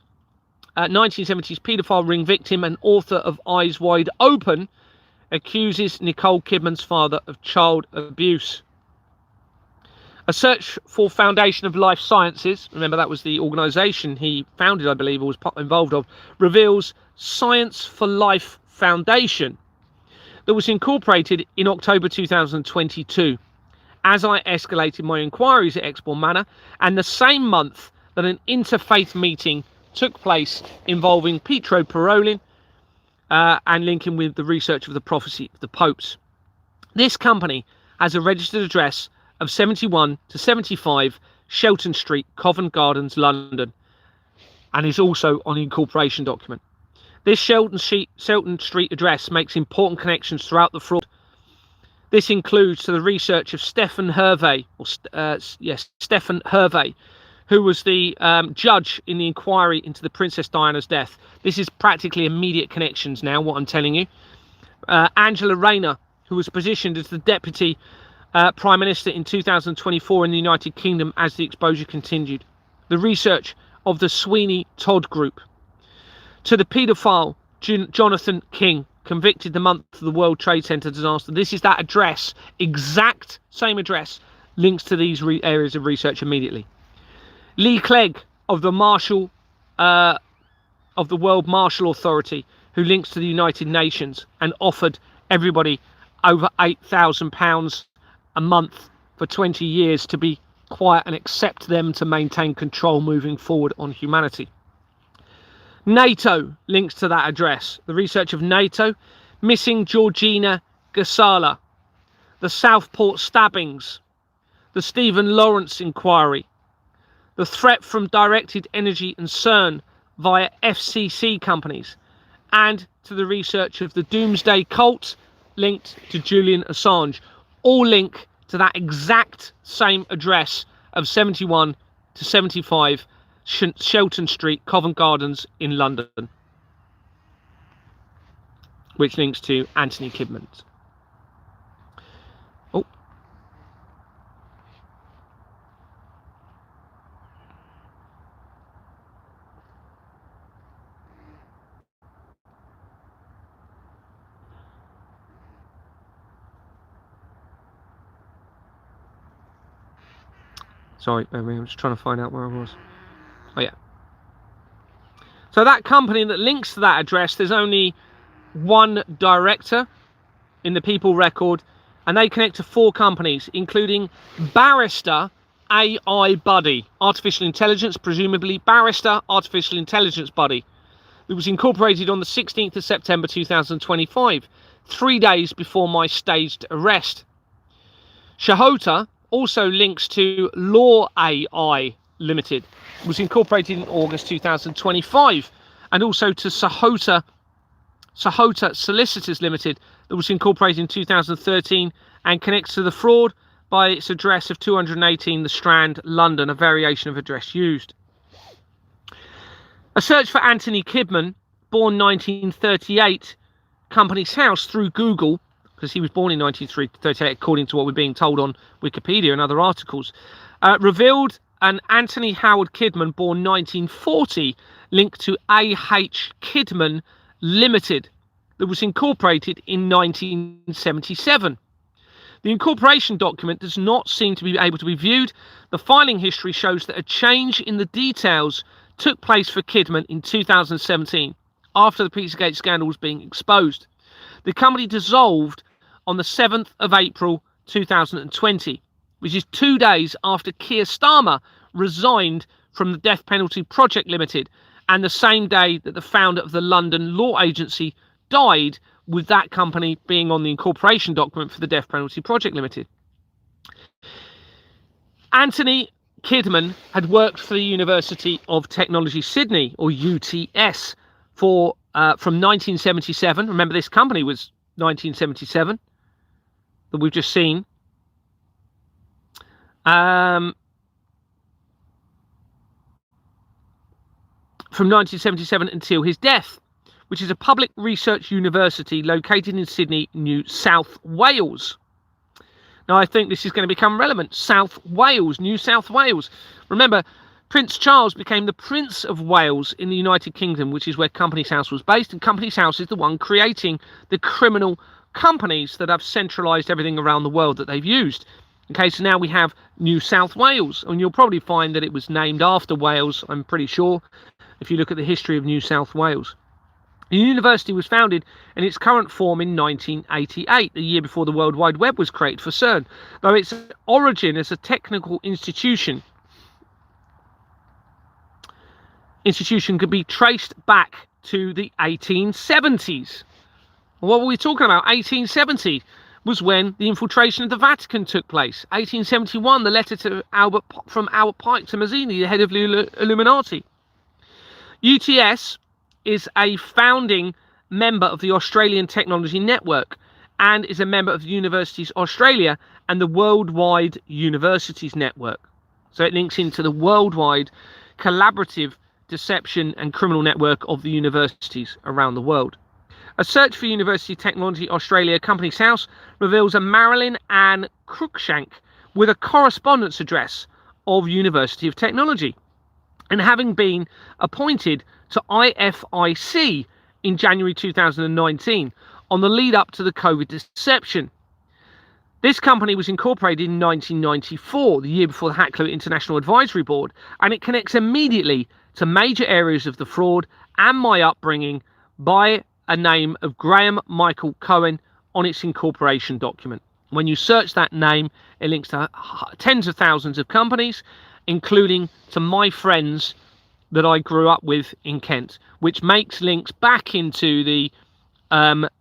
1970s paedophile ring victim and author of Eyes Wide Open, accuses Nicole Kidman's father of child abuse. A search for Foundation of Life Sciences, remember that was the organisation he founded, I believe, or was involved of, reveals Science for Life Foundation that was incorporated in October 2022 as I escalated my inquiries at Exbourne Manor, and the same month that an interfaith meeting took place involving Pietro Parolin and linking with the research of the prophecy of the popes. This company has a registered address of 71 to 75 Shelton Street, Covent Gardens, London, and is also on the incorporation document. This Shelton Street address makes important connections throughout the fraud. This includes to the research of Stephen Hervey, Stephen Hervey, who was the judge in the inquiry into the Princess Diana's death. This is practically immediate connections now, what I'm telling you. Angela Rayner, who was positioned as the Deputy Prime Minister in 2024 in the United Kingdom as the exposure continued. The research of the Sweeney Todd Group. To the paedophile Jonathan King, convicted the month of the World Trade Center disaster. This is that address, exact same address, links to these areas of research immediately. Lee Clegg of the World Marshall Authority, who links to the United Nations and offered everybody over £8,000 a month for 20 years to be quiet and accept them to maintain control moving forward on humanity. NATO links to that address. The research of NATO, missing Georgina Gasala, the Southport stabbings, the Stephen Lawrence inquiry, the threat from Directed Energy and CERN via FCC companies, and to the research of the Doomsday Cult linked to Julian Assange. All link to that exact same address of 71 to 75 Shelton Street, Covent Gardens in London, which links to Anthony Kidman. Oh. Sorry, I'm just trying to find out where I was. Oh yeah. So that company that links to that address, there's only one director in the People record, and they connect to 4 companies, including Barrister AI Buddy, artificial intelligence, presumably Barrister Artificial Intelligence Buddy. It was incorporated on the 16th of September 2025, 3 days before my staged arrest. Shahota also links to Law AI Limited. It was incorporated in August 2025, and also to Sahota Solicitors Limited, that was incorporated in 2013 and connects to the fraud by its address of 218 The Strand, London, a variation of address used. A search for Anthony Kidman, born 1938, Company's House through Google, because he was born in 1938 according to what we're being told on Wikipedia and other articles, revealed an Anthony Howard Kidman, born 1940, linked to A.H. Kidman Limited, that was incorporated in 1977. The incorporation document does not seem to be able to be viewed. The filing history shows that a change in the details took place for Kidman in 2017, after the Pizzagate scandal was being exposed. The company dissolved on the 7th of April 2020, which is 2 days after Keir Starmer resigned from the Death Penalty Project Limited, and the same day that the founder of the London Law Agency died, with that company being on the incorporation document for the Death Penalty Project Limited. Anthony Kidman had worked for the University of Technology Sydney, or UTS, from 1977. Remember, this company was 1977 that we've just seen. From 1977 until his death, which is a public research university located in Sydney, New South Wales. Now, I think this is going to become relevant. South Wales, New South Wales. Remember, Prince Charles became the Prince of Wales in the United Kingdom, which is where Company's House was based, and Company's House is the one creating the criminal companies that have centralised everything around the world that they've used. Okay, so now we have New South Wales, and you'll probably find that it was named after Wales, I'm pretty sure, if you look at the history of New South Wales. The university was founded in its current form in 1988, the year before the World Wide Web was created for CERN, though its origin as a technical institution could be traced back to the 1870s. What were we talking about? 1870 was when the infiltration of the Vatican took place. 1871, the letter to from Albert Pike to Mazzini, the head of the Illuminati. UTS is a founding member of the Australian Technology Network and is a member of Universities Australia and the Worldwide Universities Network. So it links into the worldwide collaborative deception and criminal network of the universities around the world. A search for University Technology Australia Company's House reveals a Marilyn Ann Cruikshank with a correspondence address of University of Technology, and having been appointed to IFIC in January 2019 on the lead up to the COVID deception. This company was incorporated in 1994, the year before the Hackler International Advisory Board, and it connects immediately to major areas of the fraud and my upbringing by a name of Graham Michael Cohen on its incorporation document. When you search that name, it links to tens of thousands of companies, including to my friends that I grew up with in Kent, which makes links back into the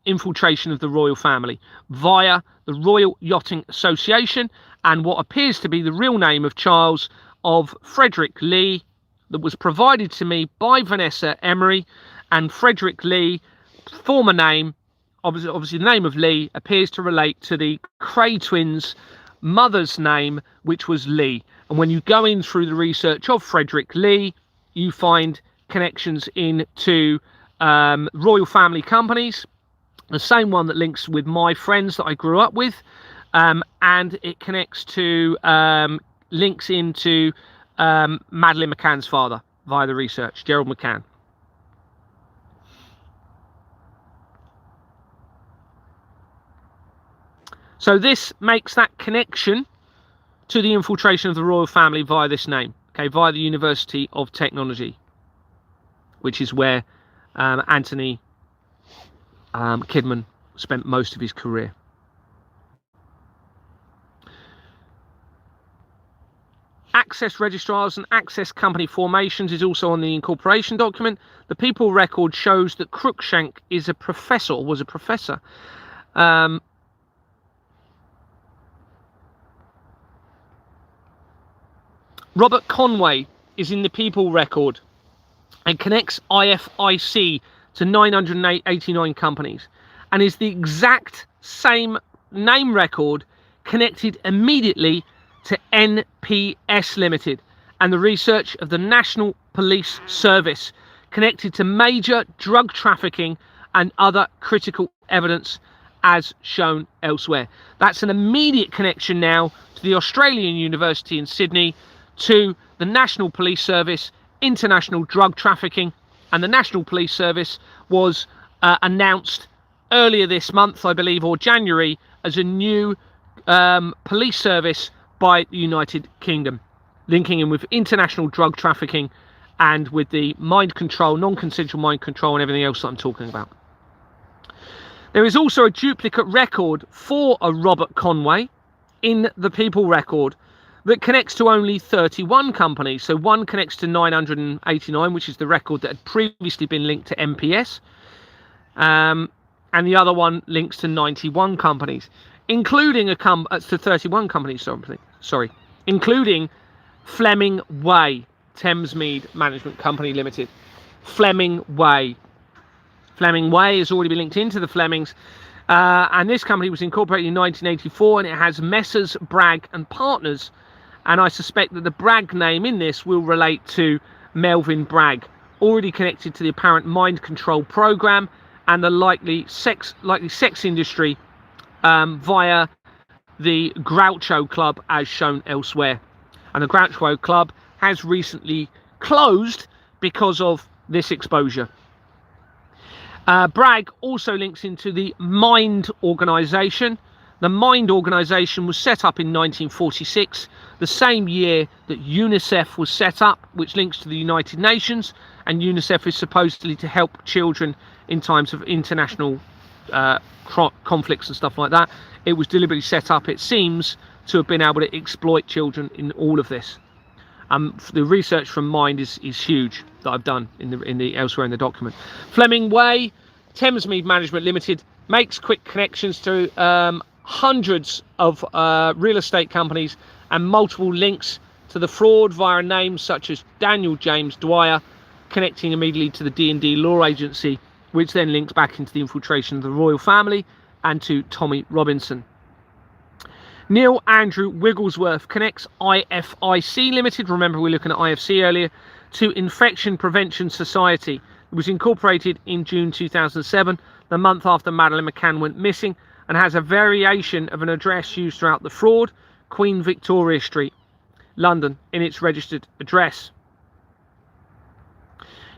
infiltration of the royal family via the Royal Yachting Association and what appears to be the real name of Charles of Frederick Lee that was provided to me by Vanessa Emery. And Frederick Lee, former name, obviously the name of Lee, appears to relate to the Cray twins' mother's name, which was Lee. And when you go in through the research of Frederick Lee, you find connections into royal family companies, the same one that links with my friends that I grew up with, and it connects to links into Madeleine McCann's father via the research, Gerald McCann. So this makes that connection to the infiltration of the royal family via this name, okay, via the University of Technology, which is where Anthony Kidman spent most of his career. Access registrars and access company formations is also on the incorporation document. The people record shows that Cruikshank is a professor, or was a professor. Robert Conway is in the people record and connects IFIC to 989 companies and is the exact same name record connected immediately to NPS Limited and the research of the National Police Service connected to major drug trafficking and other critical evidence as shown elsewhere. That's an immediate connection now to the Australian University in Sydney, to the National Police Service, international drug trafficking, and the National Police Service was announced earlier this month, I believe, or January, as a new police service by the United Kingdom, linking in with international drug trafficking and with the mind control, non-consensual mind control and everything else that I'm talking about. There is also a duplicate record for a Robert Conway in the people record that connects to only 31 companies. So one connects to 989, which is the record that had previously been linked to MPS. And the other one links to 91 companies, including to 31 companies, sorry, including Fleming Way, Thamesmead Management Company Limited. Fleming Way. Fleming Way has already been linked into the Flemings. And this company was incorporated in 1984, and it has Messrs. Bragg and Partners. And I suspect that the Bragg name in this will relate to Melvin Bragg, already connected to the apparent mind control program and the likely sex industry via the Groucho Club as shown elsewhere. And the Groucho Club has recently closed because of this exposure. Bragg also links into the Mind organisation, The Mind organisation was set up in 1946, the same year that UNICEF was set up, which links to the United Nations, and UNICEF is supposedly to help children in times of international conflicts and stuff like that. It was deliberately set up, it seems, to have been able to exploit children in all of this. The research from Mind is huge that I've done in the elsewhere in the document. Fleming Way, Thamesmead Management Limited makes quick connections to hundreds of real estate companies and multiple links to the fraud via names such as Daniel James Dwyer, connecting immediately to the D&D law agency, which then links back into the infiltration of the royal family and to Tommy Robinson. Neil Andrew Wigglesworth connects IFIC Limited, remember we were looking at IFC earlier, to Infection Prevention Society. It was incorporated in June 2007, the month after Madeleine McCann went missing, and has a variation of an address used throughout the fraud, Queen Victoria Street, London, in its registered address.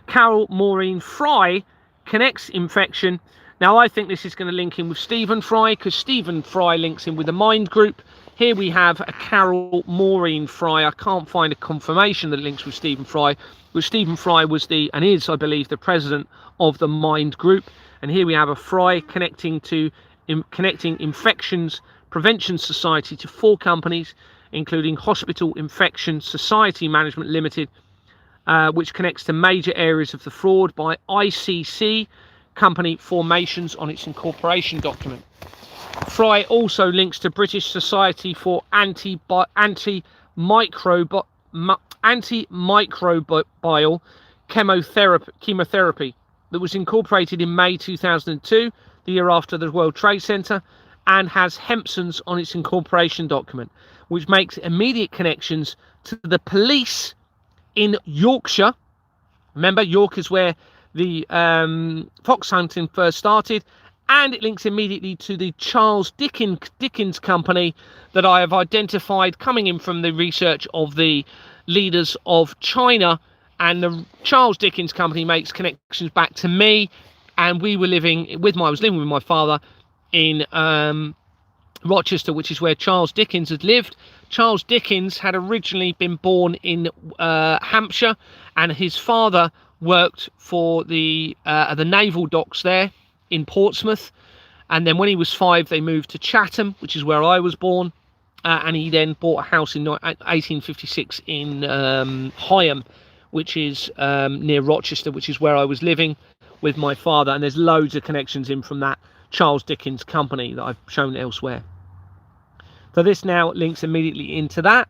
Carol Maureen Fry connects Infection. Now, I think this is going to link in with Stephen Fry, because Stephen Fry links in with the Mind Group. Here we have a Carol Maureen Fry. I can't find a confirmation that it links with Stephen Fry, but Stephen Fry was and is, I believe, the president of the Mind Group. And here we have a Fry connecting Infections Prevention Society to 4 companies, including Hospital Infection Society Management Limited, which connects to major areas of the fraud by ICC company formations on its incorporation document. Fry also links to British Society for Antimicrobial Chemotherapy that was incorporated in May 2002, the year after the World Trade Center, and has Hempson's on its incorporation document, which makes immediate connections to the police in Yorkshire. Remember, York is where the fox hunting first started, and it links immediately to the Charles Dickens company that I have identified coming in from the research of the leaders of China. And the Charles Dickens company makes connections back to me, and I was living with my father in Rochester, which is where Charles Dickens had lived. Charles Dickens had originally been born in Hampshire, and his father worked for the naval docks there in Portsmouth. And then when he was 5, they moved to Chatham, which is where I was born, and he then bought a house in 1856 in Higham, which is near Rochester, which is where I was living with my father. And there's loads of connections in from that Charles Dickens company that I've shown elsewhere. So this now links immediately into that.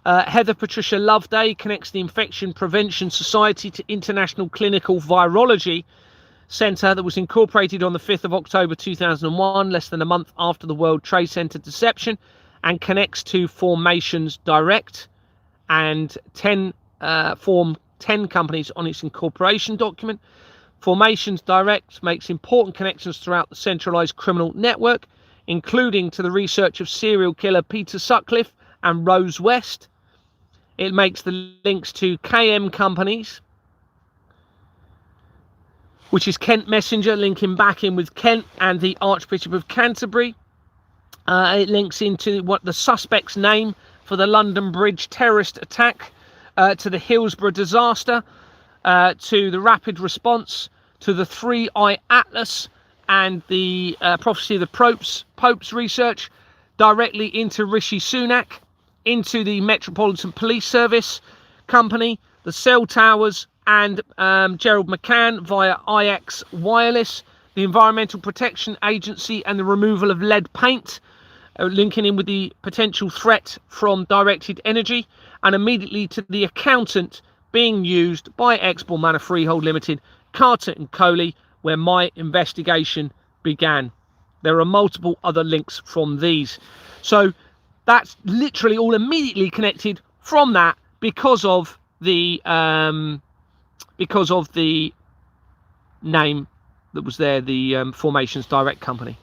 Heather Patricia Loveday connects the Infection Prevention Society to International Clinical Virology Centre that was incorporated on the 5th of October 2001, less than a month after the World Trade Center deception, and connects to Formations Direct and 10 companies on its incorporation document. Formations Direct makes important connections throughout the centralised criminal network, including to the research of serial killer Peter Sutcliffe and Rose West. It makes the links to KM companies, which is Kent Messenger, linking back in with Kent and the Archbishop of Canterbury. It links into what the suspect's name for the London Bridge terrorist attack, to the Hillsborough disaster, to the rapid response, to the 3-Eye Atlas, and the prophecy of the Pope's research, directly into Rishi Sunak, into the Metropolitan Police Service company, the cell towers, and Gerald McCann via IX Wireless, the Environmental Protection Agency, and the removal of lead paint, linking in with the potential threat from directed energy, and immediately to the accountant being used by Exbor Manor Freehold Limited, Carter and Coley, where my investigation began. There are multiple other links from these. So that's literally all immediately connected from that because of the name that was there, the Formations Direct company.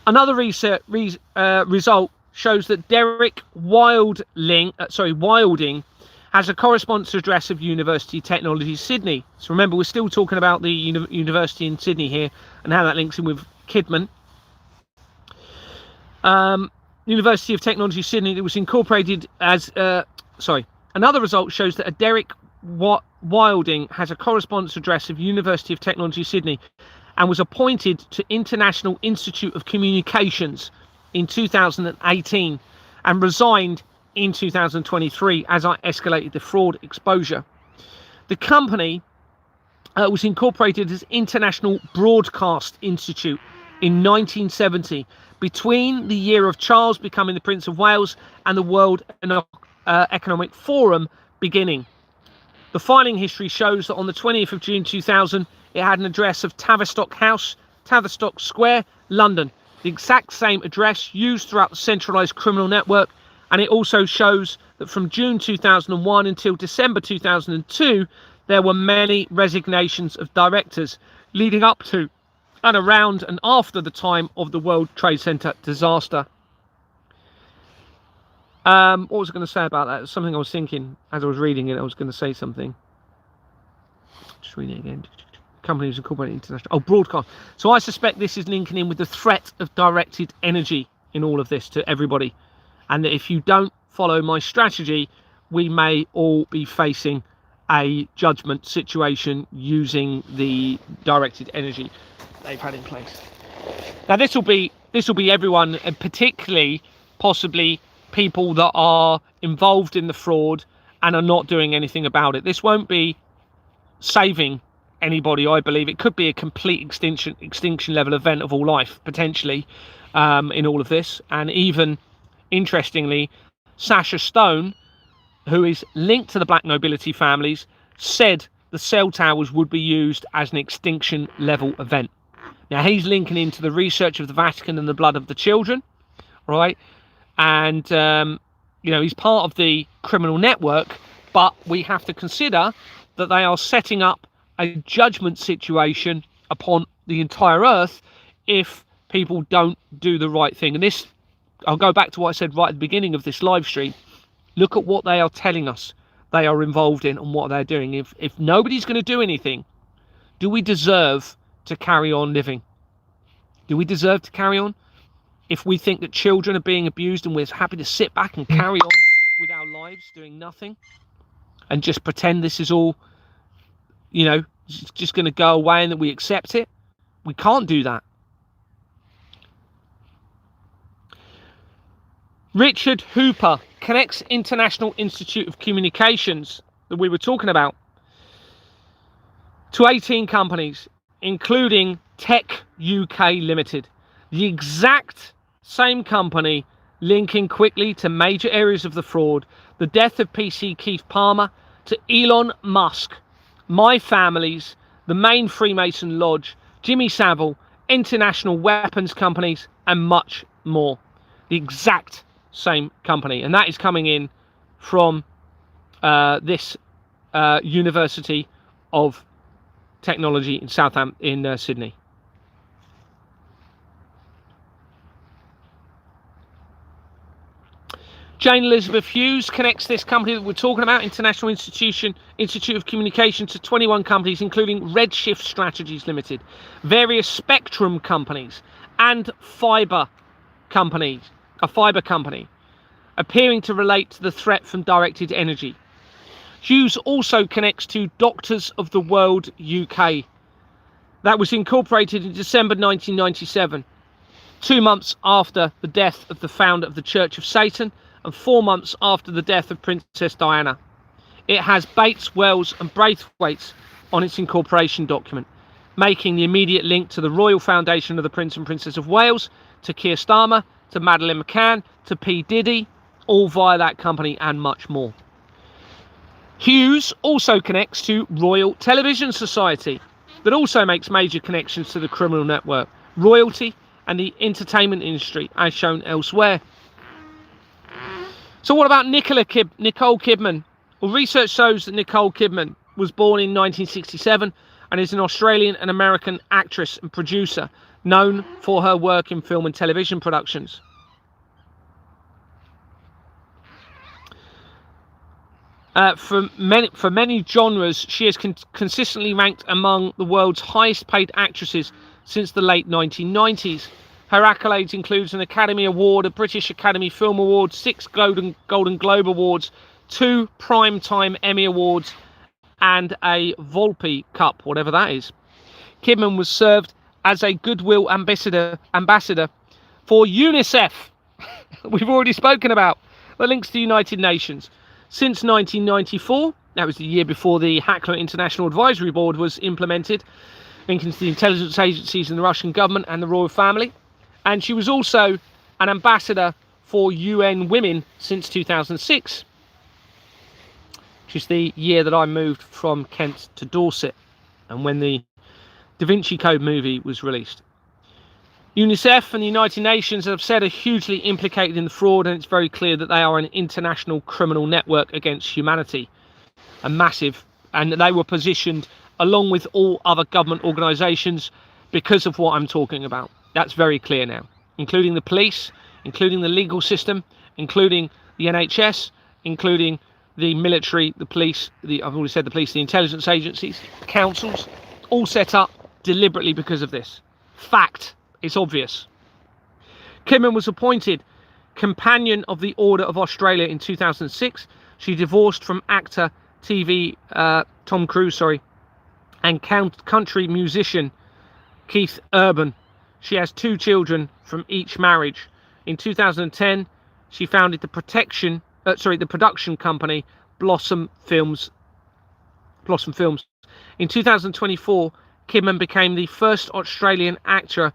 Another result shows that Derek Wilding has a correspondence address of University of Technology Sydney. So remember, we're still talking about the University in Sydney here and how that links in with Kidman. University of Technology Sydney, that was incorporated as another result shows that a Derek Wilding has a correspondence address of University of Technology Sydney and was appointed to International Institute of Communications in 2018 and resigned in 2023 as I escalated the fraud exposure. The company was incorporated as International Broadcast Institute in 1970, between the year of Charles becoming the Prince of Wales and the World Economic Forum beginning. The filing history shows that on the 20th of June 2000, it had an address of Tavistock House, Tavistock Square, London, the exact same address used throughout the centralised criminal network. And it also shows that from June 2001 until December 2002, there were many resignations of directors leading up to and around and after the time of the World Trade Center disaster. What was I going to say about that? Something I was thinking as I was reading it. I was going to say something. Just reading it again. Companies incorporated international. Oh, broadcast. So I suspect this is linking in with the threat of directed energy in all of this to everybody. And that if you don't follow my strategy, we may all be facing a judgment situation using the directed energy they've had in place. Now this will be everyone, and particularly possibly people that are involved in the fraud and are not doing anything about it. This won't be saving anybody, I believe. It could be a complete extinction level event of all life potentially in all of this. And even interestingly, Sasha Stone, who is linked to the black nobility families, said the cell towers would be used as an extinction level event. Now he's linking into the research of the Vatican and the blood of the children, right? And he's part of the criminal network, but we have to consider that they are setting up a judgment situation upon the entire earth if people don't do the right thing. And this, I'll go back to what I said right at the beginning of this live stream. Look at what they are telling us they are involved in and what they're doing. If nobody's going to do anything, do we deserve to carry on living? Do we deserve to carry on? If we think that children are being abused and we're happy to sit back and carry on with our lives doing nothing and just pretend this is all, just going to go away and that we accept it, we can't do that. Richard Hooper connects International Institute of Communications that we were talking about to 18 companies, including Tech UK Limited, the exact same company linking quickly to major areas of the fraud, the death of PC Keith Palmer, to Elon Musk, my families, the main Freemason Lodge, Jimmy Savile, international weapons companies, and much more. The exact same company, and that is coming in from this University of Technology in Sydney. Jane Elizabeth Hughes connects this company that we're talking about, International Institute of Communication, to 21 companies, including Redshift Strategies Limited, various Spectrum companies, and fiber company, appearing to relate to the threat from directed energy. Hughes also connects to Doctors of the World UK. That was incorporated in December 1997, 2 months after the death of the founder of the Church of Satan and 4 months after the death of Princess Diana. It has Bates, Wells and Braithwaite on its incorporation document, making the immediate link to the Royal Foundation of the Prince and Princess of Wales, to Keir Starmer, to Madeleine McCann, to P. Diddy, all via that company and much more. Hughes also connects to Royal Television Society, that also makes major connections to the criminal network, royalty and the entertainment industry, as shown elsewhere. So what about Nicole Kidman? Well, research shows that Nicole Kidman was born in 1967 and is an Australian and American actress and producer, known for her work in film and television productions. For many genres, she has consistently ranked among the world's highest paid actresses since the late 1990s. Her accolades includes an Academy Award, a British Academy Film Award, 6 Golden Globe Awards, 2 Primetime Emmy Awards, and a Volpe Cup, whatever that is. Kidman was served as a Goodwill Ambassador for UNICEF. We've already spoken about the links to the United Nations. Since 1994, that was the year before the Hackler International Advisory Board was implemented, linking to the intelligence agencies and the Russian government and the royal family. And she was also an ambassador for UN Women since 2006, which is the year that I moved from Kent to Dorset, and when the Da Vinci Code movie was released. UNICEF and the United Nations, as I've said, are hugely implicated in the fraud, and it's very clear that they are an international criminal network against humanity. A massive, and they were positioned along with all other government organisations because of what I'm talking about. That's very clear now, including the police, including the legal system, including the NHS, including the military, the police, I've already said the police, the intelligence agencies, councils, all set up deliberately because of this. Fact. It's obvious. Kidman was appointed Companion of the Order of Australia in 2006. She divorced from actor Tom Cruise, and country musician Keith Urban. She has 2 children from each marriage. In 2010, she founded the production company Blossom Films. In 2024, Kidman became the first Australian actor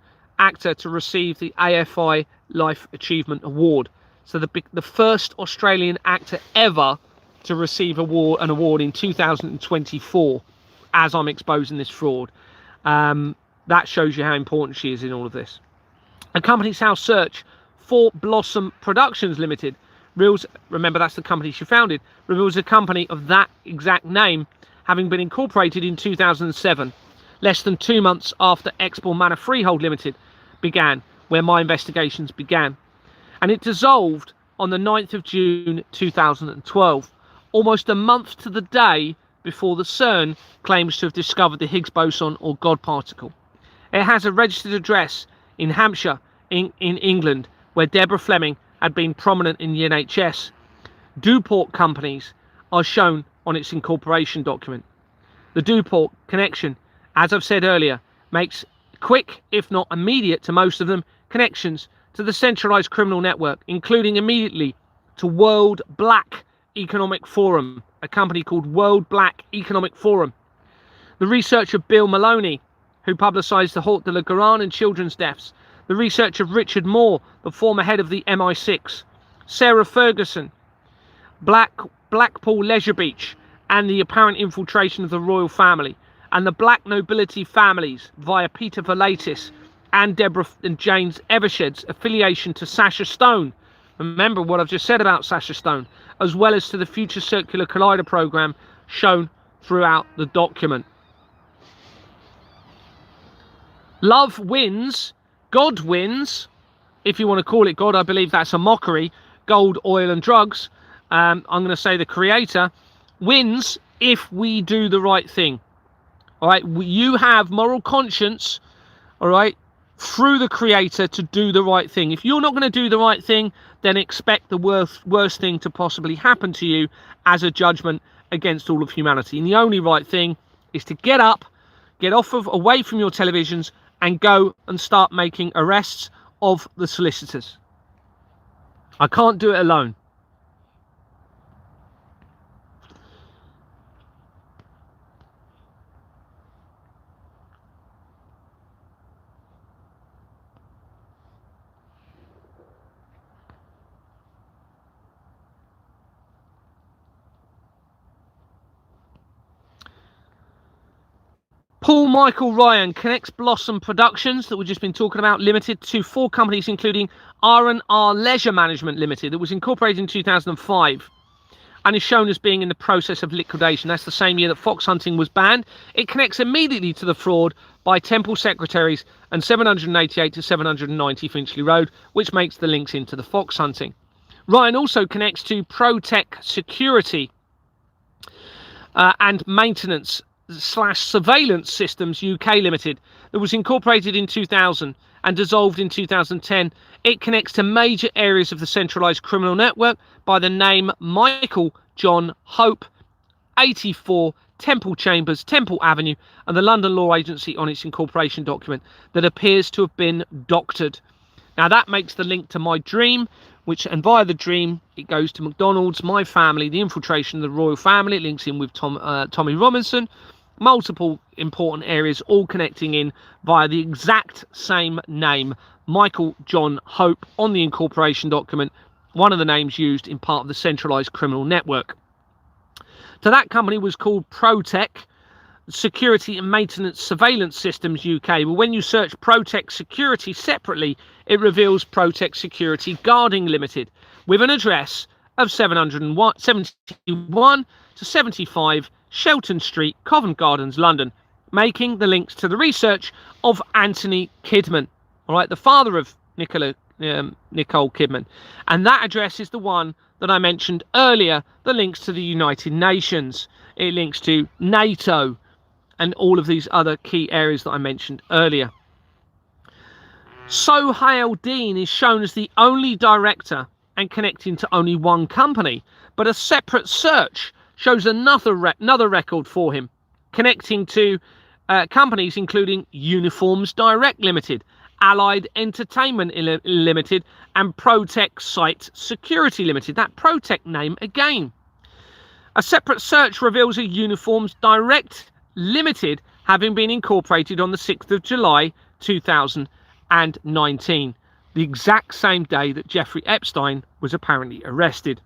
to receive the AFI Life Achievement Award. So the first Australian actor ever to receive an award in 2024, as I'm exposing this fraud. That shows you how important she is in all of this. A Companies House search for Blossom Productions Limited remember that's the company she founded, reveals a company of that exact name having been incorporated in 2007, less than 2 months after Expoor Manor Freehold Limited began, where my investigations began. And it dissolved on the 9th of June 2012, almost a month to the day before the CERN claims to have discovered the Higgs boson or God particle. It has a registered address in Hampshire, in England, where Deborah Fleming had been prominent in the NHS. Duport companies are shown on its incorporation document. The Duport connection, as I've said earlier, makes quick, if not immediate to most of them, connections to the centralised criminal network, including immediately to World Black Economic Forum, a company called World Black Economic Forum. The research of Bill Maloney, who publicised the Haute de la Garonne and children's deaths. The research of Richard Moore, the former head of the MI6. Sarah Ferguson, Blackpool Leisure Beach, and the apparent infiltration of the royal family. And the black nobility families via Peter Velatis and Deborah and James Evershed's affiliation to Sasha Stone. Remember what I've just said about Sasha Stone, as well as to the Future Circular Collider program shown throughout the document. Love wins, God wins, if you want to call it God. I believe that's a mockery. Gold, oil and drugs. I'm going to say the creator wins if we do the right thing. All right, you have moral conscience, all right, through the creator to do the right thing. If you're not going to do the right thing, then expect the worst thing to possibly happen to you as a judgment against all of humanity. And the only right thing is to get up, get away from your televisions and go and start making arrests of the solicitors. I can't do it alone. Paul Michael Ryan connects Blossom Productions, that we've just been talking about, Limited, to 4 companies, including R&R Leisure Management Limited, that was incorporated in 2005 and is shown as being in the process of liquidation. That's the same year that fox hunting was banned. It connects immediately to the fraud by Temple Secretaries and 788 to 790 Finchley Road, which makes the links into the fox hunting. Ryan also connects to ProTech Security and Maintenance / Surveillance Systems UK Limited, that was incorporated in 2000 and dissolved in 2010. It connects to major areas of the centralised criminal network by the name Michael John Hope, 84 Temple Chambers, Temple Avenue, and the London Law Agency on its incorporation document that appears to have been doctored. Now that makes the link to my dream, and via the dream it goes to McDonald's, my family, the infiltration of the royal family. It links in with Tommy Robinson, multiple important areas, all connecting in via the exact same name, Michael John Hope, on the incorporation document, one of the names used in part of the centralised criminal network. So that company was called Protec Security and Maintenance Surveillance Systems UK. But when you search Protec Security separately, it reveals Protec Security Guarding Limited, with an address of 771 to 75 Shelton Street, Covent Gardens, London, making the links to the research of Anthony Kidman, all right, the father of Nicole Kidman. And that address is the one that I mentioned earlier, that links to the United Nations. It links to NATO and all of these other key areas that I mentioned earlier. Sohail Dean is shown as the only director and connecting to only one company, but a separate search shows another record for him, connecting to companies including Uniforms Direct Limited, Allied Entertainment Limited, and Protec Site Security Limited. That Protec name again. A separate search reveals a Uniforms Direct Limited having been incorporated on the 6th of July 2019, the exact same day that Jeffrey Epstein was apparently arrested.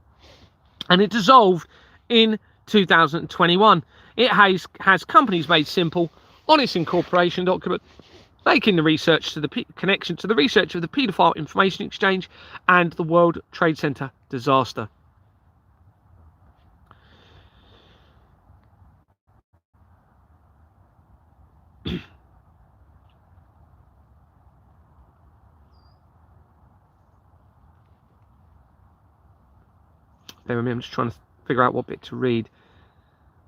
And it dissolved in 2021. It has companies made simple on its incorporation document, making the research to the connection to the research of the paedophile information exchange and the World Trade Center disaster. I'm just trying to figure out what bit to read.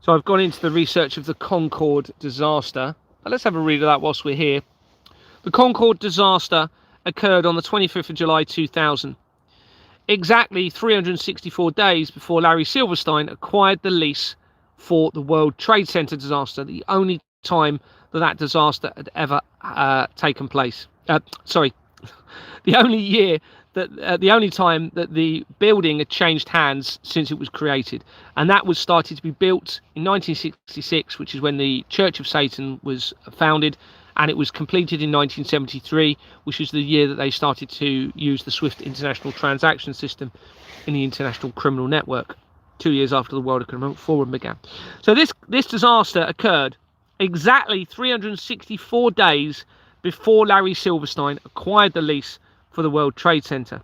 So I've gone into the research of the Concorde disaster. Let's have a read of that whilst we're here. The Concorde disaster occurred on the 25th of July 2000, exactly 364 days before Larry Silverstein acquired the lease for the World Trade Center disaster, the only time that disaster had ever taken place. The only time that the building had changed hands since it was created. And that was started to be built in 1966, which is when the Church of Satan was founded, and it was completed in 1973, which is the year that they started to use the SWIFT international transaction system in the international criminal network, 2 years after the World Economic Forum began. So this disaster occurred exactly 364 days before Larry Silverstein acquired the lease for the World Trade Center,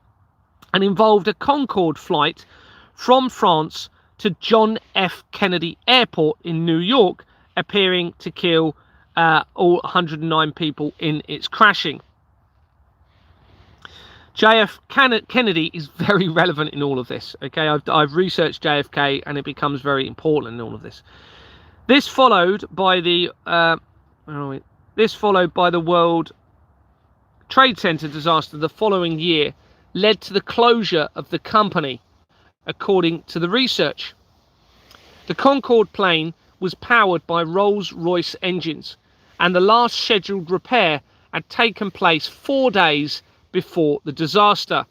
and involved a Concorde flight from France to John F. Kennedy Airport in New York, appearing to kill all 109 people in its crashing. JF Kennedy is very relevant in all of this. Okay, I've researched JFK, and it becomes very important in all of this. This followed by the World Trade Center disaster the following year, led to the closure of the company, according to the research. The Concorde plane was powered by Rolls-Royce engines, and the last scheduled repair had taken place 4 days before the disaster.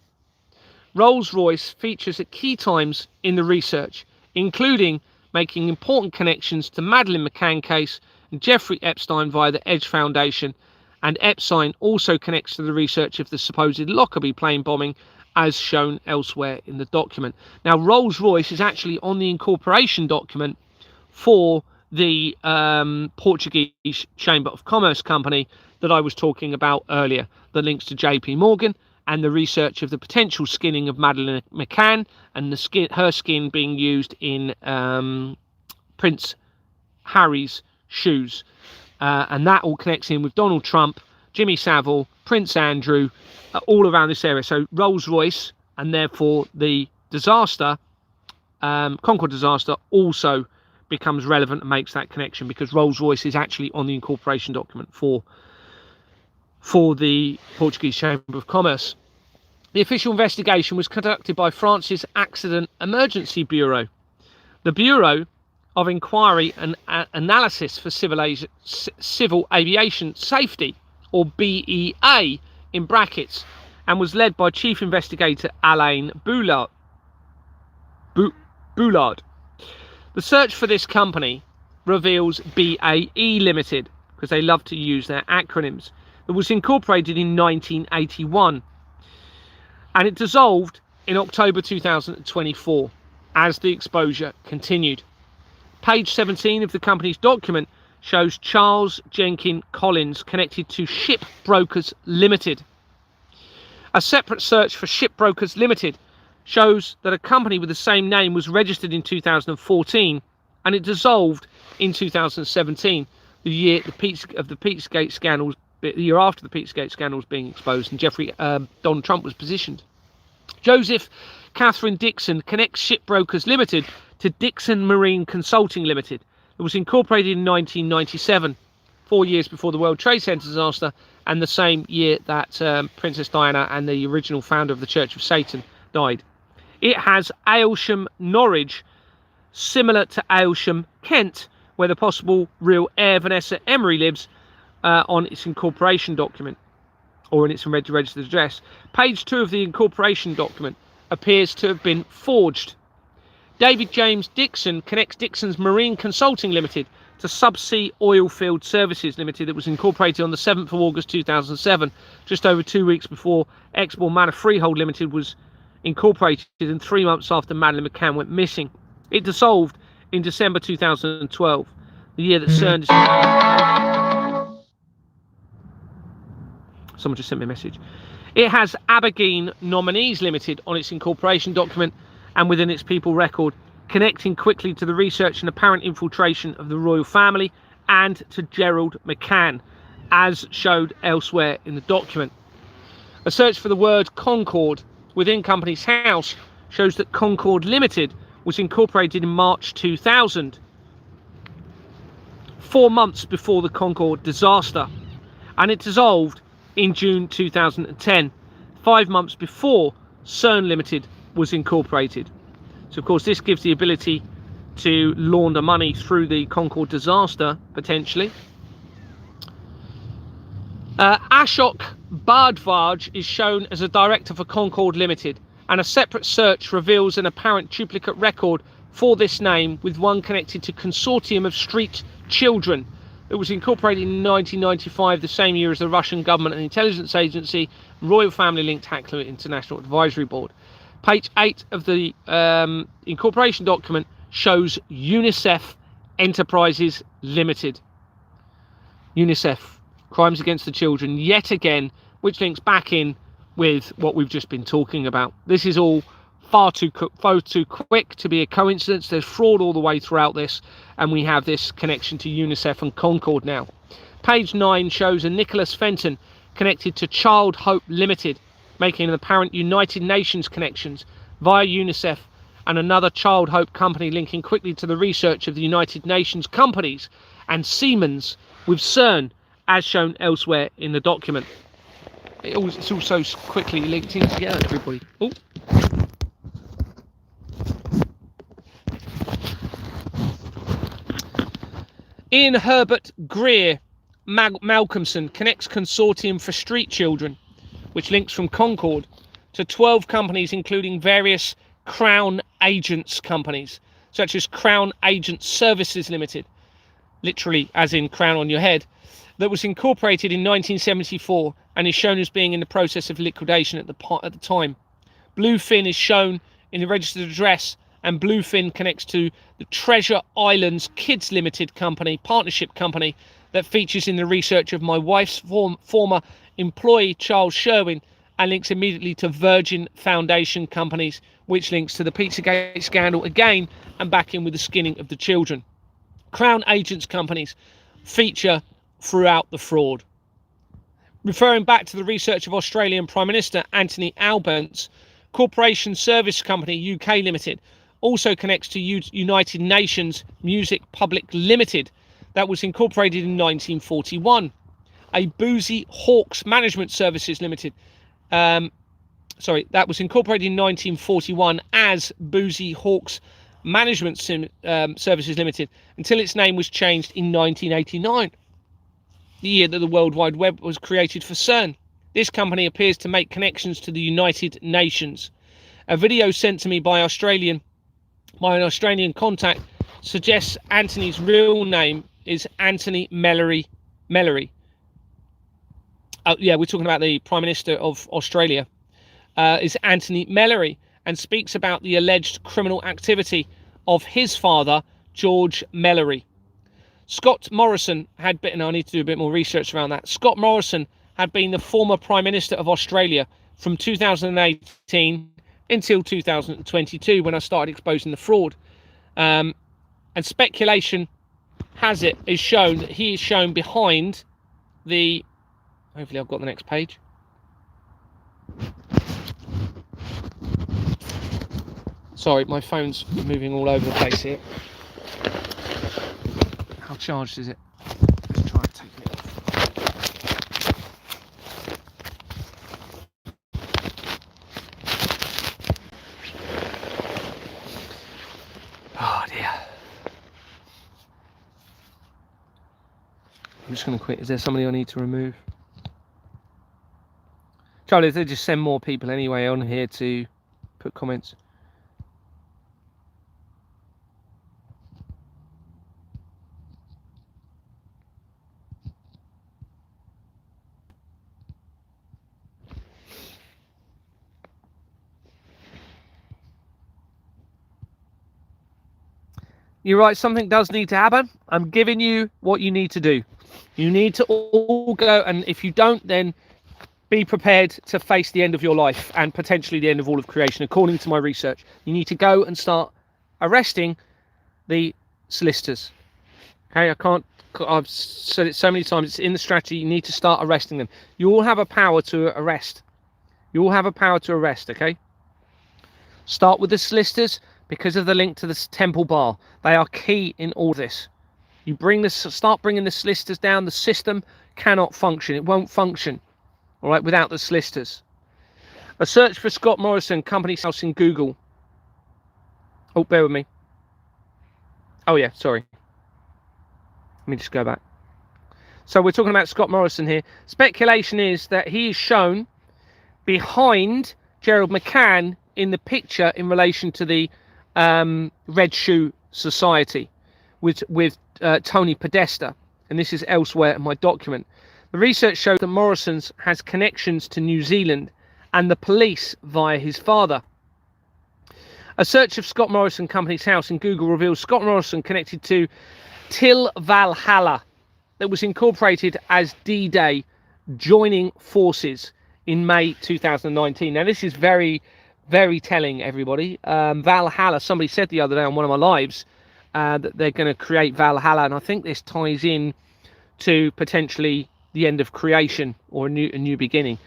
Rolls-Royce features at key times in the research, including making important connections to Madeleine McCann case and Jeffrey Epstein via the Edge Foundation, and Epstein also connects to the research of the supposed Lockerbie plane bombing, as shown elsewhere in the document. Now, Rolls-Royce is actually on the incorporation document for the Portuguese Chamber of Commerce company that I was talking about earlier, that links to JP Morgan and the research of the potential skinning of Madeleine McCann, and her skin being used in Prince Harry's shoes. And that all connects in with Donald Trump, Jimmy Savile, Prince Andrew, all around this area. So Rolls-Royce, and therefore the disaster, Concorde disaster, also becomes relevant and makes that connection, because Rolls-Royce is actually on the incorporation document for for the Portuguese Chamber of Commerce. The official investigation was conducted by France's Accident Emergency Bureau. The Bureau of Inquiry and Analysis for Civil Aviation Safety, or BEA in brackets, and was led by Chief Investigator Alain Boulard. The search for this company reveals BAE Limited, because they love to use their acronyms. It was incorporated in 1981, and it dissolved in October 2024 as the exposure continued. Page 17 of the company's document shows Charles Jenkin Collins connected to Shipbrokers Limited. A separate search for Shipbrokers Limited shows that a company with the same name was registered in 2014, and it dissolved in 2017, the year after the Pizzagate scandals being exposed and Donald Trump was positioned. Joseph Catherine Dixon connects Shipbrokers Limited to Dixon Marine Consulting Limited. It was incorporated in 1997, 4 years before the World Trade Center disaster, and the same year that Princess Diana and the original founder of the Church of Satan died. It has Aylsham, Norwich, similar to Aylsham, Kent, where the possible real heir Vanessa Emery lives, on its incorporation document, or in its registered address. Page 2 of the incorporation document appears to have been forged. David James Dixon connects Dixon's Marine Consulting Limited to Subsea Oilfield Services Limited, that was incorporated on the 7th of August 2007, just over 2 weeks before Exmoor Manor Freehold Limited was incorporated and 3 months after Madeleine McCann went missing. It dissolved in December 2012, the year that CERN... Someone just sent me a message. It has Abergene Nominees Limited on its incorporation document and within its people record, connecting quickly to the research and apparent infiltration of the royal family and to Gerald McCann, as showed elsewhere in the document. A search for the word Concord within Companies House shows that Concord Limited was incorporated in March 2000, 4 months before the Concord disaster, and it dissolved in June 2010, 5 months before CERN Limited was incorporated. So of course this gives the ability to launder money through the Concord disaster, potentially. Ashok Bhardwaj is shown as a director for Concord Limited, and a separate search reveals an apparent duplicate record for this name, with one connected to Consortium of Street Children. It was incorporated in 1995, the same year as the Russian government and intelligence agency, Royal Family Linked Hackler International Advisory Board. Page 8 of the incorporation document shows UNICEF Enterprises Limited. UNICEF, crimes against the children, yet again, which links back in with what we've just been talking about. This is all far too quick to be a coincidence. There's fraud all the way throughout this, and we have this connection to UNICEF and Concord now. Page 9 shows a Nicholas Fenton connected to Child Hope Limited, making an apparent United Nations connections via UNICEF and another Child Hope company, linking quickly to the research of the United Nations companies and Siemens with CERN, as shown elsewhere in the document. It's also quickly linked in together, everybody. Oh. Ian Herbert Greer Malcolmson connects Consortium for Street Children, which links from Concord to 12 companies, including various Crown Agents companies, such as Crown Agent Services Limited, literally as in crown on your head, that was incorporated in 1974 and is shown as being in the process of liquidation at the time. Bluefin is shown in the registered address, and Bluefin connects to the Treasure Islands Kids Limited company, partnership company, that features in the research of my wife's former employee, Charles Sherwin, and links immediately to Virgin Foundation companies, which links to the Pizzagate scandal again, and back in with the skinning of the children. Crown Agents companies feature throughout the fraud. Referring back to the research of Australian Prime Minister Anthony Albanese, Corporation Service Company UK Limited also connects to United Nations Music Public Limited, that was incorporated in 1941. a Boozy Hawks Management Services Limited. That was incorporated in 1941 as Boozy Hawks Management Services Limited until its name was changed in 1989, the year that the World Wide Web was created for CERN. This company appears to make connections to the United Nations. A video sent to me by an Australian contact suggests Anthony's real name is Anthony Mellery. Oh, yeah, we're talking about the Prime Minister of Australia. Is Anthony Mellery, and speaks about the alleged criminal activity of his father, George Mellery. Scott Morrison had been, I need to do a bit more research around that. Scott Morrison had been the former Prime Minister of Australia from 2018 until 2022, when I started exposing the fraud. And speculation has it is shown that he is shown behind the, hopefully I've got the next page. Sorry, my phone's moving all over the place here. How charged is it? Let's try and take it off. Oh dear. I'm just going to quit. Is there somebody I need to remove? Charlie, they just send more people anyway on here to put comments. You're right, something does need to happen. I'm giving you what you need to do. You need to all go, and if you don't, then be prepared to face the end of your life and potentially the end of all of creation, according to my research. You need to go and start arresting the solicitors. Okay, I've said it so many times, it's in the strategy. You need to start arresting them. You all have a power to arrest. You all have a power to arrest, okay? Start with the solicitors because of the link to the Temple Bar. They are key in all this. You start bringing the solicitors down. The system cannot function. It won't function, all right, without the solicitors. A search for Scott Morrison Company's House in Google. Oh, bear with me. Oh yeah, sorry. Let me just go back. So we're talking about Scott Morrison here. Speculation is that he is shown behind Gerald McCann in the picture in relation to the Red Shoe Society with Tony Podesta, and this is elsewhere in my document. The research shows that Morrison's has connections to New Zealand and the police via his father. A search of Scott Morrison Company's house in Google reveals Scott Morrison connected to Till Valhalla, that was incorporated as D-Day, joining forces in May 2019. Now this is very, very telling, everybody. Valhalla, somebody said the other day on one of my lives that they're going to create Valhalla, and I think this ties in to potentially the end of creation or a new beginning.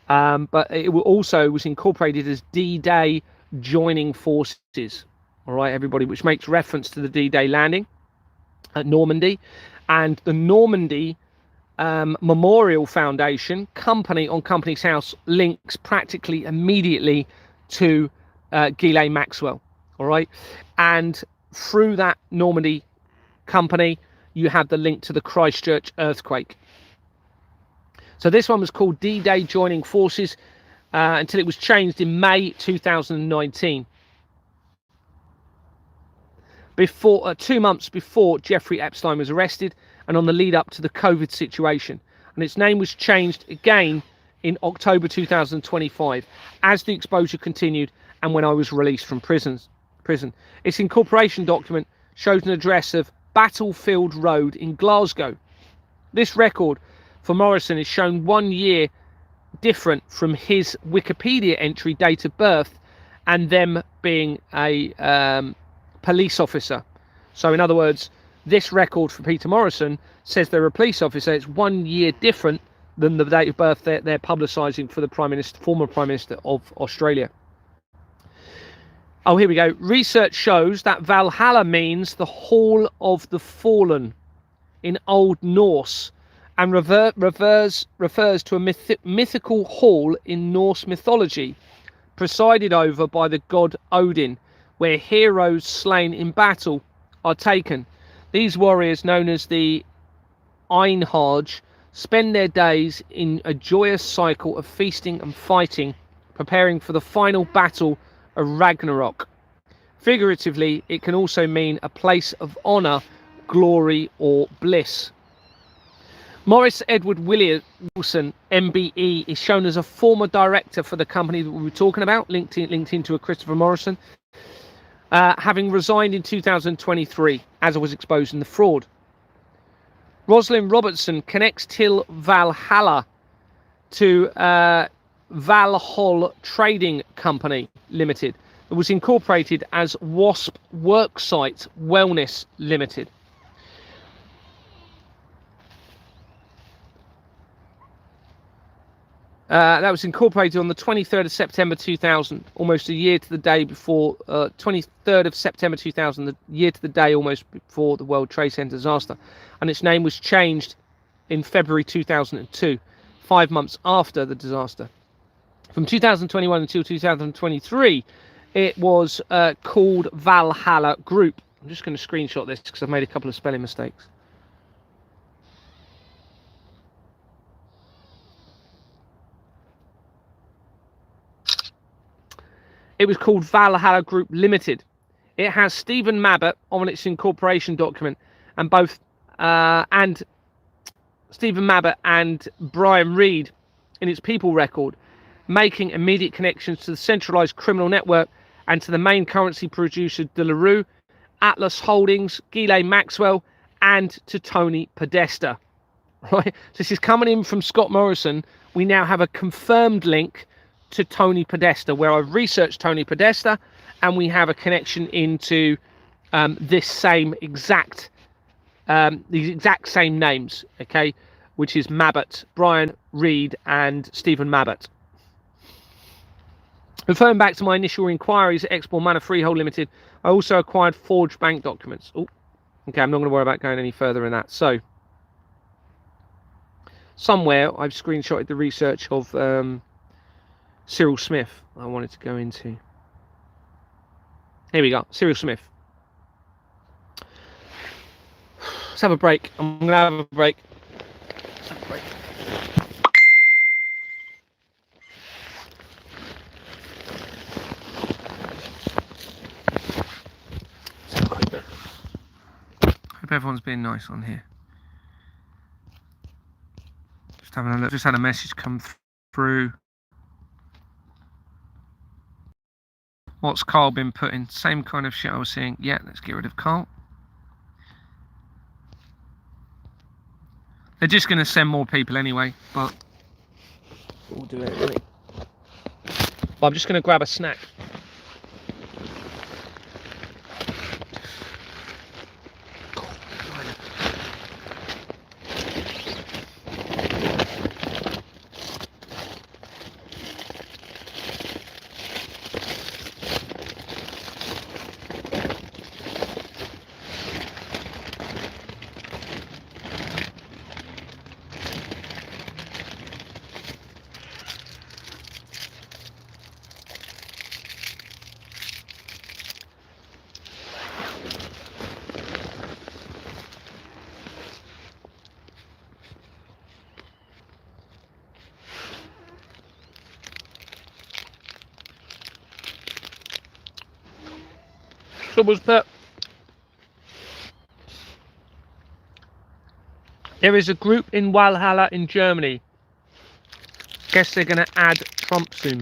But it also was incorporated as D-Day, joining forces. All right, everybody, which makes reference to the D-Day landing at Normandy, and the Normandy Memorial Foundation company on Company's House links practically immediately to Ghislaine Maxwell. All right, and through that Normandy company, you have the link to the Christchurch earthquake. So this one was called D-Day, joining forces until it was changed in May 2019. Before 2 months before Jeffrey Epstein was arrested, and on the lead up to the COVID situation, and its name was changed again in October 2025 as the exposure continued and when I was released from prison. Its incorporation document shows an address of Battlefield Road in Glasgow. This record for Morrison is shown 1 year different from his Wikipedia entry date of birth and them being a police officer. So in other words, this record for Peter Morrison says they're a police officer. It's 1 year different than the date of birth they're publicising for the former Prime Minister of Australia. Oh, here we go. Research shows that Valhalla means the Hall of the Fallen in Old Norse, and refers to a mythical hall in Norse mythology, presided over by the god Odin, where heroes slain in battle are taken. These warriors, known as the Einharj, spend their days in a joyous cycle of feasting and fighting, preparing for the final battle of Ragnarok. Figuratively, it can also mean a place of honour, glory, or bliss. Morris Edward Wilson, MBE, is shown as a former director for the company that we were talking about, linked into a Christopher Morrison, having resigned in 2023 as it was exposed in the fraud. Rosalind Robertson connects Till Valhalla to Valhall Trading Company Limited. It was incorporated as Wasp Worksite Wellness Limited. That was incorporated on the 23rd of September 2000, almost a year to the day before, 23rd of September 2000, the year to the day almost before the World Trade Center disaster. And its name was changed in February 2002, 5 months after the disaster. From 2021 until 2023, it was called Valhalla Group. I'm just going to screenshot this because I've made a couple of spelling mistakes. It was called Valhalla Group Limited. It has Stephen Mabbott on its incorporation document, and and Stephen Mabbott and Brian Reed in its people record, making immediate connections to the centralized criminal network and to the main currency producer De La Rue, Atlas Holdings, Ghislaine Maxwell, and to Tony Podesta. Right? So this is coming in from Scott Morrison. We now have a confirmed link to Tony Podesta, where I've researched Tony Podesta, and we have a connection into this same exact, these exact same names, okay, which is Mabbott, Brian Reed, and Stephen Mabbott. Referring back to my initial inquiries at Exmoor Manor Freehold Limited, I also acquired forged bank documents. Oh, okay, I'm not going to worry about going any further in that. So, somewhere I've screenshotted the research of Cyril Smith I wanted to go into. Here we go, Cyril Smith. Let's have a break. I'm going to have a break. Let's have a break. Hope everyone's being nice on here. Just having a look. Just had a message come through. What's Carl been putting? Same kind of shit I was seeing. Yeah, let's get rid of Carl. They're just going to send more people anyway, but we'll do it anyway. But I'm just going to grab a snack. There is a group in Valhalla in Germany. Guess they're going to add Trump soon.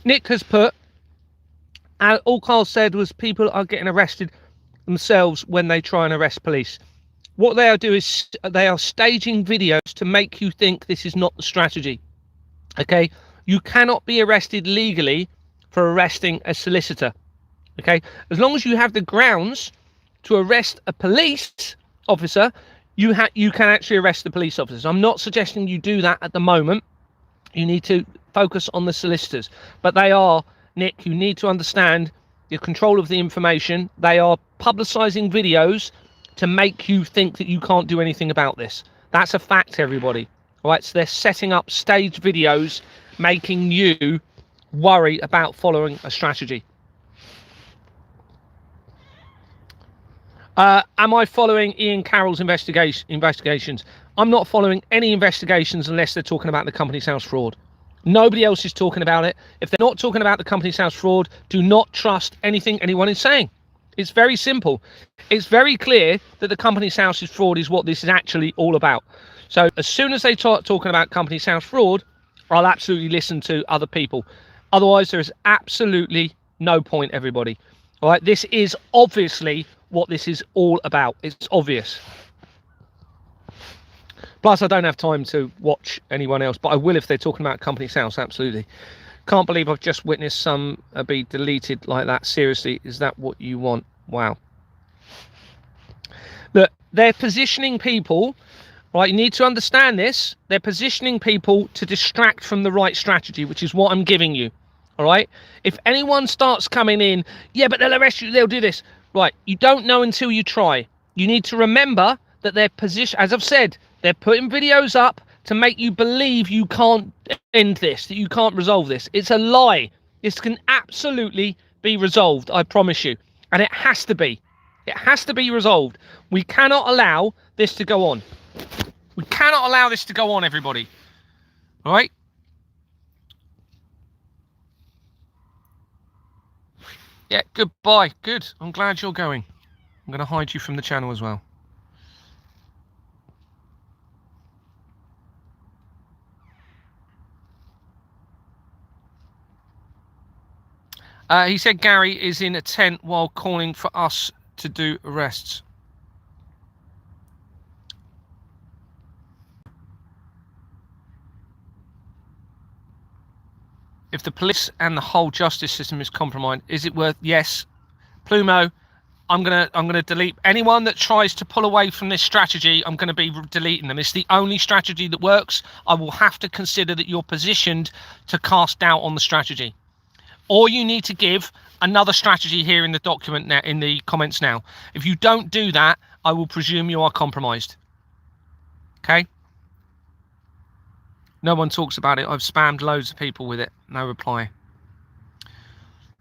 Nick has put, all Carl said was people are getting arrested themselves when they try and arrest police. What they are doing is they are staging videos to make you think this is not the strategy. Okay, you cannot be arrested legally for arresting a solicitor. Okay, as long as you have the grounds to arrest a police officer, you can actually arrest the police officers. I'm not suggesting you do that at the moment. You need to focus on the solicitors, but they are, Nick, you need to understand the control of the information. They are publicizing videos to make you think that you can't do anything about this. That's a fact, everybody. All right, so they're setting up staged videos, making you worry about following a strategy. Am I following Ian Carroll's investigations? I'm not following any investigations unless they're talking about the company's house fraud. Nobody else is talking about it. If they're not talking about the company's house fraud, do not trust anything anyone is saying. It's very simple. It's very clear that the company's house fraud is what this is actually all about. So as soon as they start talking about company's house fraud, I'll absolutely listen to other people. Otherwise, there is absolutely no point, everybody. All right, this is obviously what this is all about. It's obvious. Plus, I don't have time to watch anyone else, but I will if they're talking about company's house, absolutely. Can't believe I've just witnessed some be deleted like that. Seriously, is that what you want? Wow. Look, they're positioning people, right? You need to understand this. They're positioning people to distract from the right strategy, which is what I'm giving you. All right? If anyone starts coming in, yeah, but they'll arrest you, they'll do this. Right, you don't know until you try. You need to remember that their position, as I've said, they're putting videos up to make you believe you can't end this, that you can't resolve this. It's a lie. This can absolutely be resolved, I promise you. And it has to be. It has to be resolved. We cannot allow this to go on. We cannot allow this to go on, everybody. All right? Yeah, goodbye. Good. I'm glad you're going. I'm going to hide you from the channel as well. He said Gary is in a tent while calling for us to do arrests. If the police and the whole justice system is compromised, is it worth? Yes. Plumo, I'm gonna delete anyone that tries to pull away from this strategy. I'm gonna be deleting them. It's the only strategy that works. I will have to consider that you're positioned to cast doubt on the strategy. Or you need to give another strategy here in the document now, in the comments now. If you don't do that, I will presume you are compromised. Okay? No one talks about it. I've spammed loads of people with it. No reply.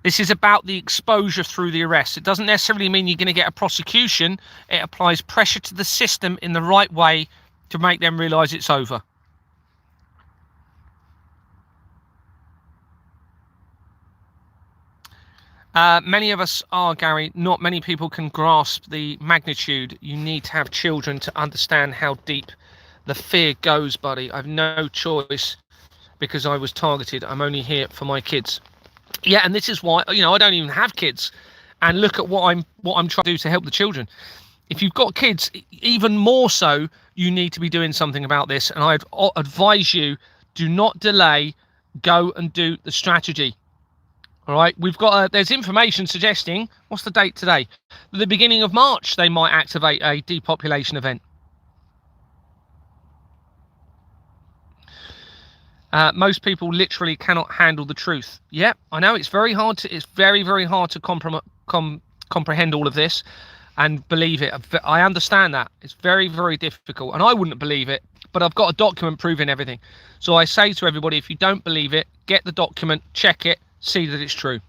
This is about the exposure through the arrest. It doesn't necessarily mean you're going to get a prosecution. It applies pressure to the system in the right way to make them realise it's over. Many of us are, Gary. Not many people can grasp the magnitude. You need to have children to understand how deep the fear goes, buddy. I've no choice because I was targeted. I'm only here for my kids. Yeah, and this is why, you know, I don't even have kids. And look at what I'm trying to do to help the children. If you've got kids, even more so, you need to be doing something about this. And I'd advise you, do not delay. Go and do the strategy. All right, we've got there's information suggesting, what's the date today? At the beginning of March, they might activate a depopulation event. Most people literally cannot handle the truth. Yeah, I know it's very hard to. It's very, very hard to comprehend all of this and believe it. I understand that it's very, very difficult, and I wouldn't believe it. But I've got a document proving everything. So I say to everybody, if you don't believe it, get the document, check it, see that it's true.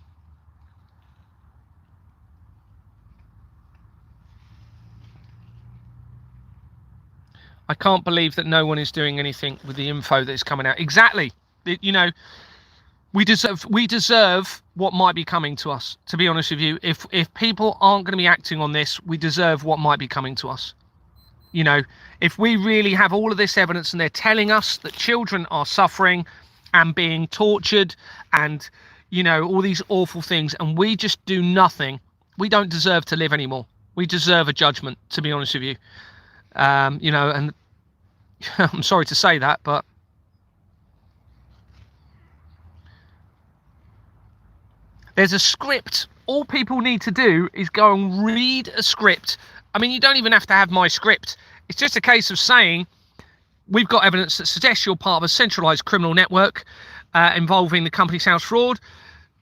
I can't believe that no one is doing anything with the info that is coming out. Exactly. You know, we deserve what might be coming to us, to be honest with you. If people aren't going to be acting on this, we deserve what might be coming to us. You know, if we really have all of this evidence and they're telling us that children are suffering and being tortured and, you know, all these awful things, and we just do nothing, we don't deserve to live anymore. We deserve a judgment, to be honest with you. You know, and I'm sorry to say that, but there's a script. All people need to do is go and read a script. I mean, you don't even have to have my script. It's just a case of saying, we've got evidence that suggests you're part of a centralised criminal network involving the company's house fraud.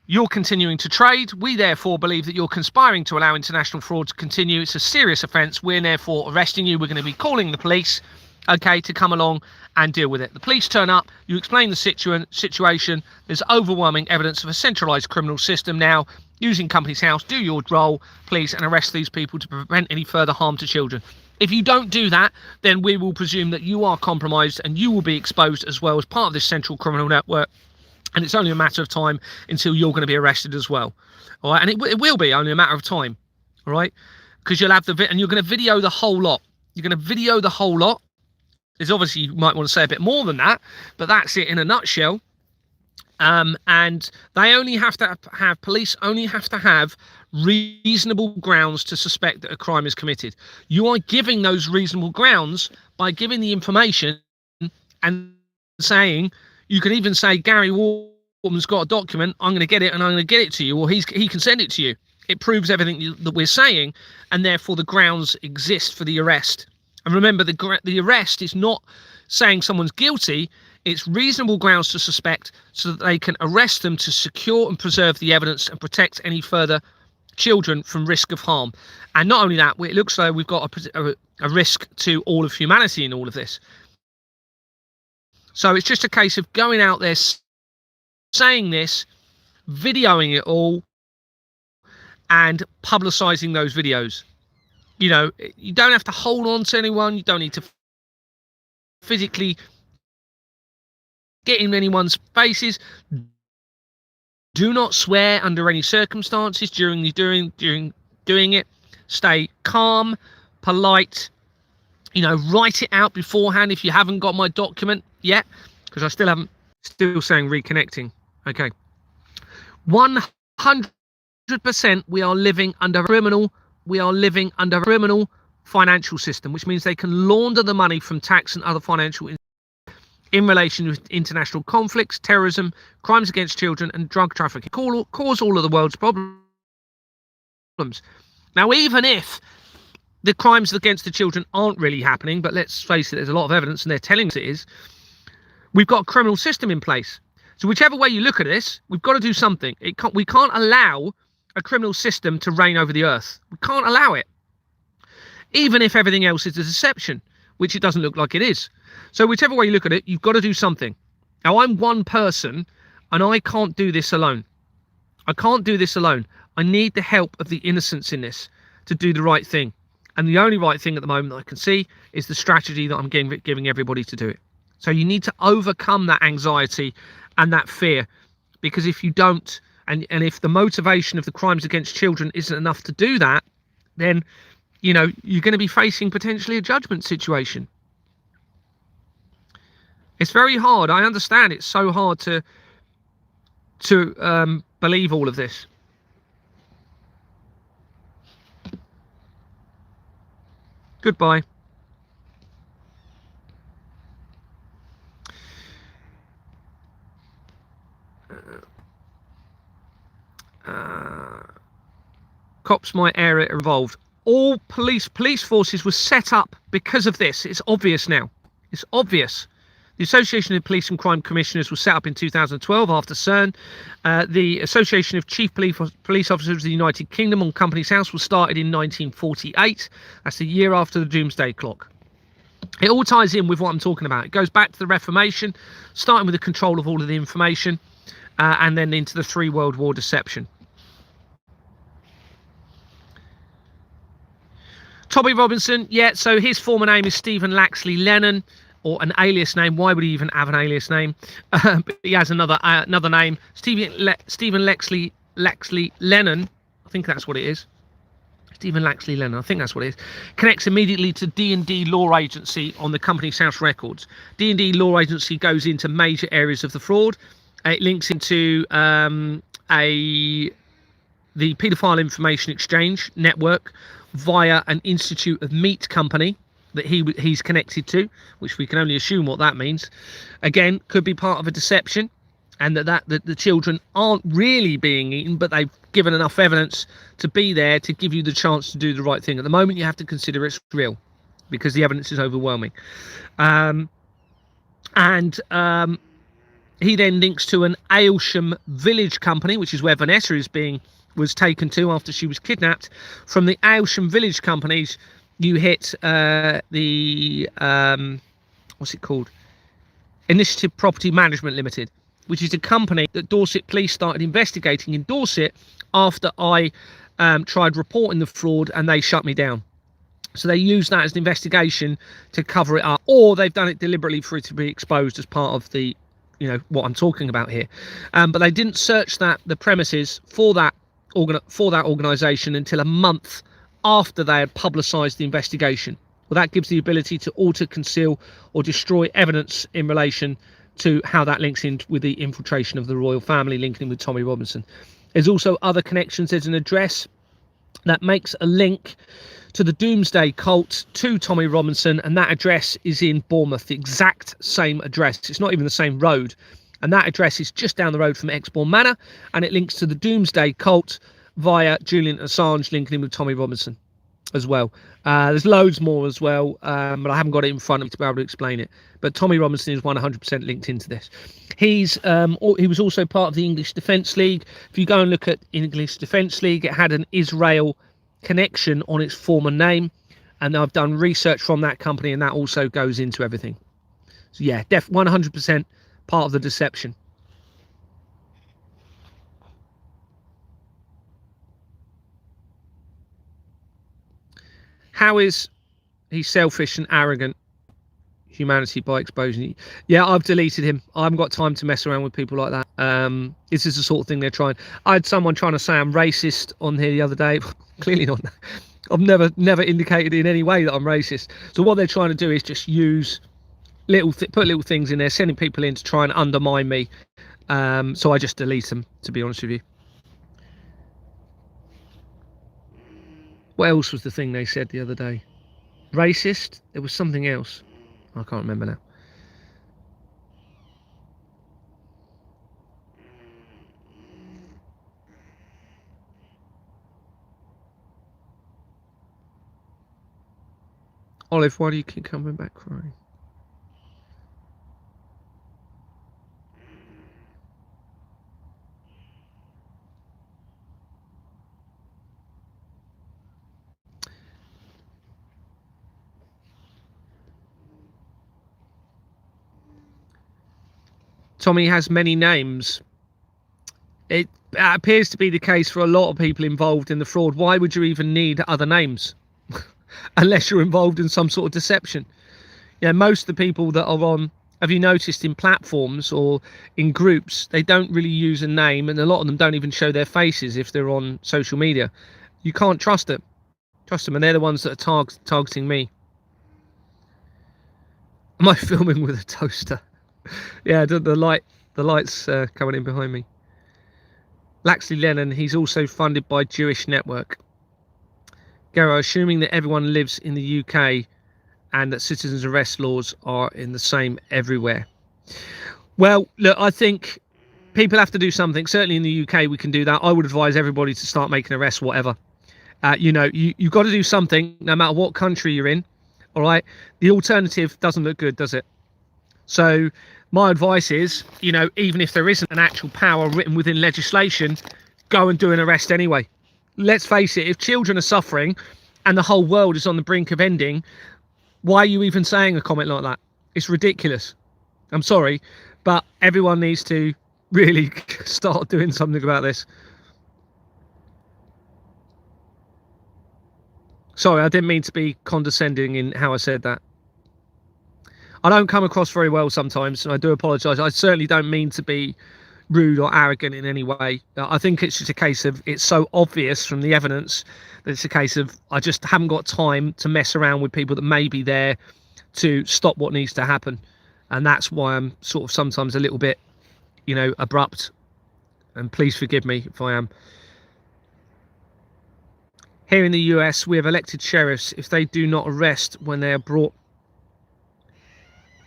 You're continuing to trade. We therefore believe that you're conspiring to allow international fraud to continue. It's a serious offence. We're therefore arresting you. We're going to be calling the police, okay, to come along and deal with it. The police turn up. You explain the situation. There's overwhelming evidence of a centralised criminal system now using company's house. Do your role, please, and arrest these people to prevent any further harm to children. If you don't do that, then we will presume that you are compromised and you will be exposed as well as part of this central criminal network. And it's only a matter of time until you're going to be arrested as well. All right, and it will be only a matter of time. All right, because you'll have and you're going to video the whole lot. You're going to video the whole lot. There's obviously, you might want to say a bit more than that, but that's it in a nutshell. And they only have to have, police only have to have reasonable grounds to suspect that a crime is committed. You are giving those reasonable grounds by giving the information and saying, you can even say, Gary Waterman's got a document, I'm going to get it and I'm going to get it to you, or he can send it to you. It proves everything that we're saying, and therefore the grounds exist for the arrest. And remember, the arrest is not saying someone's guilty, it's reasonable grounds to suspect so that they can arrest them to secure and preserve the evidence and protect any further children from risk of harm. And not only that, it looks like we've got a risk to all of humanity in all of this. So it's just a case of going out there, saying this, videoing it all, and publicising those videos. You know, you don't have to hold on to anyone. You don't need to physically get in anyone's faces. Do not swear under any circumstances during doing it. Stay calm, polite. You know, write it out beforehand if you haven't got my document yet, because I still saying reconnecting. Okay. 100% we are living under criminal financial system, which means they can launder the money from tax and other financial in relation with international conflicts, terrorism, crimes against children and drug trafficking. Cause all of the world's problems. Now, even if the crimes against the children aren't really happening, but let's face it, there's a lot of evidence and they're telling us it is, we've got a criminal system in place. So whichever way you look at this, we've got to do something. We can't allow a criminal system to reign over the earth. We can't allow it. Even if everything else is a deception, which it doesn't look like it is. So whichever way you look at it, you've got to do something. Now, I'm one person and I can't do this alone. I can't do this alone. I need the help of the innocents in this to do the right thing. And the only right thing at the moment that I can see is the strategy that I'm giving everybody to do it. So you need to overcome that anxiety and that fear, because if you don't, and if the motivation of the crimes against children isn't enough to do that, then, you know, you're going to be facing potentially a judgment situation. It's very hard. I understand it's so hard to believe all of this. Goodbye. Cops my area involved. All police forces were set up because of this. It's obvious now. It's obvious. The Association of Police and Crime Commissioners was set up in 2012 after CERN. The Association of Chief Police Officers of the United Kingdom on Companies House was started in 1948. That's the year after the Doomsday Clock. It all ties in with what I'm talking about. It goes back to the Reformation, starting with the control of all of the information, and then into the Three World War deception. Tommy Robinson, yeah, so his former name is Stephen Laxley Lennon, or an alias name. Why would he even have an alias name? But he has another name, Stephen Laxley Lennon. I think that's what it is. Stephen Laxley Lennon, I think that's what it is. Connects immediately to D&D Law Agency on the Companies House records. D&D Law Agency goes into major areas of the fraud. It links into the paedophile information exchange network via an Institute of Meat company that he's connected to, which we can only assume what that means. Again, could be part of a deception, and that the children aren't really being eaten, but they've given enough evidence to be there to give you the chance to do the right thing. At the moment, you have to consider it's real because the evidence is overwhelming. He then links to an Aylsham village company, which is where Vanessa was taken to after she was kidnapped. From the Aylsham village companies, you hit the what's it called? Initiative Property Management Limited, which is a company that Dorset police started investigating in Dorset after I tried reporting the fraud and they shut me down. So they use that as an investigation to cover it up, or they've done it deliberately for it to be exposed as part of the, what I'm talking about here. But they didn't search the premises for that organisation until a month after they had publicised the investigation. Well, that gives the ability to alter, conceal, or destroy evidence in relation to how that links in with the infiltration of the royal family, linking in with Tommy Robinson. There's also other connections. There's an address that makes a link to the Doomsday Cult to Tommy Robinson, and that address is in Bournemouth, the exact same address. It's not even the same road, and that address is just down the road from Exbourne Manor, and it links to the Doomsday Cult via Julian Assange, linking in with Tommy Robinson as well. There's loads more as well, but I haven't got it in front of me to be able to explain it. But Tommy Robinson is 100% linked into this. He was also part of the English Defence League. If you go and look at English Defence League, it had an Israel connection on its former name, and I've done research from that company, and that also goes into everything. So yeah, 100% part of the deception. How is he selfish and arrogant? Humanity by exposing. Yeah, I've deleted him. I haven't got time to mess around with people like that. This is the sort of thing they're trying. I had someone trying to say I'm racist on here the other day. Clearly not. I've never indicated in any way that I'm racist. So what they're trying to do is just use put little things in there, sending people in to try and undermine me. So I just delete them, to be honest with you. What else was the thing they said the other day? Racist? There was something else. I can't remember now. Olive, why do you keep coming back crying? Tommy has many names. It appears to be the case for a lot of people involved in the fraud. Why would you even need other names? Unless you're involved in some sort of deception. Most of the people that are on, have you noticed, in platforms or in groups, they don't really use a name, and a lot of them don't even show their faces if they're on social media. You can't trust them. And they're the ones that are targeting me. Am I filming with a toaster? Yeah, the lights coming in behind me. Laxley Lennon, he's also funded by Jewish Network. Garo, assuming that everyone lives in the UK and that citizens arrest laws are in the same everywhere. Well, look, I think people have to do something. Certainly in the UK we can do that. I would advise everybody to start making arrests, whatever. You've got to do something no matter what country you're in. All right. The alternative doesn't look good, does it? So my advice is, even if there isn't an actual power written within legislation, go and do an arrest anyway. Let's face it, if children are suffering and the whole world is on the brink of ending, why are you even saying a comment like that? It's ridiculous. I'm sorry, but everyone needs to really start doing something about this. Sorry, I didn't mean to be condescending in how I said that. I don't come across very well sometimes, and I do apologise. I certainly don't mean to be rude or arrogant in any way. I think it's just a case of, it's so obvious from the evidence that it's a case of I just haven't got time to mess around with people that may be there to stop what needs to happen. And that's why I'm sort of sometimes a little bit you know, abrupt, and please forgive me if I am. Here in the US, we have elected sheriffs. If they do not arrest when they are brought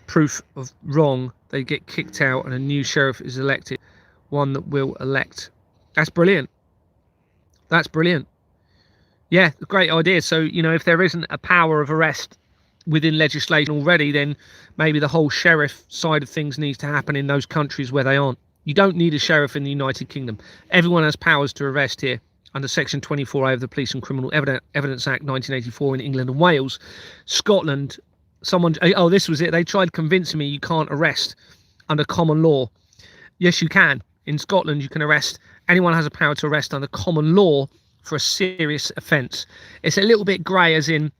proof of wrong, they get kicked out and a new sheriff is elected, one that will elect. That's brilliant. That's brilliant. Yeah, great idea. So, you know, if there isn't a power of arrest within legislation already, then maybe the whole sheriff side of things needs to happen in those countries where they aren't. You don't need a sheriff in the United Kingdom. Everyone has powers to arrest here under Section 24A of the Police and Criminal Evidence Act 1984 in England and Wales. Scotland, oh, this was it. They tried convincing me you can't arrest under common law. Yes, you can. In Scotland, you can arrest. Anyone has a power to arrest under common law for a serious offence. It's a little bit grey as in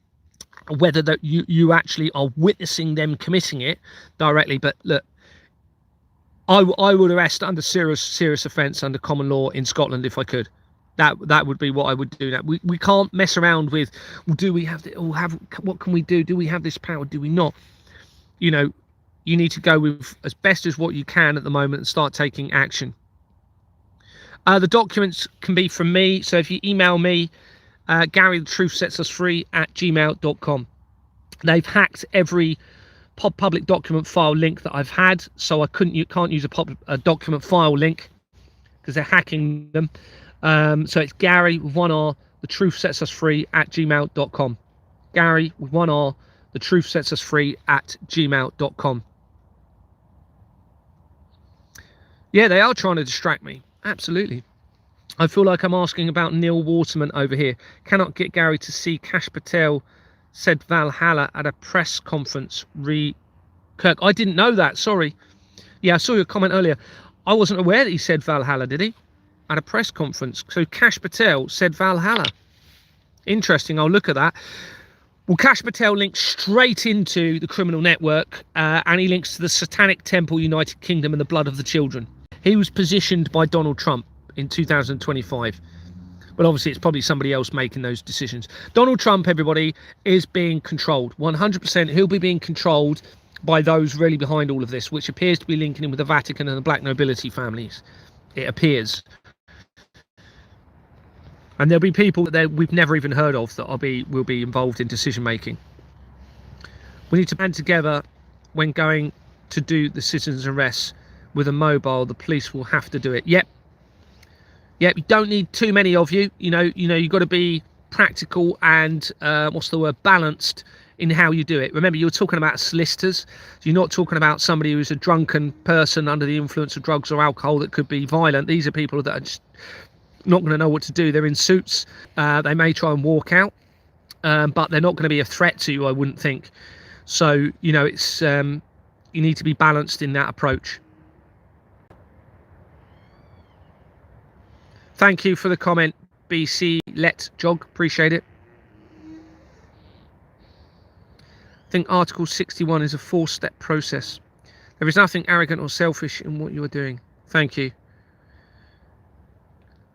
whether that you actually are witnessing them committing it directly. But look, I would arrest under serious offence under common law in Scotland if I could. That would be what I would do. Now we can't mess around with, well, do we have what can we do? Do we have this power? Do we not? You know, you need to go with as best as what you can at the moment and start taking action. The documents can be from me. So if you email me, GaryTheTruthSetsUsFree@gmail.com. They've hacked every public document file link that I've had, so I can't use a document file link because they're hacking them. So it's Gary with one R, TheTruthSetsUsFree@gmail.com. Gary with one R, TheTruthSetsUsFree@gmail.com. Yeah, they are trying to distract me. Absolutely. I feel like I'm asking about Neil Waterman over here. Cannot get Gary to see Kash Patel said Valhalla at a press conference. Kirk, I didn't know that. Sorry. Yeah, I saw your comment earlier. I wasn't aware that he said Valhalla, did he? At a press conference. So Kash Patel said Valhalla. Interesting. I'll look at that. Well, Kash Patel links straight into the criminal network, and he links to the Satanic Temple, United Kingdom, and the blood of the children. He was positioned by Donald Trump in 2025. But obviously, it's probably somebody else making those decisions. Donald Trump, everybody, is being controlled. 100%. He'll be being controlled by those really behind all of this, which appears to be linking in with the Vatican and the black nobility families. It appears. And there'll be people that we've never even heard of that will be involved in decision making. We need to band together when going to do the citizens' arrests with a mobile. The police will have to do it. Yep. You don't need too many of you. You know, you've got to be practical and balanced in how you do it. Remember, you're talking about solicitors. So you're not talking about somebody who's a drunken person under the influence of drugs or alcohol that could be violent. These are people that are just not going to know what to do. They're in suits. They may try and walk out, but they're not going to be a threat to you, I wouldn't think. So, you know, it's you need to be balanced in that approach. Thank you for the comment, BC Let Jog. Appreciate it. I think Article 61 is a 4-step process. There is nothing arrogant or selfish in what you are doing. Thank you.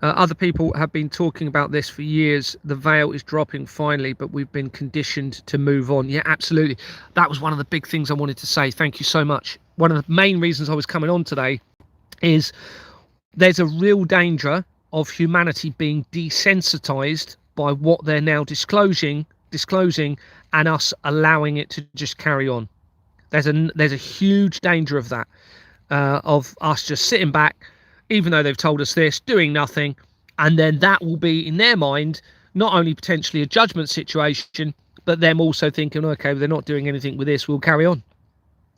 Other people have been talking about this for years. The veil is dropping finally, but we've been conditioned to move on. Yeah, absolutely. That was one of the big things I wanted to say. Thank you so much. One of the main reasons I was coming on today is there's a real danger of humanity being desensitized by what they're now disclosing and us allowing it to just carry on. There's a huge danger of that, of us just sitting back, even though they've told us this, doing nothing, and then that will be in their mind not only potentially a judgment situation, but them also thinking, okay, well, they're not doing anything with this, we'll carry on.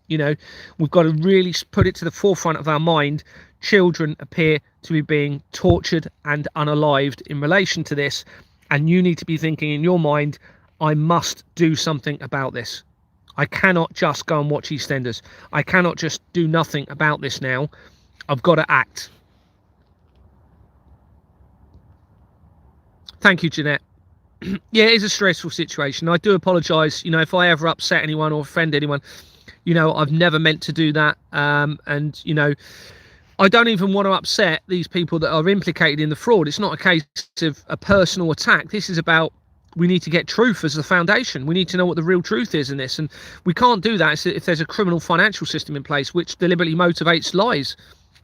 You know, we've got to really put it to the forefront of our mind. Children appear to be being tortured and unalived in relation to this, and you need to be thinking in your mind, I must do something about this. I cannot just go and watch EastEnders. I cannot just do nothing about this now. I've got to act. Thank you, Jeanette. Yeah, it is a stressful situation. I do apologise, you know, if I ever upset anyone or offend anyone. You know, I've never meant to do that. And, you know, I don't even want to upset these people that are implicated in the fraud. It's not a case of a personal attack. This is about, we need to get truth as the foundation. We need to know what the real truth is in this. And we can't do that if there's a criminal financial system in place which deliberately motivates lies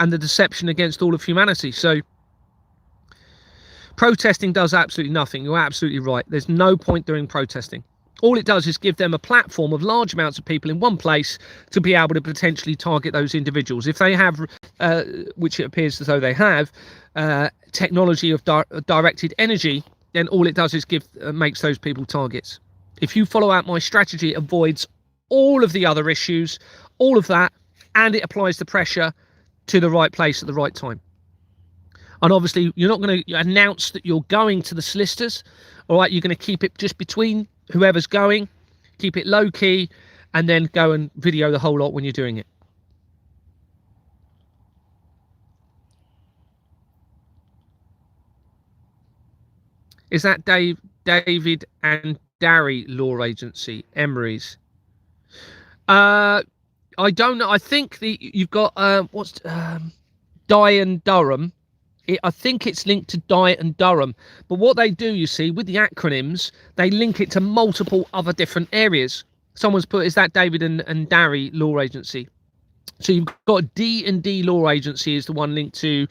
and the deception against all of humanity. So protesting does absolutely nothing. You're absolutely right. There's no point doing protesting. All it does is give them a platform of large amounts of people in one place to be able to potentially target those individuals. If they have, which it appears as though they have, technology of directed energy, then all it does is makes those people targets. If you follow out my strategy, it avoids all of the other issues, all of that, and it applies the pressure to the right place at the right time. And obviously, you're not going to announce that you're going to the solicitors. All right, you're going to keep it just between whoever's going, keep it low key, and then go and video the whole lot when you're doing it. Is that David and Darry Law Agency, Emery's? I don't know. I think you've got Dye and Durham. I think it's linked to Dye and Durham. But what they do, you see, with the acronyms, they link it to multiple other different areas. Someone's put, is that David and Darry Law Agency? So you've got D&D Law Agency is the one linked to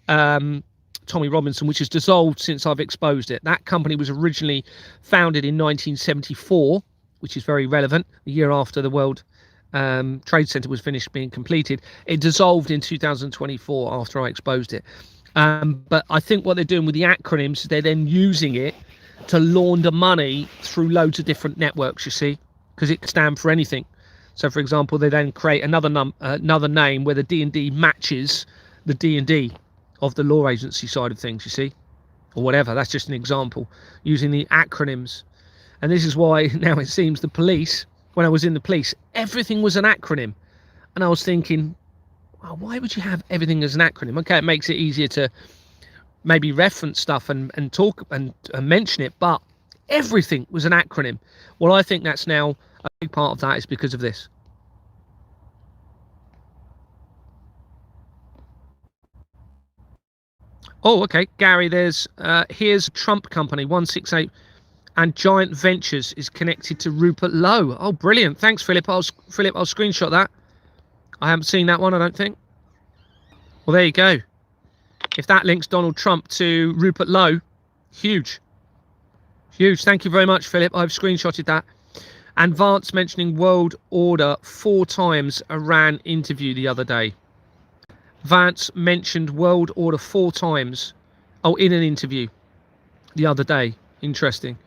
Tommy Robinson, which has dissolved since I've exposed it. That company was originally founded in 1974, which is very relevant, the year after the World Trade Center was finished being completed. It dissolved in 2024 after I exposed it. But I think what they're doing with the acronyms, they're then using it to launder money through loads of different networks, you see, because it can stand for anything. So, for example, they then create another name where the D&D matches the D&D of the law agency side of things, you see, or whatever. That's just an example, using the acronyms. And this is why now it seems the police, when I was in the police, everything was an acronym. And I was thinking, why would you have everything as an acronym? Okay, it makes it easier to maybe reference stuff and talk and mention it, but everything was an acronym. Well, I think that's now a big part of that is because of this. Oh, okay, Gary, here's Trump Company 168 and Giant Ventures is connected to Rupert Lowe. Oh, brilliant. Thanks, Philip. I'll screenshot that. I haven't seen that one, I don't think. Well, there you go. If that links Donald Trump to Rupert Lowe, huge. Huge. Thank you very much, Philip. I've screenshotted that. And Vance mentioning World Order 4 times Iran interview the other day. Vance mentioned World Order 4 times. Oh, in an interview the other day. Interesting.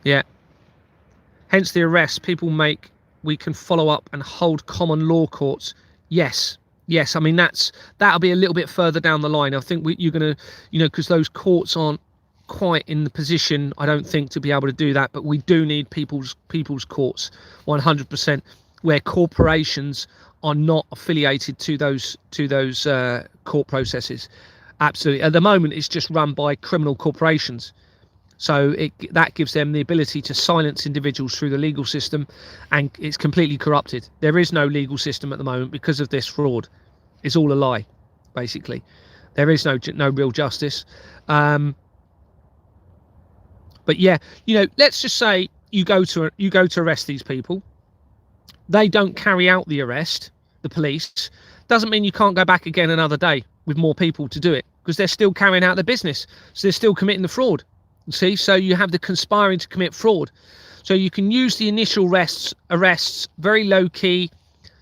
Yeah. Hence the arrest people make. We can follow up and hold common law courts. Yes. Yes. I mean, that'll be a little bit further down the line. I think you're going to, because those courts aren't quite in the position, I don't think, to be able to do that. But we do need people's courts 100%, where corporations are not affiliated to those court processes. Absolutely. At the moment, it's just run by criminal corporations. So that gives them the ability to silence individuals through the legal system, and it's completely corrupted. There is no legal system at the moment because of this fraud. It's all a lie, basically. There is no real justice. But yeah, let's just say you go to arrest these people. They don't carry out the arrest, the police. Doesn't mean you can't go back again another day with more people to do it, because they're still carrying out their business. So they're still committing the fraud. See, so you have the conspiring to commit fraud. So you can use the initial arrests very low key,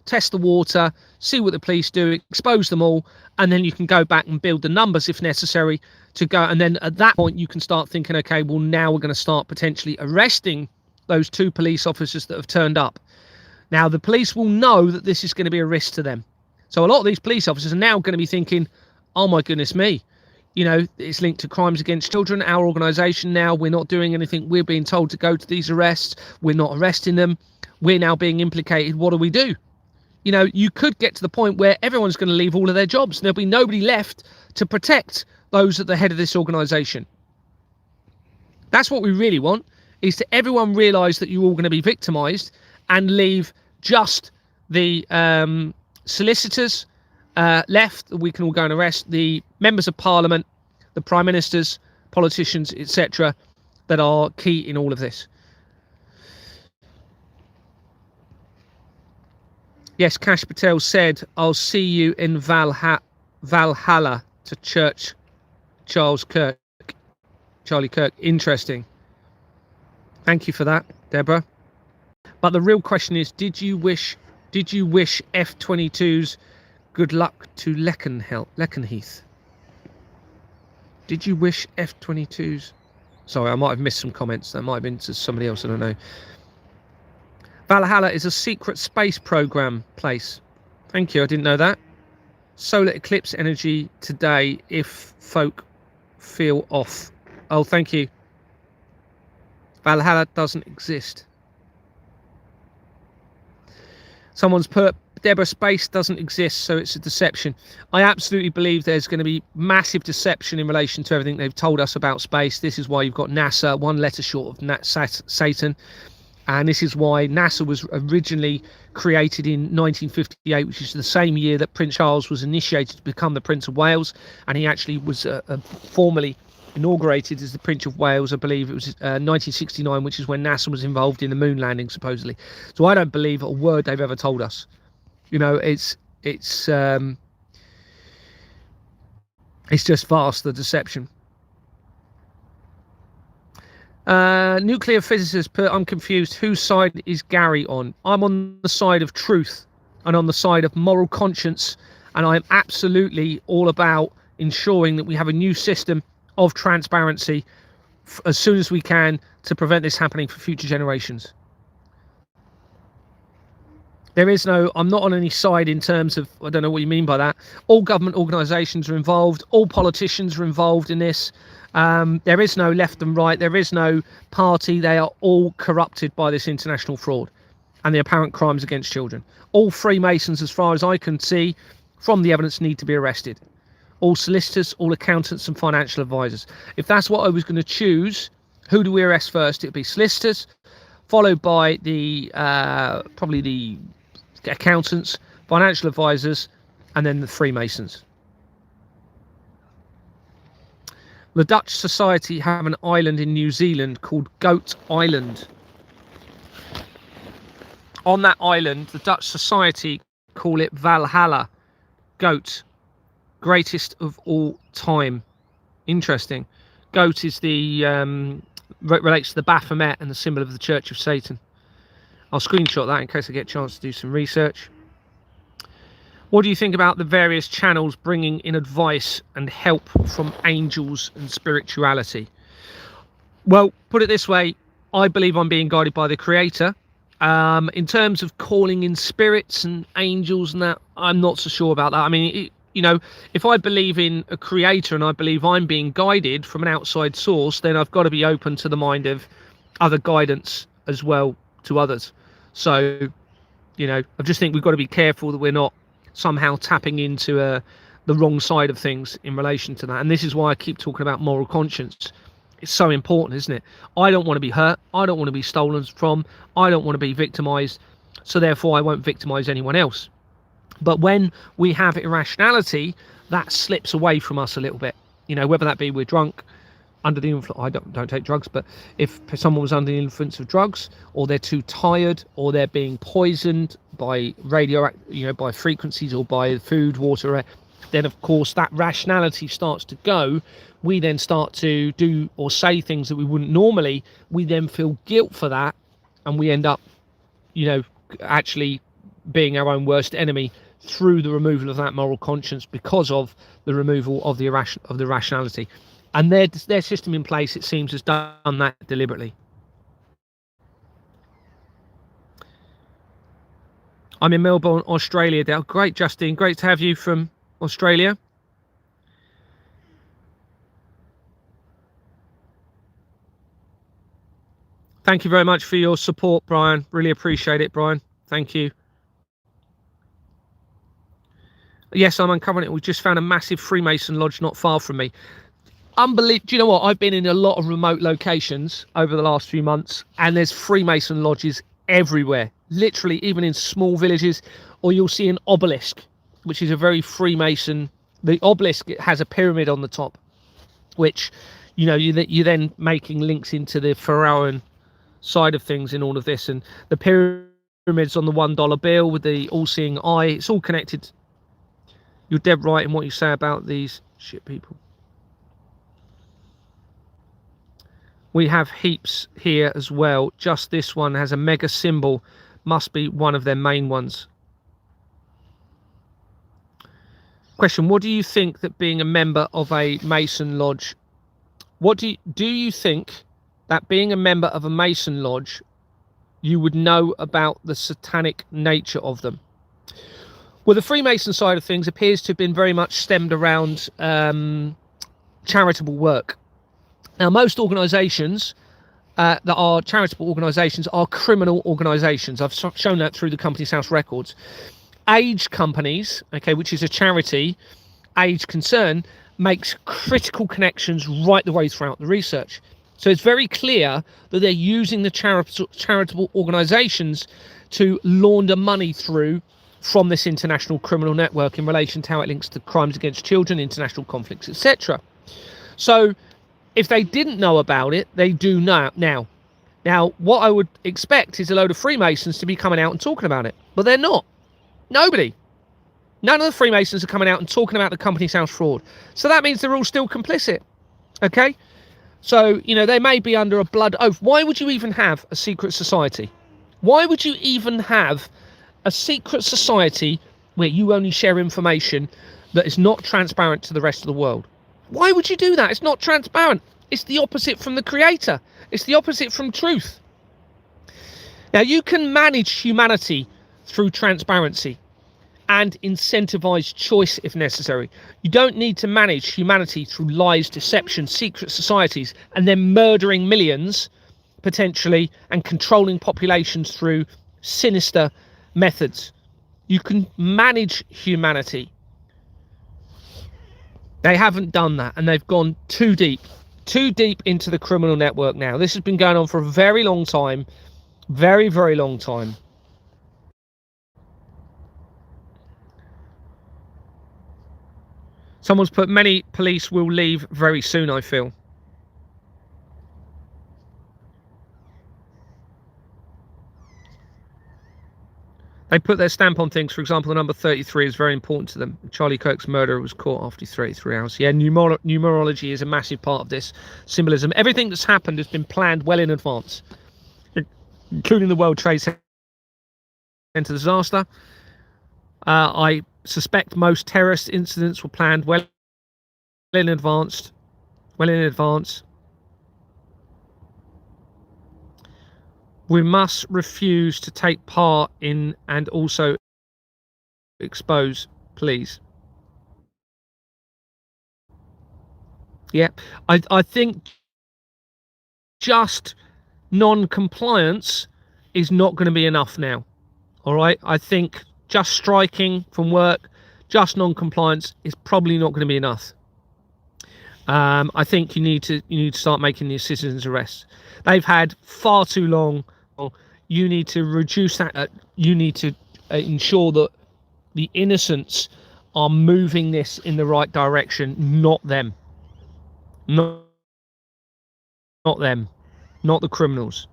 test the water, see what the police do, expose them all, and then you can go back and build the numbers if necessary to go. And then at that point, you can start thinking, okay, well, now we're going to start potentially arresting those 2 police officers that have turned up. Now, the police will know that this is going to be a risk to them. So a lot of these police officers are now going to be thinking, oh, my goodness me. It's linked to crimes against children. Our organisation now, we're not doing anything. We're being told to go to these arrests. We're not arresting them. We're now being implicated. What do we do? You could get to the point where everyone's going to leave all of their jobs. And there'll be nobody left to protect those at the head of this organisation. That's what we really want, is to everyone realise that you're all going to be victimised and leave just the solicitors left that we can all go and arrest, the members of parliament, the prime ministers, politicians, etc., that are key in all of this. Yes, Cash Patel said, I'll see you in Valhalla to church Charlie Kirk. Interesting. Thank you for that, Deborah. But the real question is, did you wish F-22s good luck to Leconheath? Did you wish F-22s? Sorry, I might have missed some comments. That might have been to somebody else, I don't know. Valhalla is a secret space program place. Thank you, I didn't know that. Solar eclipse energy today if folk feel off. Oh, thank you. Valhalla doesn't exist. Someone's put, Deborah, space doesn't exist, so it's a deception. I absolutely believe there's going to be massive deception in relation to everything they've told us about space. This is why you've got NASA one letter short of Satan. And this is why NASA was originally created in 1958, which is the same year that Prince Charles was initiated to become the Prince of Wales. And he actually was formally inaugurated as the Prince of Wales. I believe it was 1969, which is when NASA was involved in the moon landing, supposedly. So I don't believe a word they've ever told us. You know, it's just vast, the deception. Nuclear physicist put, I'm confused. Whose side is Gary on? I'm on the side of truth and on the side of moral conscience, and I'm absolutely all about ensuring that we have a new system of transparency as soon as we can to prevent this happening for future generations. There is no, I'm not on any side in terms of, I don't know what you mean by that. All government organisations are involved. All politicians are involved in this. There is no left and right. There is no party. They are all corrupted by this international fraud and the apparent crimes against children. All Freemasons, as far as I can see from the evidence, need to be arrested. All solicitors, all accountants and financial advisors. If that's what I was going to choose, who do we arrest first? It would be solicitors, followed by the probably the accountants, financial advisors, and then the Freemasons. The Dutch Society have an island in New Zealand called Goat Island. On that island, the Dutch Society call it Valhalla, goat, greatest of all time. Interesting. Goat is the relates to the Baphomet and the symbol of the Church of Satan. I'll screenshot that in case I get a chance to do some research. What do you think about the various channels bringing in advice and help from angels and spirituality? Well, put it this way, I believe I'm being guided by the Creator. In terms of calling in spirits and angels and that, I'm not so sure about that. I mean, you know, if I believe in a Creator and I believe I'm being guided from an outside source, then I've got to be open to the mind of other guidance as well to others. So, you know, I just think we've got to be careful that we're not somehow tapping into the wrong side of things in relation to that. And this is why I keep talking about moral conscience. It's so important, isn't it? I don't want to be hurt. I don't want to be stolen from. I don't want to be victimized. So therefore, I won't victimize anyone else. But when we have irrationality, that slips away from us a little bit. You know, whether that be we're drunk, under the influence, I don't take drugs, but if someone was under the influence of drugs, or they're too tired, or they're being poisoned by by frequencies or by food, water, then of course that rationality starts to go. We then start to do or say things that we wouldn't normally. We then feel guilt for that, and we end up, you know, actually being our own worst enemy through the removal of that moral conscience because of the removal of the rationality. And their system in place, it seems, has done that deliberately. I'm in Melbourne, Australia. Dale. Great, Justine. Great to have you from Australia. Thank you very much for your support, Brian. Really appreciate it, Brian. Thank you. Yes, I'm uncovering it. We just found a massive Freemason lodge not far from me. Unbelievable. Do you know what? I've been in a lot of remote locations over the last few months, and there's Freemason lodges everywhere, literally, even in small villages. Or you'll see an obelisk, which is a very Freemason. The obelisk, it has a pyramid on the top, which, you know, you're then making links into the Pharaohan side of things in all of this. And the pyramid pyramids on the $1 bill with the all-seeing eye. It's all connected. You're dead right in what you say about these shit people. We have heaps here as well. Just this one has a mega symbol. Must be one of their main ones. Question: what do you think that being a member of a Mason Lodge, do you think that being a member of a Mason Lodge, you would know about the satanic nature of them? Well, the Freemason side of things appears to have been very much stemmed around charitable work. Now, most organisations that are charitable organisations are criminal organisations. I've shown that through the Companies House records. Age companies, okay, which is a charity, age concern, makes critical connections right the way throughout the research. So it's very clear that they're using the charitable organisations to launder money through from this international criminal network in relation to how it links to crimes against children, international conflicts, etc. So if they didn't know about it, they do now. Now, what I would expect is a load of Freemasons to be coming out and talking about it, but they're not. Nobody. None of the Freemasons are coming out and talking about the Companies House fraud. So that means they're all still complicit. Okay? So, you know, they may be under a blood oath. Why would you even have a secret society? Why would you even have a secret society where you only share information that is not transparent to the rest of the world? Why would you do that? It's not transparent. It's the opposite from the creator. It's the opposite from truth. Now, you can manage humanity through transparency and incentivize choice if necessary. You don't need to manage humanity through lies, deception, secret societies, and then murdering millions, potentially, and controlling populations through sinister methods. You can manage humanity. They haven't done that, and they've gone too deep into the criminal network now. This has been going on for a very long time. Very, very long time. Someone's put, many police will leave very soon, I feel. They put their stamp on things. For example, the number 33 is very important to them. Charlie Kirk's murderer was caught after 33 hours. Yeah, numerology is a massive part of this. Symbolism. Everything that's happened has been planned well in advance, including the World Trade Center disaster. I suspect most terrorist incidents were planned well in advance. We must refuse to take part in and also expose, please. Yeah, I think just non-compliance is not going to be enough now. All right, I think just striking from work, just non-compliance is probably not going to be enough. I think you need to start making these citizens' arrests. They've had far too long. You need to reduce that. You need to ensure that the innocents are moving this in the right direction, not them. Not them. Not the criminals.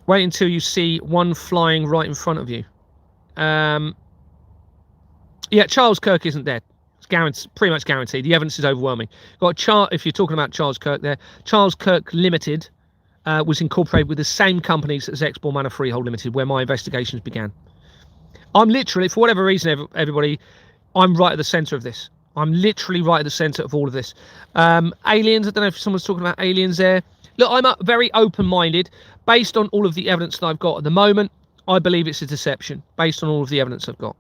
Wait until you see one flying right in front of you. Yeah, Charles Kirk isn't dead. It's guaranteed, pretty much guaranteed. The evidence is overwhelming. Got if you're talking about Charles Kirk there, Charles Kirk Limited was incorporated with the same companies as Exmoor Manor Freehold Limited, where my investigations began. I'm literally, for whatever reason, everybody, I'm right at the centre of this. I'm literally right at the centre of all of this. Aliens, I don't know if someone's talking about aliens there. Look, I'm very open-minded. Based on all of the evidence that I've got at the moment, I believe it's a deception, based on all of the evidence I've got.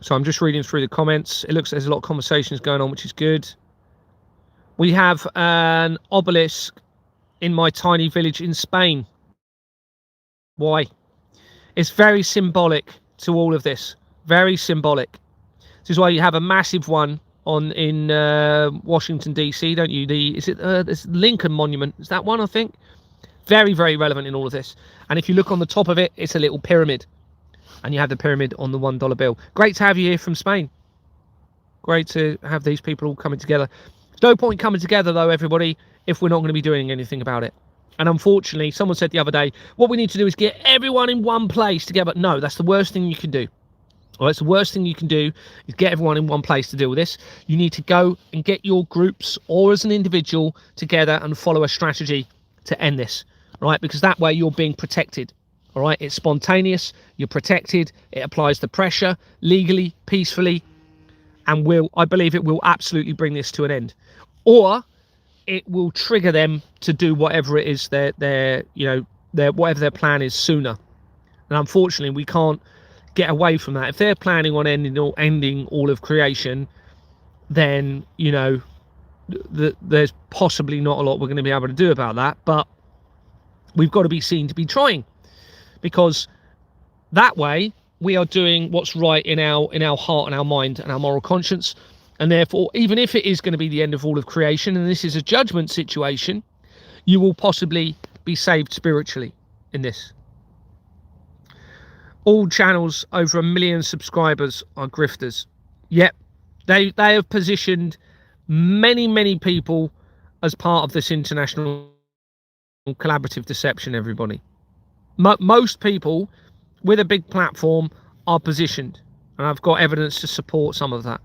So I'm just reading through the comments. It looks like there's a lot of conversations going on, which is good. We have an obelisk in my tiny village in Spain. Why? It's very symbolic to all of this. Very symbolic. This is why you have a massive one in Washington DC, don't you? Is it this Lincoln Monument? Is that one? I think very, very relevant in all of this. And if you look on the top of it, it's a little pyramid, and you have the pyramid on the $1 bill. Great to have you here from Spain. Great to have these people all coming together. There's no point coming together though, everybody, if we're not going to be doing anything about it. And unfortunately, someone said the other day, what we need to do is get everyone in one place together. No, that's the worst thing you can do. Well, it's the worst thing you can do is get everyone in one place to deal with this. You need to go and get your groups or as an individual together and follow a strategy to end this, right? Because that way you're being protected, all right? It's spontaneous, you're protected, it applies the pressure legally, peacefully, and I believe it will absolutely bring this to an end. Or it will trigger them to do whatever it is whatever their plan is sooner. And unfortunately, we can't get away from that. If they're planning on ending all of creation, then there's possibly not a lot we're going to be able to do about that. But we've got to be seen to be trying, because that way we are doing what's right in our heart and our mind and our moral conscience. And therefore, even if it is going to be the end of all of creation, and this is a judgment situation, you will possibly be saved spiritually in this. All channels over 1 million subscribers are grifters. Yep, they have positioned many people as part of this international collaborative deception, everybody. Most people with a big platform are positioned, and I've got evidence to support some of that.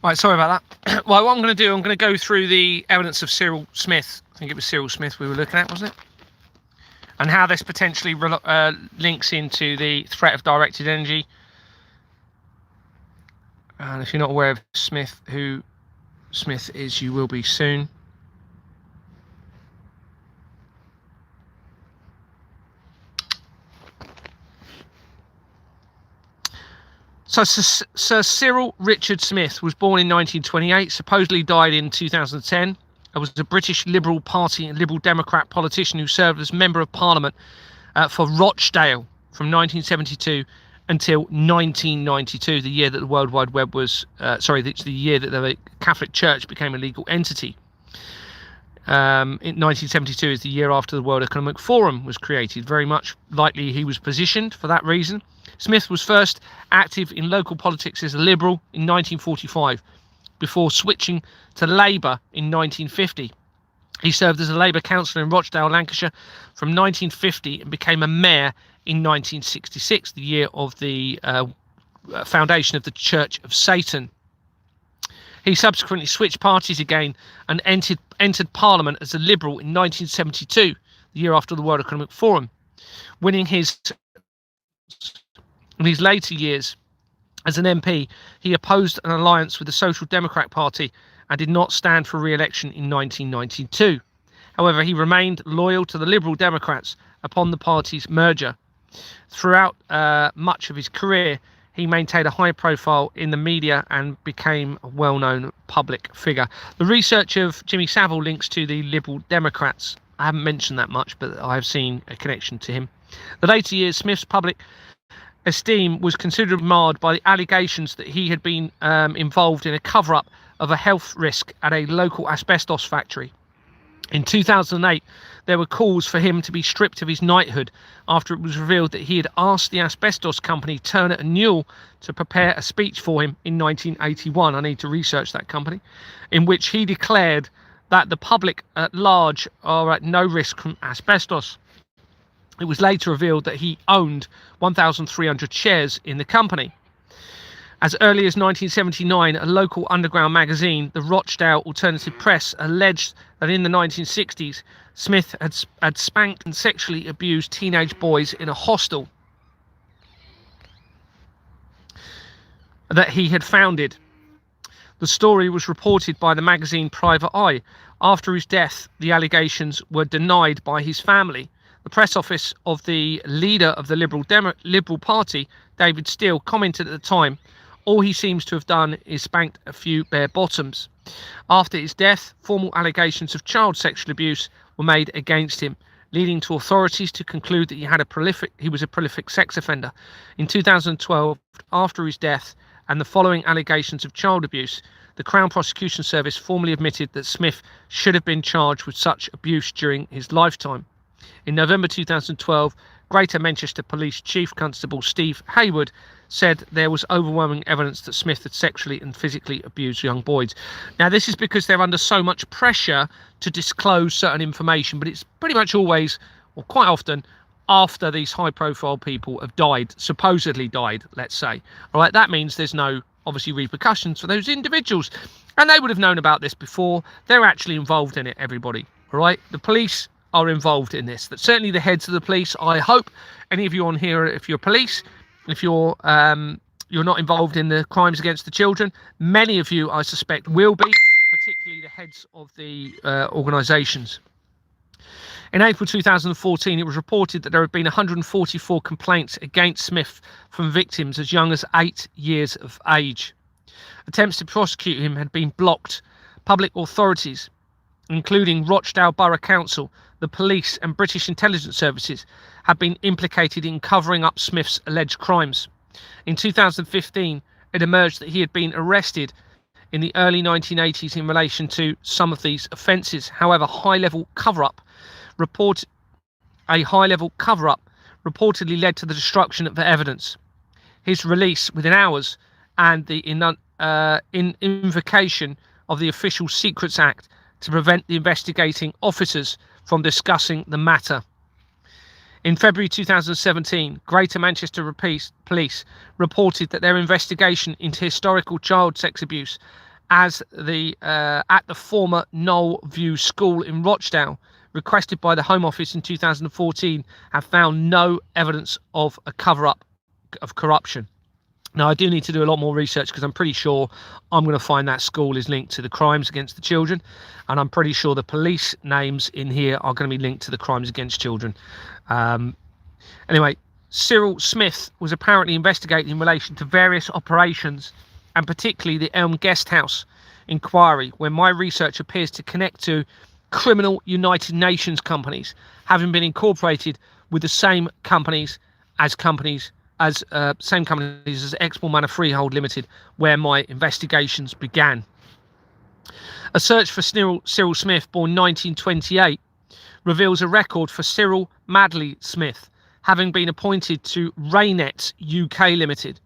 Right, sorry about that. Well, what I'm going to do, I'm going to go through the evidence of Cyril Smith. I think it was Cyril Smith we were looking at, wasn't it? And how this potentially links into the threat of directed energy. And if you're not aware of Smith, who Smith is, you will be soon. So Sir Cyril Richard Smith was born in 1928, supposedly died in 2010. He was a British Liberal Party and Liberal Democrat politician who served as Member of Parliament for Rochdale from 1972 until 1992, the year that the World Wide Web was, the year that the Catholic Church became a legal entity. In 1972 is the year after the World Economic Forum was created. Very much likely he was positioned for that reason. Smith was first active in local politics as a Liberal in 1945, before switching to Labour in 1950. He served as a Labour councillor in Rochdale, Lancashire from 1950 and became a mayor in 1966, the year of the foundation of the Church of Satan. He subsequently switched parties again and entered Parliament as a Liberal in 1972, the year after the World Economic Forum. In his later years as an MP, he opposed an alliance with the Social Democrat Party and did not stand for re-election in 1992. However, he remained loyal to the Liberal Democrats upon the party's merger. Throughout much of his career, he maintained a high profile in the media and became a well-known public figure. The research of Jimmy Savile links to the Liberal Democrats. I haven't mentioned that much, but I have seen a connection to him. The later years, Smith's public esteem was considerably marred by the allegations that he had been involved in a cover-up of a health risk at a local asbestos factory. In 2008, there were calls for him to be stripped of his knighthood after it was revealed that he had asked the asbestos company Turner & Newell to prepare a speech for him in 1981. I need to research that company, in which he declared that the public at large are at no risk from asbestos. It was later revealed that he owned 1,300 shares in the company. As early as 1979, a local underground magazine, the Rochdale Alternative Press, alleged that in the 1960s, Smith had spanked and sexually abused teenage boys in a hostel that he had founded. The story was reported by the magazine Private Eye. After his death, the allegations were denied by his family. The press office of the leader of the Liberal Party, David Steele, commented at the time, "All he seems to have done is spanked a few bare bottoms." After his death, formal allegations of child sexual abuse were made against him, leading to authorities to conclude that he was a prolific sex offender. In 2012, after his death and the following allegations of child abuse, the Crown Prosecution Service formally admitted that Smith should have been charged with such abuse during his lifetime. In November 2012, Greater Manchester Police Chief Constable Steve Hayward said there was overwhelming evidence that Smith had sexually and physically abused young boys. Now, this is because they're under so much pressure to disclose certain information, but it's pretty much always, or quite often, after these high-profile people have died, supposedly died, let's say. All right, that means there's no, obviously, repercussions for those individuals. And they would have known about this before. They're actually involved in it, everybody. All right, the police are involved in this. That certainly the heads of the police. I hope any of you on here, if you're police, if you're not involved in the crimes against the children, many of you, I suspect, will be, particularly the heads of the organisations. In April 2014, it was reported that there had been 144 complaints against Smith from victims as young as 8 years of age. Attempts to prosecute him had been blocked. Public authorities, including Rochdale Borough Council, the police and British intelligence services, have been implicated in covering up Smith's alleged crimes. In 2015, it emerged that he had been arrested in the early 1980s in relation to some of these offences. However, a high-level cover-up reportedly led to the destruction of the evidence. His release within hours and the invocation of the Official Secrets Act to prevent the investigating officers from discussing the matter. In February 2017, Greater Manchester Police reported that their investigation into historical child sex abuse at the former Knoll View School in Rochdale, requested by the Home Office in 2014, have found no evidence of a cover-up of corruption. Now, I do need to do a lot more research because I'm pretty sure I'm going to find that school is linked to the crimes against the children, and I'm pretty sure the police names in here are going to be linked to the crimes against children. Anyway, Cyril Smith was apparently investigated in relation to various operations, and particularly the Elm Guest House inquiry, where my research appears to connect to criminal United Nations companies, having been incorporated with the same companies as Exmoor Manor Freehold Limited, where my investigations began. A search for Cyril Smith, born 1928, reveals a record for Cyril Madley Smith having been appointed to Raynet UK Limited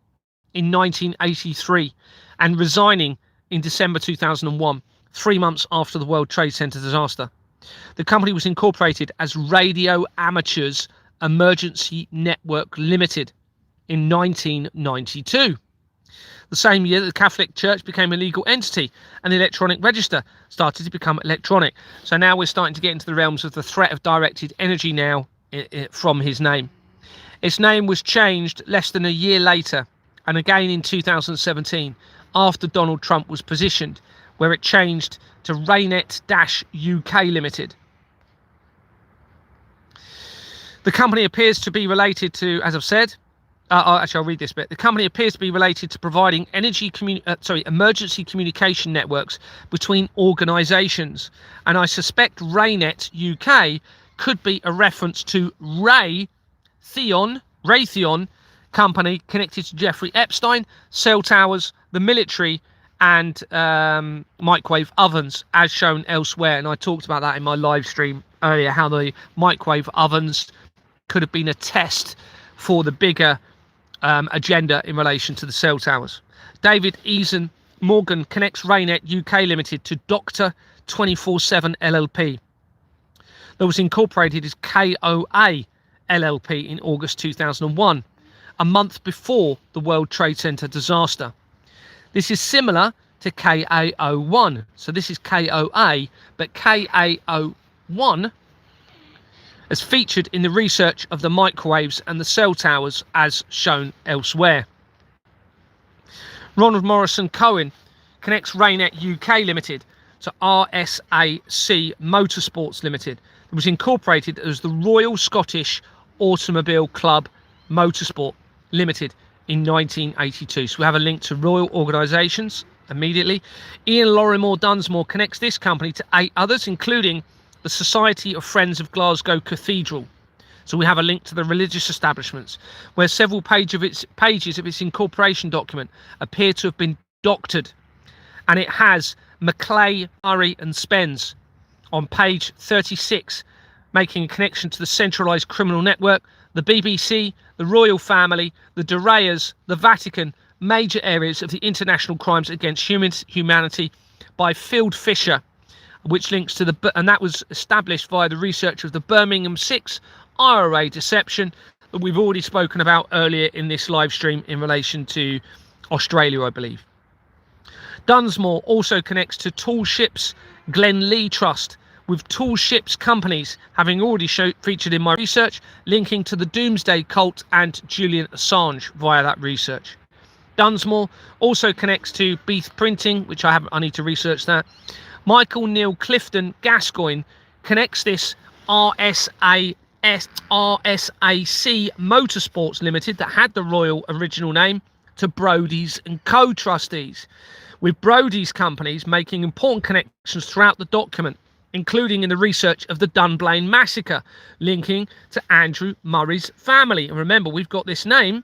in 1983 and resigning in December 2001, 3 months after the World Trade Center disaster. The company was incorporated as Radio Amateurs Emergency Network Limited in 1992. The same year that the Catholic Church became a legal entity and the electronic register started to become electronic. So now we're starting to get into the realms of the threat of directed energy now from his name. Its name was changed less than a year later, and again in 2017, after Donald Trump was positioned, where it changed to Raynet-UK Limited. The company appears to be related to, as I've said, actually I'll read this bit. The company appears to be related to providing emergency communication networks between organisations, and I suspect Raynet UK could be a reference to Raytheon company connected to Jeffrey Epstein, cell towers, the military, and microwave ovens, as shown elsewhere. And I talked about that in my live stream earlier, how the microwave ovens could have been a test for the bigger agenda in relation to the cell towers. David Eason Morgan connects Raynet UK Limited to Dr. 24/7 LLP, that was incorporated as KOA LLP in August 2001, a month before the World Trade Center disaster. This is similar to KAO1. So this is KOA, but KAO1 as featured in the research of the microwaves and the cell towers as shown elsewhere. Ronald Morrison Cohen connects Raynet UK Limited to RSAC Motorsports Limited. It was incorporated as the Royal Scottish Automobile Club Motorsport Limited in 1982. So we have a link to royal organisations immediately. Ian Lorrimore Dunsmore connects this company to 8 others, including the Society of Friends of Glasgow Cathedral. So we have a link to the religious establishments, where several pages of its incorporation document appear to have been doctored, and it has Maclay, Murray and Spence on page 36, making a connection to the centralised criminal network, the BBC, the royal family, the De Reyes, the Vatican, major areas of the international crimes against humanity by Field Fisher, which links to and that was established via the research of the Birmingham 6 IRA deception that we've already spoken about earlier in this live stream in relation to Australia, I believe. Dunsmore also connects to Tall Ships Glenlee Trust, with Tall Ships companies having already featured in my research, linking to the Doomsday Cult and Julian Assange via that research. Dunsmore also connects to Beath Printing, which I need to research that. Michael Neil Clifton Gascoigne connects this RSAC Motorsports Limited, that had the royal original name, to Brodie's and Co trustees, with Brodie's companies making important connections throughout the document, including in the research of the Dunblane massacre, linking to Andrew Murray's family. And remember, we've got this name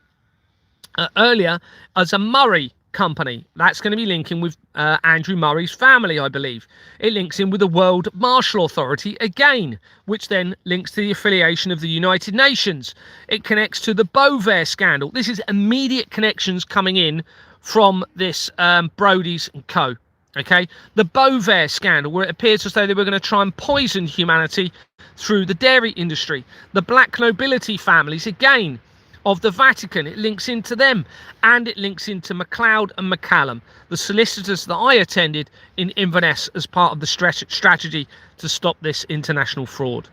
earlier as a Murray company. That's going to be linking with Andrew Murray's family, I believe. It links in with the World Martial Authority again, which then links to the affiliation of the United Nations. It connects to the Beauvais scandal. This is immediate connections coming in from this Brodie's and Co. Okay, the Beauvais scandal, where it appears as though they were going to try and poison humanity through the dairy industry. The black nobility families, again, of the Vatican, it links into them, and it links into MacLeod and McCallum, the solicitors that I attended in Inverness as part of the strategy to stop this international fraud.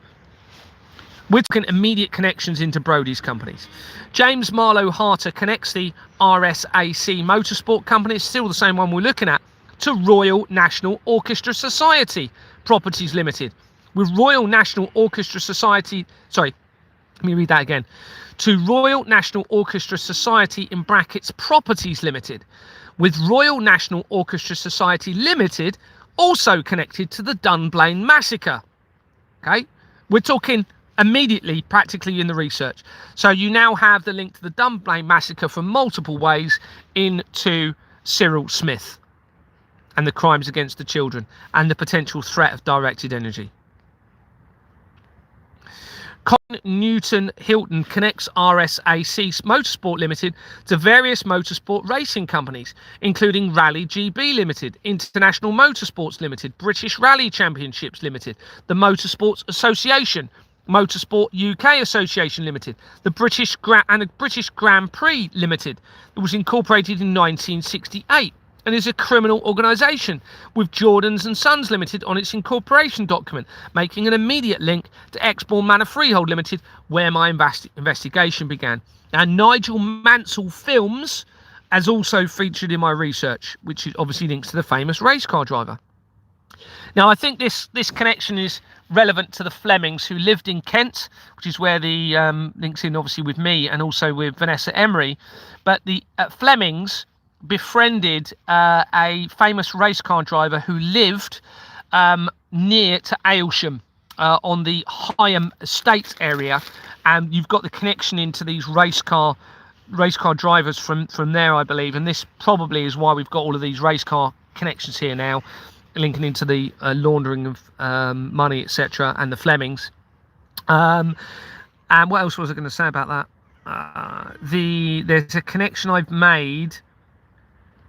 We're talking immediate connections into Brodie's companies. James Marlowe Harter connects the RSAC Motorsport Company, it's still the same one we're looking at, to Royal National Orchestra Society Properties Limited, with Royal National Orchestra Society, sorry, let me read that again, to Royal National Orchestra Society in brackets Properties Limited, with Royal National Orchestra Society Limited also connected to the Dunblane massacre. Okay, we're talking immediately, practically in the research. So you now have the link to the Dunblane massacre from multiple ways into Cyril Smith and the crimes against the children and the potential threat of directed energy. Colin Newton Hilton connects RSAC Motorsport Limited to various motorsport racing companies, including Rally GB Limited, International Motorsports Limited, British Rally Championships Limited, the Motorsports Association, Motorsport UK Association Limited, the British Grand Prix Limited, that was incorporated in 1968 and is a criminal organisation, with Jordans and Sons Limited on its incorporation document, making an immediate link to Exbourne Manor Freehold Limited, where my investigation began. And Nigel Mansell Films has also featured in my research, which obviously links to the famous race car driver. Now, I think this connection is relevant to the Flemings, who lived in Kent, which is where the links in obviously with me and also with Vanessa Emery. But the Flemings befriended a famous race car driver who lived near to Aylsham on the Higham Estate area, and you've got the connection into these race car drivers from there, I believe, and this probably is why we've got all of these race car connections here now, linking into the laundering of money, etc., and the Flemings. And what else was I going to say about that? There's a connection I've made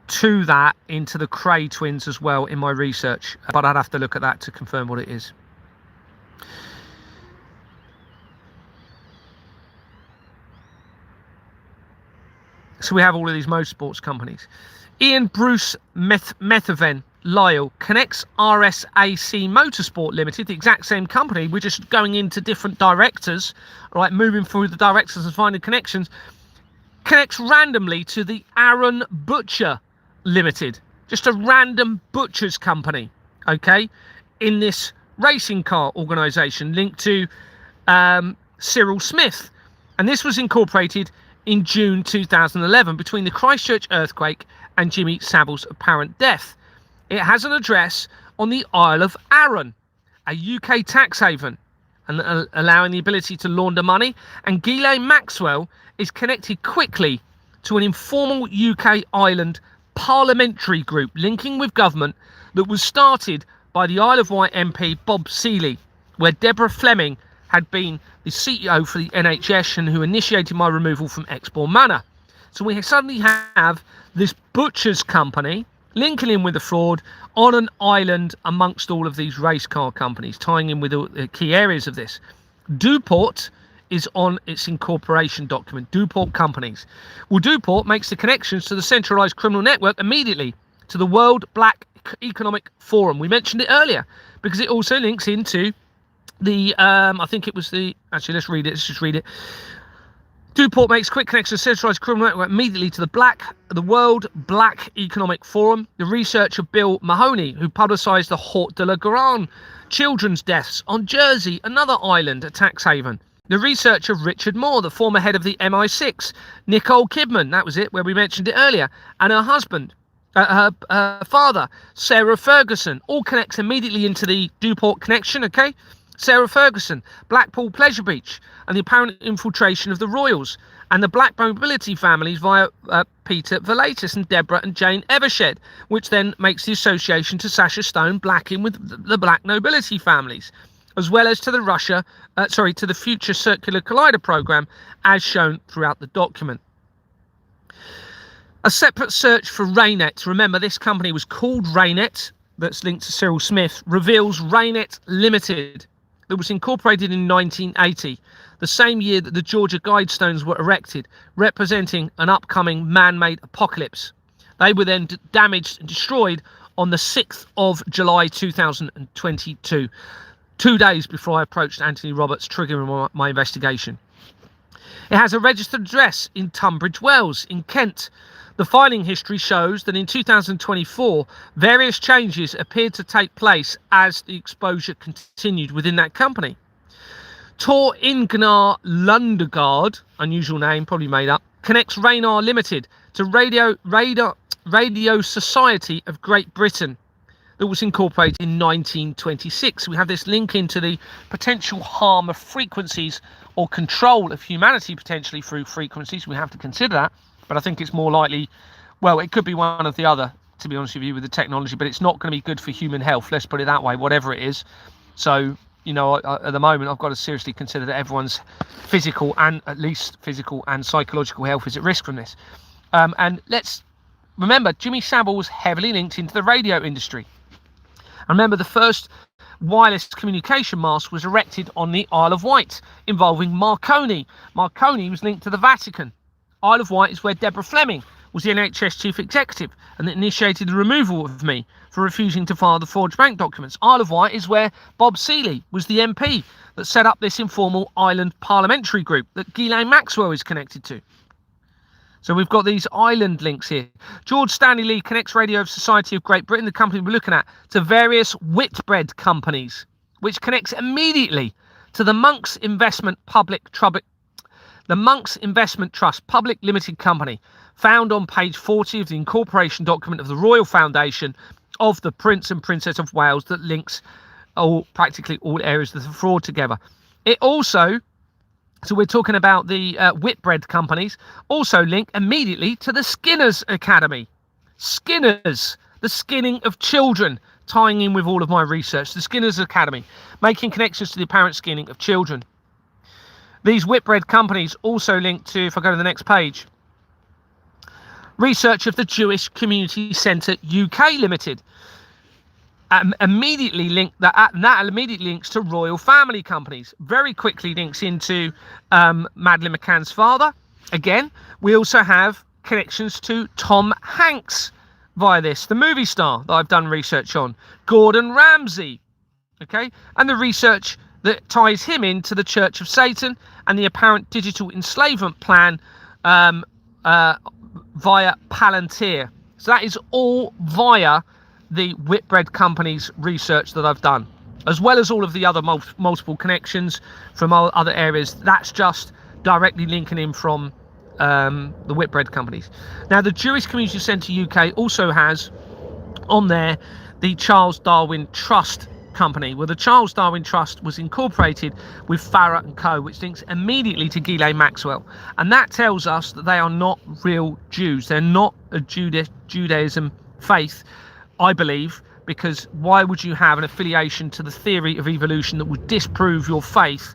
to that into the Cray twins as well in my research, but I'd have to look at that to confirm what it is. So we have all of these motorsports companies. Ian Bruce Methaven Lyle connects RSAC Motorsport Limited, the exact same company. We're just going into different directors, right? Moving through the directors and finding connections. Connects randomly to the Aaron Butcher Limited, just a random butcher's company, okay, in this racing car organisation linked to Cyril Smith, and this was incorporated in June 2011 between the Christchurch earthquake and Jimmy Savile's apparent death. It has an address on the Isle of Arran, a UK tax haven, and allowing the ability to launder money. And Ghislaine Maxwell is connected quickly to an informal UK island parliamentary group linking with government that was started by the Isle of Wight MP Bob Seeley, where Deborah Fleming had been the CEO for the NHS and who initiated my removal from Exbourne Manor. So we suddenly have this butcher's company linking in with the fraud on an island amongst all of these race car companies, tying in with the key areas of this. Duport is on its incorporation document, Duport Companies. Well, Duport makes the connections to the centralised criminal network immediately to the World Black Economic Forum. We mentioned it earlier because it also links into the, I think it was the, actually, let's just read it. Duport makes quick connections to the centralised criminal network immediately to the World Black Economic Forum. The research of Bill Mahoney, who publicised the Hort de la Grande children's deaths on Jersey, another island, a tax haven. The research of Richard Moore, the former head of the MI6, Nicole Kidman, that was it, where we mentioned it earlier, and her husband, her father, Sarah Ferguson, all connects immediately into the Duport connection, okay? Sarah Ferguson, Blackpool Pleasure Beach, and the apparent infiltration of the Royals, and the Black Mobility families via Peter Velatis and Deborah and Jane Evershed, which then makes the association to Sasha Stone Blacking with the Black Nobility families, as well as to the to the Future Circular Collider program, as shown throughout the document. A separate search for Raynet, remember this company was called Raynet, that's linked to Cyril Smith, reveals Raynet Limited, that was incorporated in 1980, the same year that the Georgia Guidestones were erected, representing an upcoming man-made apocalypse. They were then damaged and destroyed on the 6th of July 2022, 2 days before I approached Anthony Roberts, triggering my investigation. It has a registered address in Tunbridge Wells in Kent. The filing history shows that in 2024, various changes appeared to take place as the exposure continued within that company. Tor Ingnar Lundegard, unusual name, probably made up, connects Raynar Limited to Radio Society of Great Britain, that was incorporated in 1926. We have this link into the potential harm of frequencies or control of humanity potentially through frequencies. We have to consider that. But I think it's more likely, well, it could be one or the other, to be honest with you, with the technology, but it's not going to be good for human health, let's put it that way, whatever it is. So, you know, at the moment, I've got to seriously consider that everyone's physical and at least physical and psychological health is at risk from this. And let's remember, Jimmy Savile was heavily linked into the radio industry. I remember the first wireless communication mast was erected on the Isle of Wight, involving Marconi. Marconi was linked to the Vatican. Isle of Wight is where Deborah Fleming was the NHS chief executive and that initiated the removal of me for refusing to file the forged bank documents. Isle of Wight is where Bob Seeley was the MP that set up this informal island parliamentary group that Ghislaine Maxwell is connected to. So we've got these island links here. George Stanley Lee connects Radio of Society of Great Britain, the company we're looking at, to various Whitbread companies, which connects immediately to the Monks Investment Trust Public Limited Company, found on page 40 of the incorporation document of the Royal Foundation of the Prince and Princess of Wales that links practically all areas of the fraud together. It also, so we're talking about the Whitbread companies, also link immediately to the Skinners Academy. Skinners, the skinning of children, tying in with all of my research. The Skinners Academy, making connections to the apparent skinning of children. These Whitbread companies also link to, if I go to the next page, research of the Jewish Community Centre UK Limited. Immediately link that immediately links to royal family companies. Very quickly links into Madeleine McCann's father. Again, we also have connections to Tom Hanks via this, the movie star that I've done research on, Gordon Ramsay, okay, and the research that ties him into the Church of Satan and the apparent digital enslavement plan via Palantir. So that is all via the Whitbread company's research that I've done, as well as all of the other multiple connections from other areas. That's just directly linking in from the Whitbread companies. Now, the Jewish Community Centre UK also has on there the Charles Darwin Trust company, where the Charles Darwin Trust was incorporated with Farrer & Co., which links immediately to Ghislaine Maxwell. And that tells us that they are not real Jews. They're not a Judaism faith, I believe, because why would you have an affiliation to the theory of evolution that would disprove your faith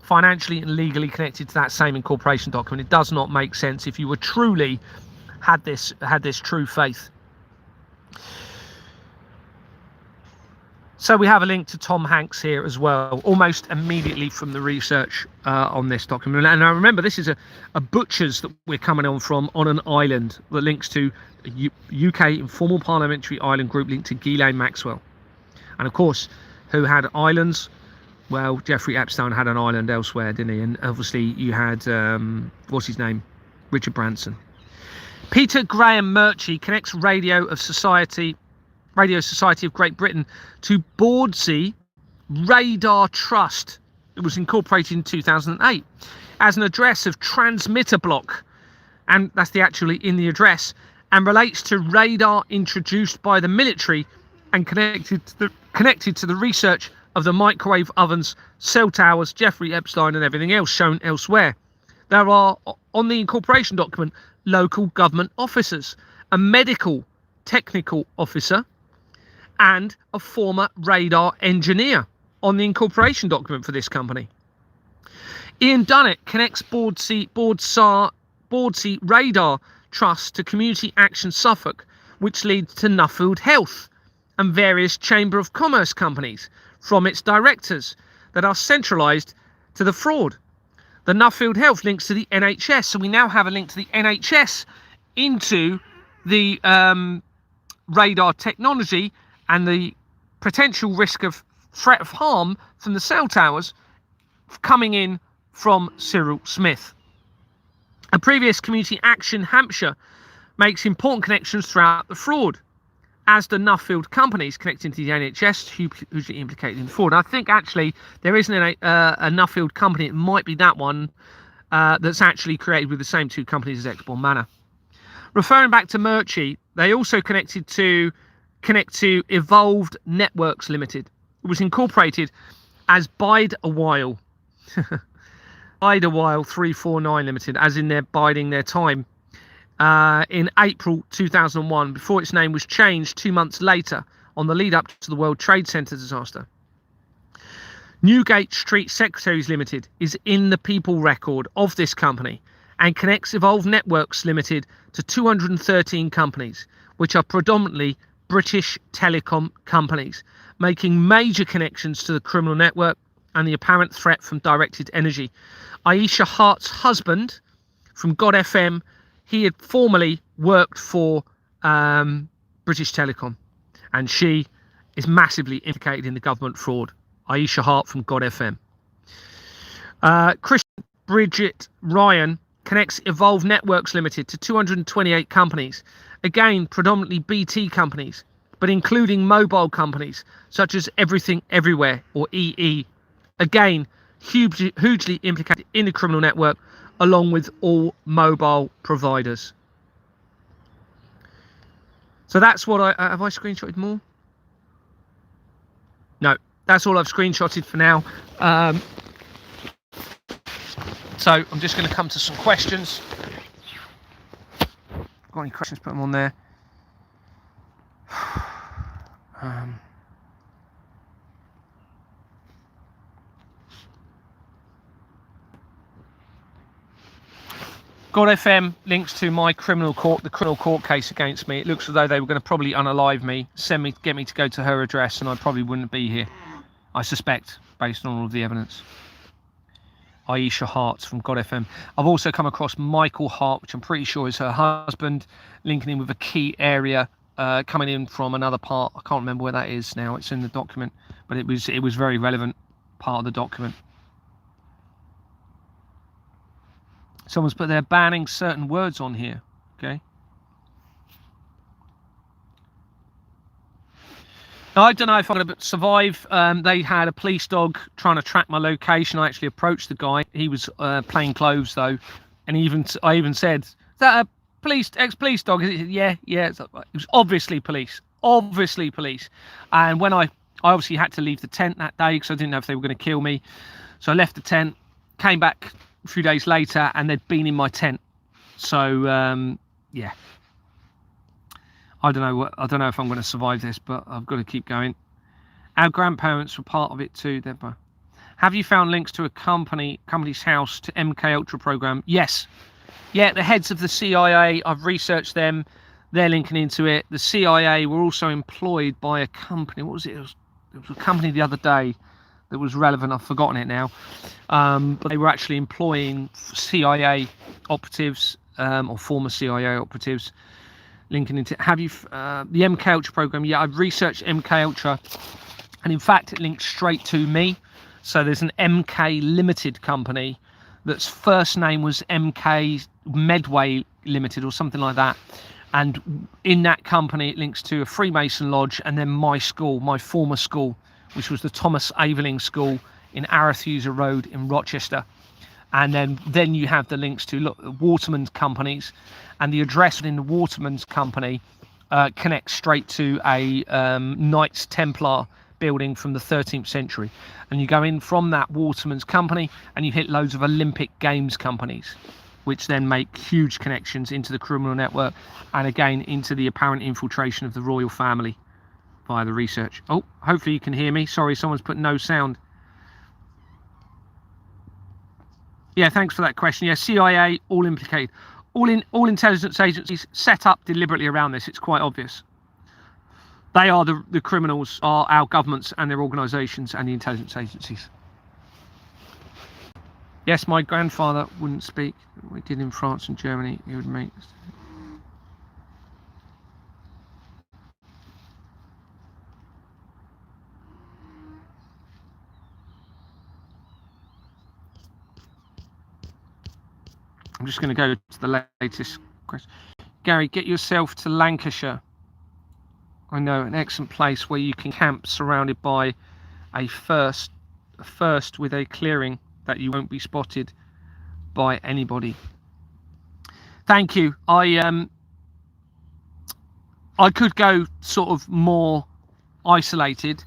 financially and legally connected to that same incorporation document? It does not make sense if you were truly had this true faith. So we have a link to Tom Hanks here as well, almost immediately from the research on this document. And I remember this is a butcher's that we're coming on from on an island that links to a UK informal parliamentary island group linked to Ghislaine Maxwell. And of course, who had islands? Well, Jeffrey Epstein had an island elsewhere, didn't he? And obviously you had, what's his name? Richard Branson. Peter Graham Murchie connects Radio Society of Great Britain to Bordsey Radar Trust. It was incorporated in 2008 as an address of transmitter block, and that's actually in the address, and relates to radar introduced by the military and connected to the research of the microwave ovens, cell towers, Jeffrey Epstein and everything else shown elsewhere. There are, on the incorporation document, local government officers, a medical technical officer, and a former radar engineer on the incorporation document for this company. Ian Dunnett connects Bordsey Radar Trust to Community Action Suffolk, which leads to Nuffield Health and various Chamber of Commerce companies from its directors that are centralised to the fraud. The Nuffield Health links to the NHS, so we now have a link to the NHS into the radar technology and the potential risk of threat of harm from the cell towers coming in from Cyril Smith. A previous Community Action Hampshire makes important connections throughout the fraud, as the Nuffield companies connecting to the NHS hugely implicated in the fraud. I think actually there isn't a Nuffield company, it might be that one, that's actually created with the same two companies as Exborn Manor. Referring back to Murchie, they also connect to Evolved Networks Limited. It was incorporated as Bide a While. Bide a While 349 Limited, as in they're biding their time, in April 2001, before its name was changed 2 months later on the lead up to the World Trade Center disaster. Newgate Street Secretaries Limited is in the people record of this company and connects Evolved Networks Limited to 213 companies, which are predominantly British telecom companies, making major connections to the criminal network and the apparent threat from directed energy. Aisha Hart's husband from God FM, he had formerly worked for British Telecom, and she is massively implicated in the government fraud. Aisha Hart from God FM. Christian Bridget Ryan connects Evolve Networks Limited to 228 companies, again predominantly BT companies, but including mobile companies such as Everything Everywhere or EE, again hugely implicated in the criminal network, along with all mobile providers. So that's what have I screenshotted more? No, that's all I've screenshotted for now. So I'm just going to come to some questions. Got any questions? Put them on there. God FM links to my the criminal court case against me. It looks as though they were going to probably unalive me, get me to go to her address, and I probably wouldn't be here. I suspect, based on all of the evidence. Aisha Hart from God FM. I've also come across Michael Hart, which I'm pretty sure is her husband, linking in with a key area coming in from another part. I can't remember where that is now. It's in the document, but it was very relevant part of the document. Someone's put they're banning certain words on here. Okay. Now, I don't know if I'm going to survive. They had a police dog trying to track my location. I actually approached the guy. He was plain clothes though, and I even said, "Is that a ex-police dog?" Yeah. It was obviously police. And when I obviously had to leave the tent that day because I didn't know if they were going to kill me, so I left the tent, came back a few days later, and they'd been in my tent. So yeah. I don't know if I'm going to survive this, but I've got to keep going. Our grandparents were part of it too, Deborah. Have you found links to a company's house to MK Ultra program? Yes. Yeah, the heads of the CIA, I've researched them. They're linking into it. The CIA were also employed by a company. What was it? It was a company the other day that was relevant. I've forgotten it now. But they were actually employing CIA operatives or former CIA operatives. Linking into have you the MK Ultra program? Yeah, I've researched MK Ultra, and in fact it links straight to me. So there's an MK Limited company that's first name was MK Medway Limited or something like that, and in that company it links to a Freemason lodge, and then my school, my former school, which was the Thomas Aveling School in Arethusa Road in Rochester. And then you have the links to Waterman's companies, and the address within the Waterman's company connects straight to a Knights Templar building from the 13th century. And you go in from that Waterman's company and you hit loads of Olympic Games companies, which then make huge connections into the criminal network and again into the apparent infiltration of the royal family via the research. Oh, hopefully you can hear me. Sorry, someone's put no sound. Yeah, thanks for that question. Yeah, CIA, all implicated. All intelligence agencies set up deliberately around this. It's quite obvious. They are the criminals, are our governments and their organisations and the intelligence agencies. Yes, my grandfather wouldn't speak. We did in France and Germany. He would make... I'm just going to go to the latest question. Gary, get yourself to Lancashire. I know, an excellent place where you can camp surrounded by a first with a clearing that you won't be spotted by anybody. Thank you. I could go sort of more isolated,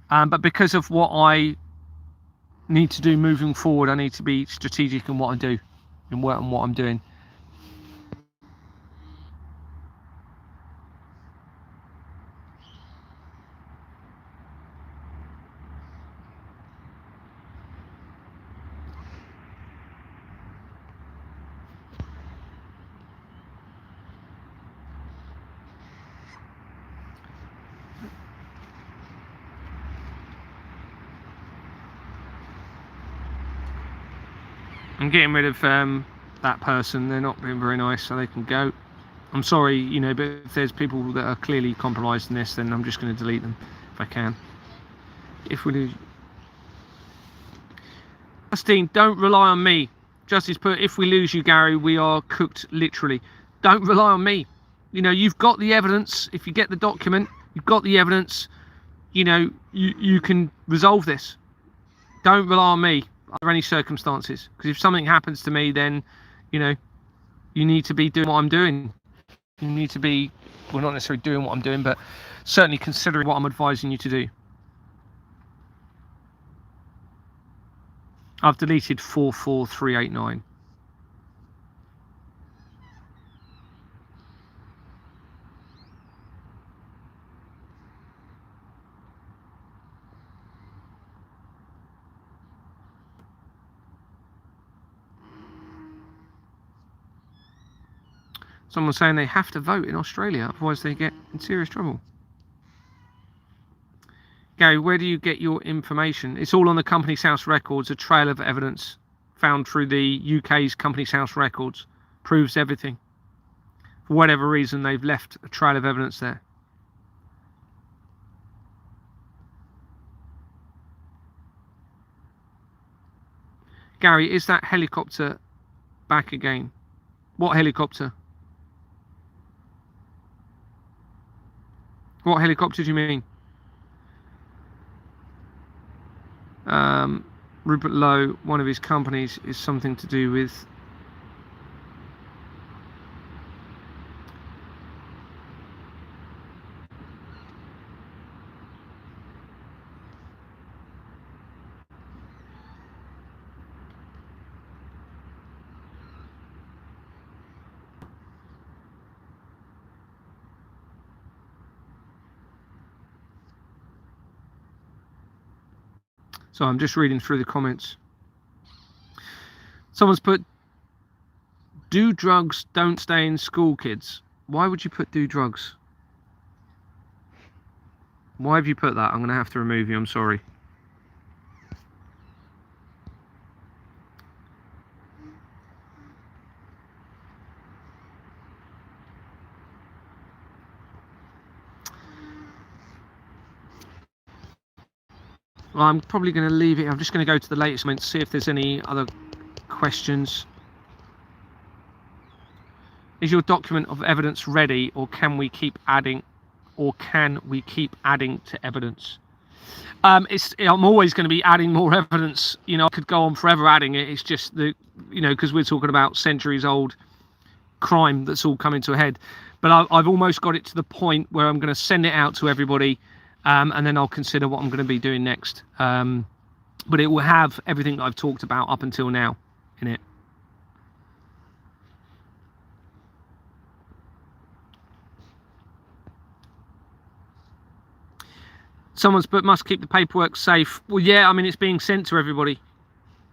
but because of what I need to do moving forward, I need to be strategic in what I do and what I'm doing. I'm getting rid of that person. They're not being very nice, so they can go. I'm sorry, you know, but if there's people that are clearly compromised in this, then I'm just going to delete them if I can. If we do, Justine, don't rely on me. Justice put, if we lose you, Gary, we are cooked, literally. Don't rely on me. You know, you've got the evidence. If you get the document, you've got the evidence. You know, you can resolve this. Don't rely on me under any circumstances, because if something happens to me, then, you know, you need to be doing what I'm doing. You need to be, well, not necessarily doing what I'm doing, but certainly considering what I'm advising you to do. I've deleted 44389. Someone's saying they have to vote in Australia, otherwise they get in serious trouble. Gary, where do you get your information? It's all on the Companies House records. A trail of evidence found through the UK's Companies House records proves everything. For whatever reason, they've left a trail of evidence there. Gary, is that helicopter back again? What helicopter? What helicopter do you mean? Rupert Lowe, one of his companies, is something to do with So I'm just reading through the comments. Someone's put, do drugs don't stay in school, kids? Why would you put do drugs? Why have you put that? I'm going to have to remove you, I'm sorry. Well, I'm probably going to leave it. I'm just going to go to the latest comments, see if there's any other questions. Is your document of evidence ready, or can we keep adding, to evidence? I'm always going to be adding more evidence. You know, I could go on forever adding it. It's just the, you know, because we're talking about centuries old crime that's all coming to a head. But I've almost got it to the point where I'm going to send it out to everybody. And then I'll consider what I'm going to be doing next. But it will have everything that I've talked about up until now in it. Someone's put, must keep the paperwork safe. Well, yeah, I mean, it's being sent to everybody.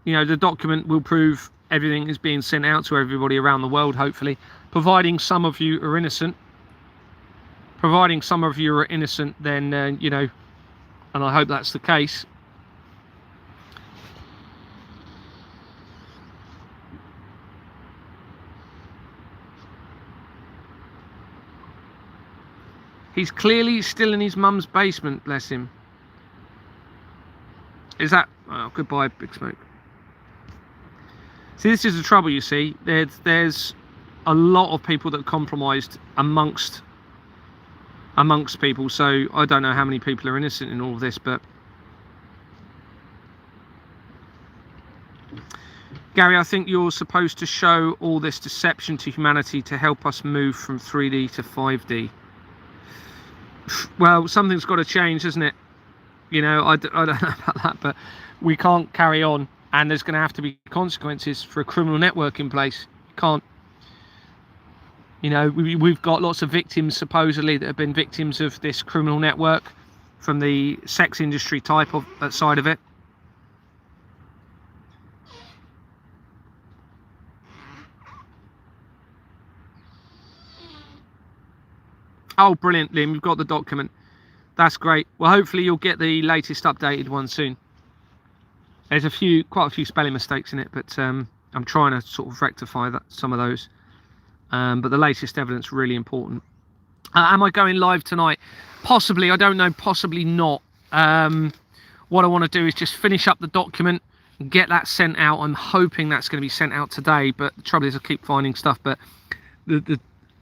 You know, the document will prove everything is being sent out to everybody around the world, hopefully, providing some of you are innocent. Providing some of you are innocent, then, you know, and I hope that's the case. He's clearly still in his mum's basement, bless him. Is that... Oh, goodbye, Big Smoke. See, this is the trouble, you see. There's a lot of people that are compromised amongst people, so I don't know how many people are innocent in all of this, but Gary, I think you're supposed to show all this deception to humanity to help us move from 3D to 5D. Well, something's got to change, isn't it? You know, I don't know about that, but we can't carry on, and there's going to have to be consequences for a criminal network in place. You can't. You know, we've got lots of victims, supposedly, that have been victims of this criminal network from the sex industry type of side of it. Oh, brilliant, Liam. You've got the document. That's great. Well, hopefully you'll get the latest updated one soon. There's quite a few spelling mistakes in it, but I'm trying to sort of rectify some of those. But the latest evidence really important. Am I going live tonight? Possibly. I don't know. Possibly not. What I want to do is just finish up the document and get that sent out. I'm hoping that's going to be sent out today, but the trouble is I keep finding stuff, but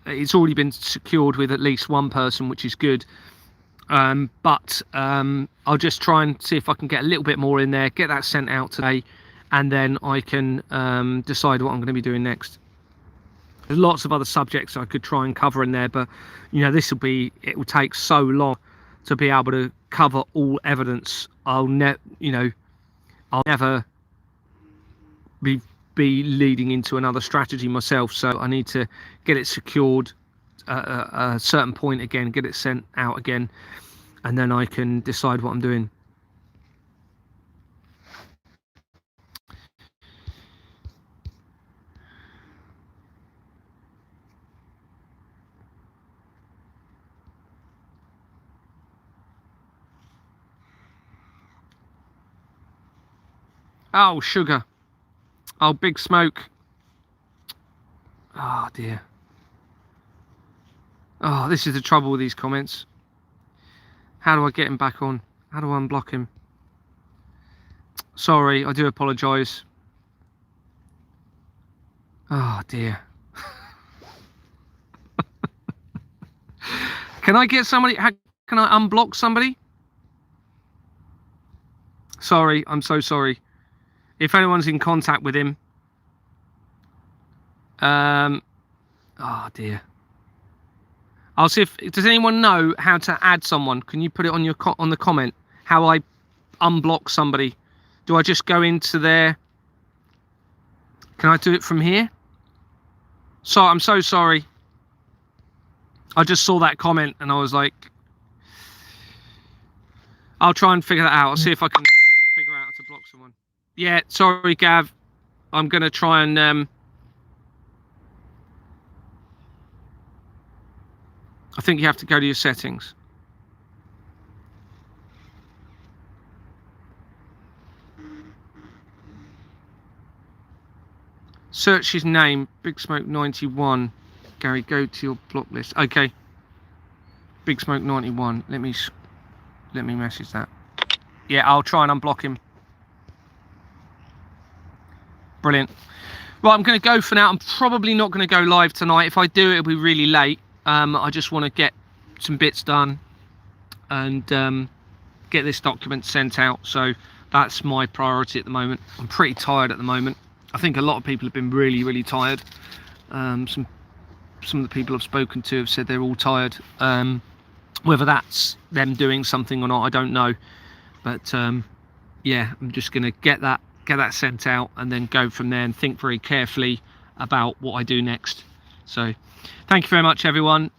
it's already been secured with at least one person, which is good. But I'll just try and see if I can get a little bit more in there, get that sent out today, and then I can decide what I'm going to be doing next. There's lots of other subjects I could try and cover in there, but you know, it will take so long to be able to cover all evidence. I'll never be leading into another strategy myself, so I need to get it secured at a certain point again, get it sent out again, and then I can decide what I'm doing. Oh, sugar. Oh, Big Smoke. Oh, dear. Oh, this is the trouble with these comments. How do I get him back on? How do I unblock him? Sorry, I do apologise. Oh, dear. Can I get somebody? Can I unblock somebody? Sorry, I'm so sorry. If anyone's in contact with him. Oh, dear. I'll see if, does anyone know how to add someone? Can you put it on your on the comment? How I unblock somebody? Do I just go into there? Can I do it from here? So I'm so sorry. I just saw that comment and I was like, I'll try and figure that out. I'll see if I can figure out how to block someone. Yeah, sorry, Gav. I'm gonna try and I think you have to go to your settings. Search his name, Big Smoke 91. Gary, go to your block list. Okay. Big Smoke 91. Let me message that. Yeah, I'll try and unblock him. Brilliant. Right, I'm going to go for now. I'm probably not going to go live tonight. If I do, it'll be really late. I just want to get some bits done and get this document sent out. So that's my priority at the moment. I'm pretty tired at the moment. I think a lot of people have been really, really tired. Some of the people I've spoken to have said they're all tired. Whether that's them doing something or not, I don't know. But yeah, I'm just going to get that sent out and then go from there and think very carefully about what I do next. So thank you very much, everyone.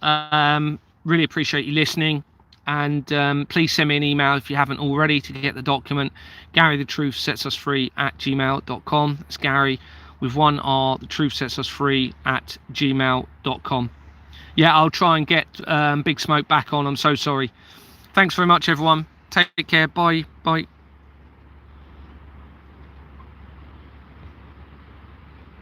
Really appreciate you listening, and please send me an email if you haven't already to get the document. GaryTheTruthSetsUsFree@gmail.com. It's Gary with one R, TheTruthSetsUsFree@gmail.com. Yeah, I'll try and get Big Smoke back on. I'm so sorry. Thanks very much, everyone. Take care. Bye.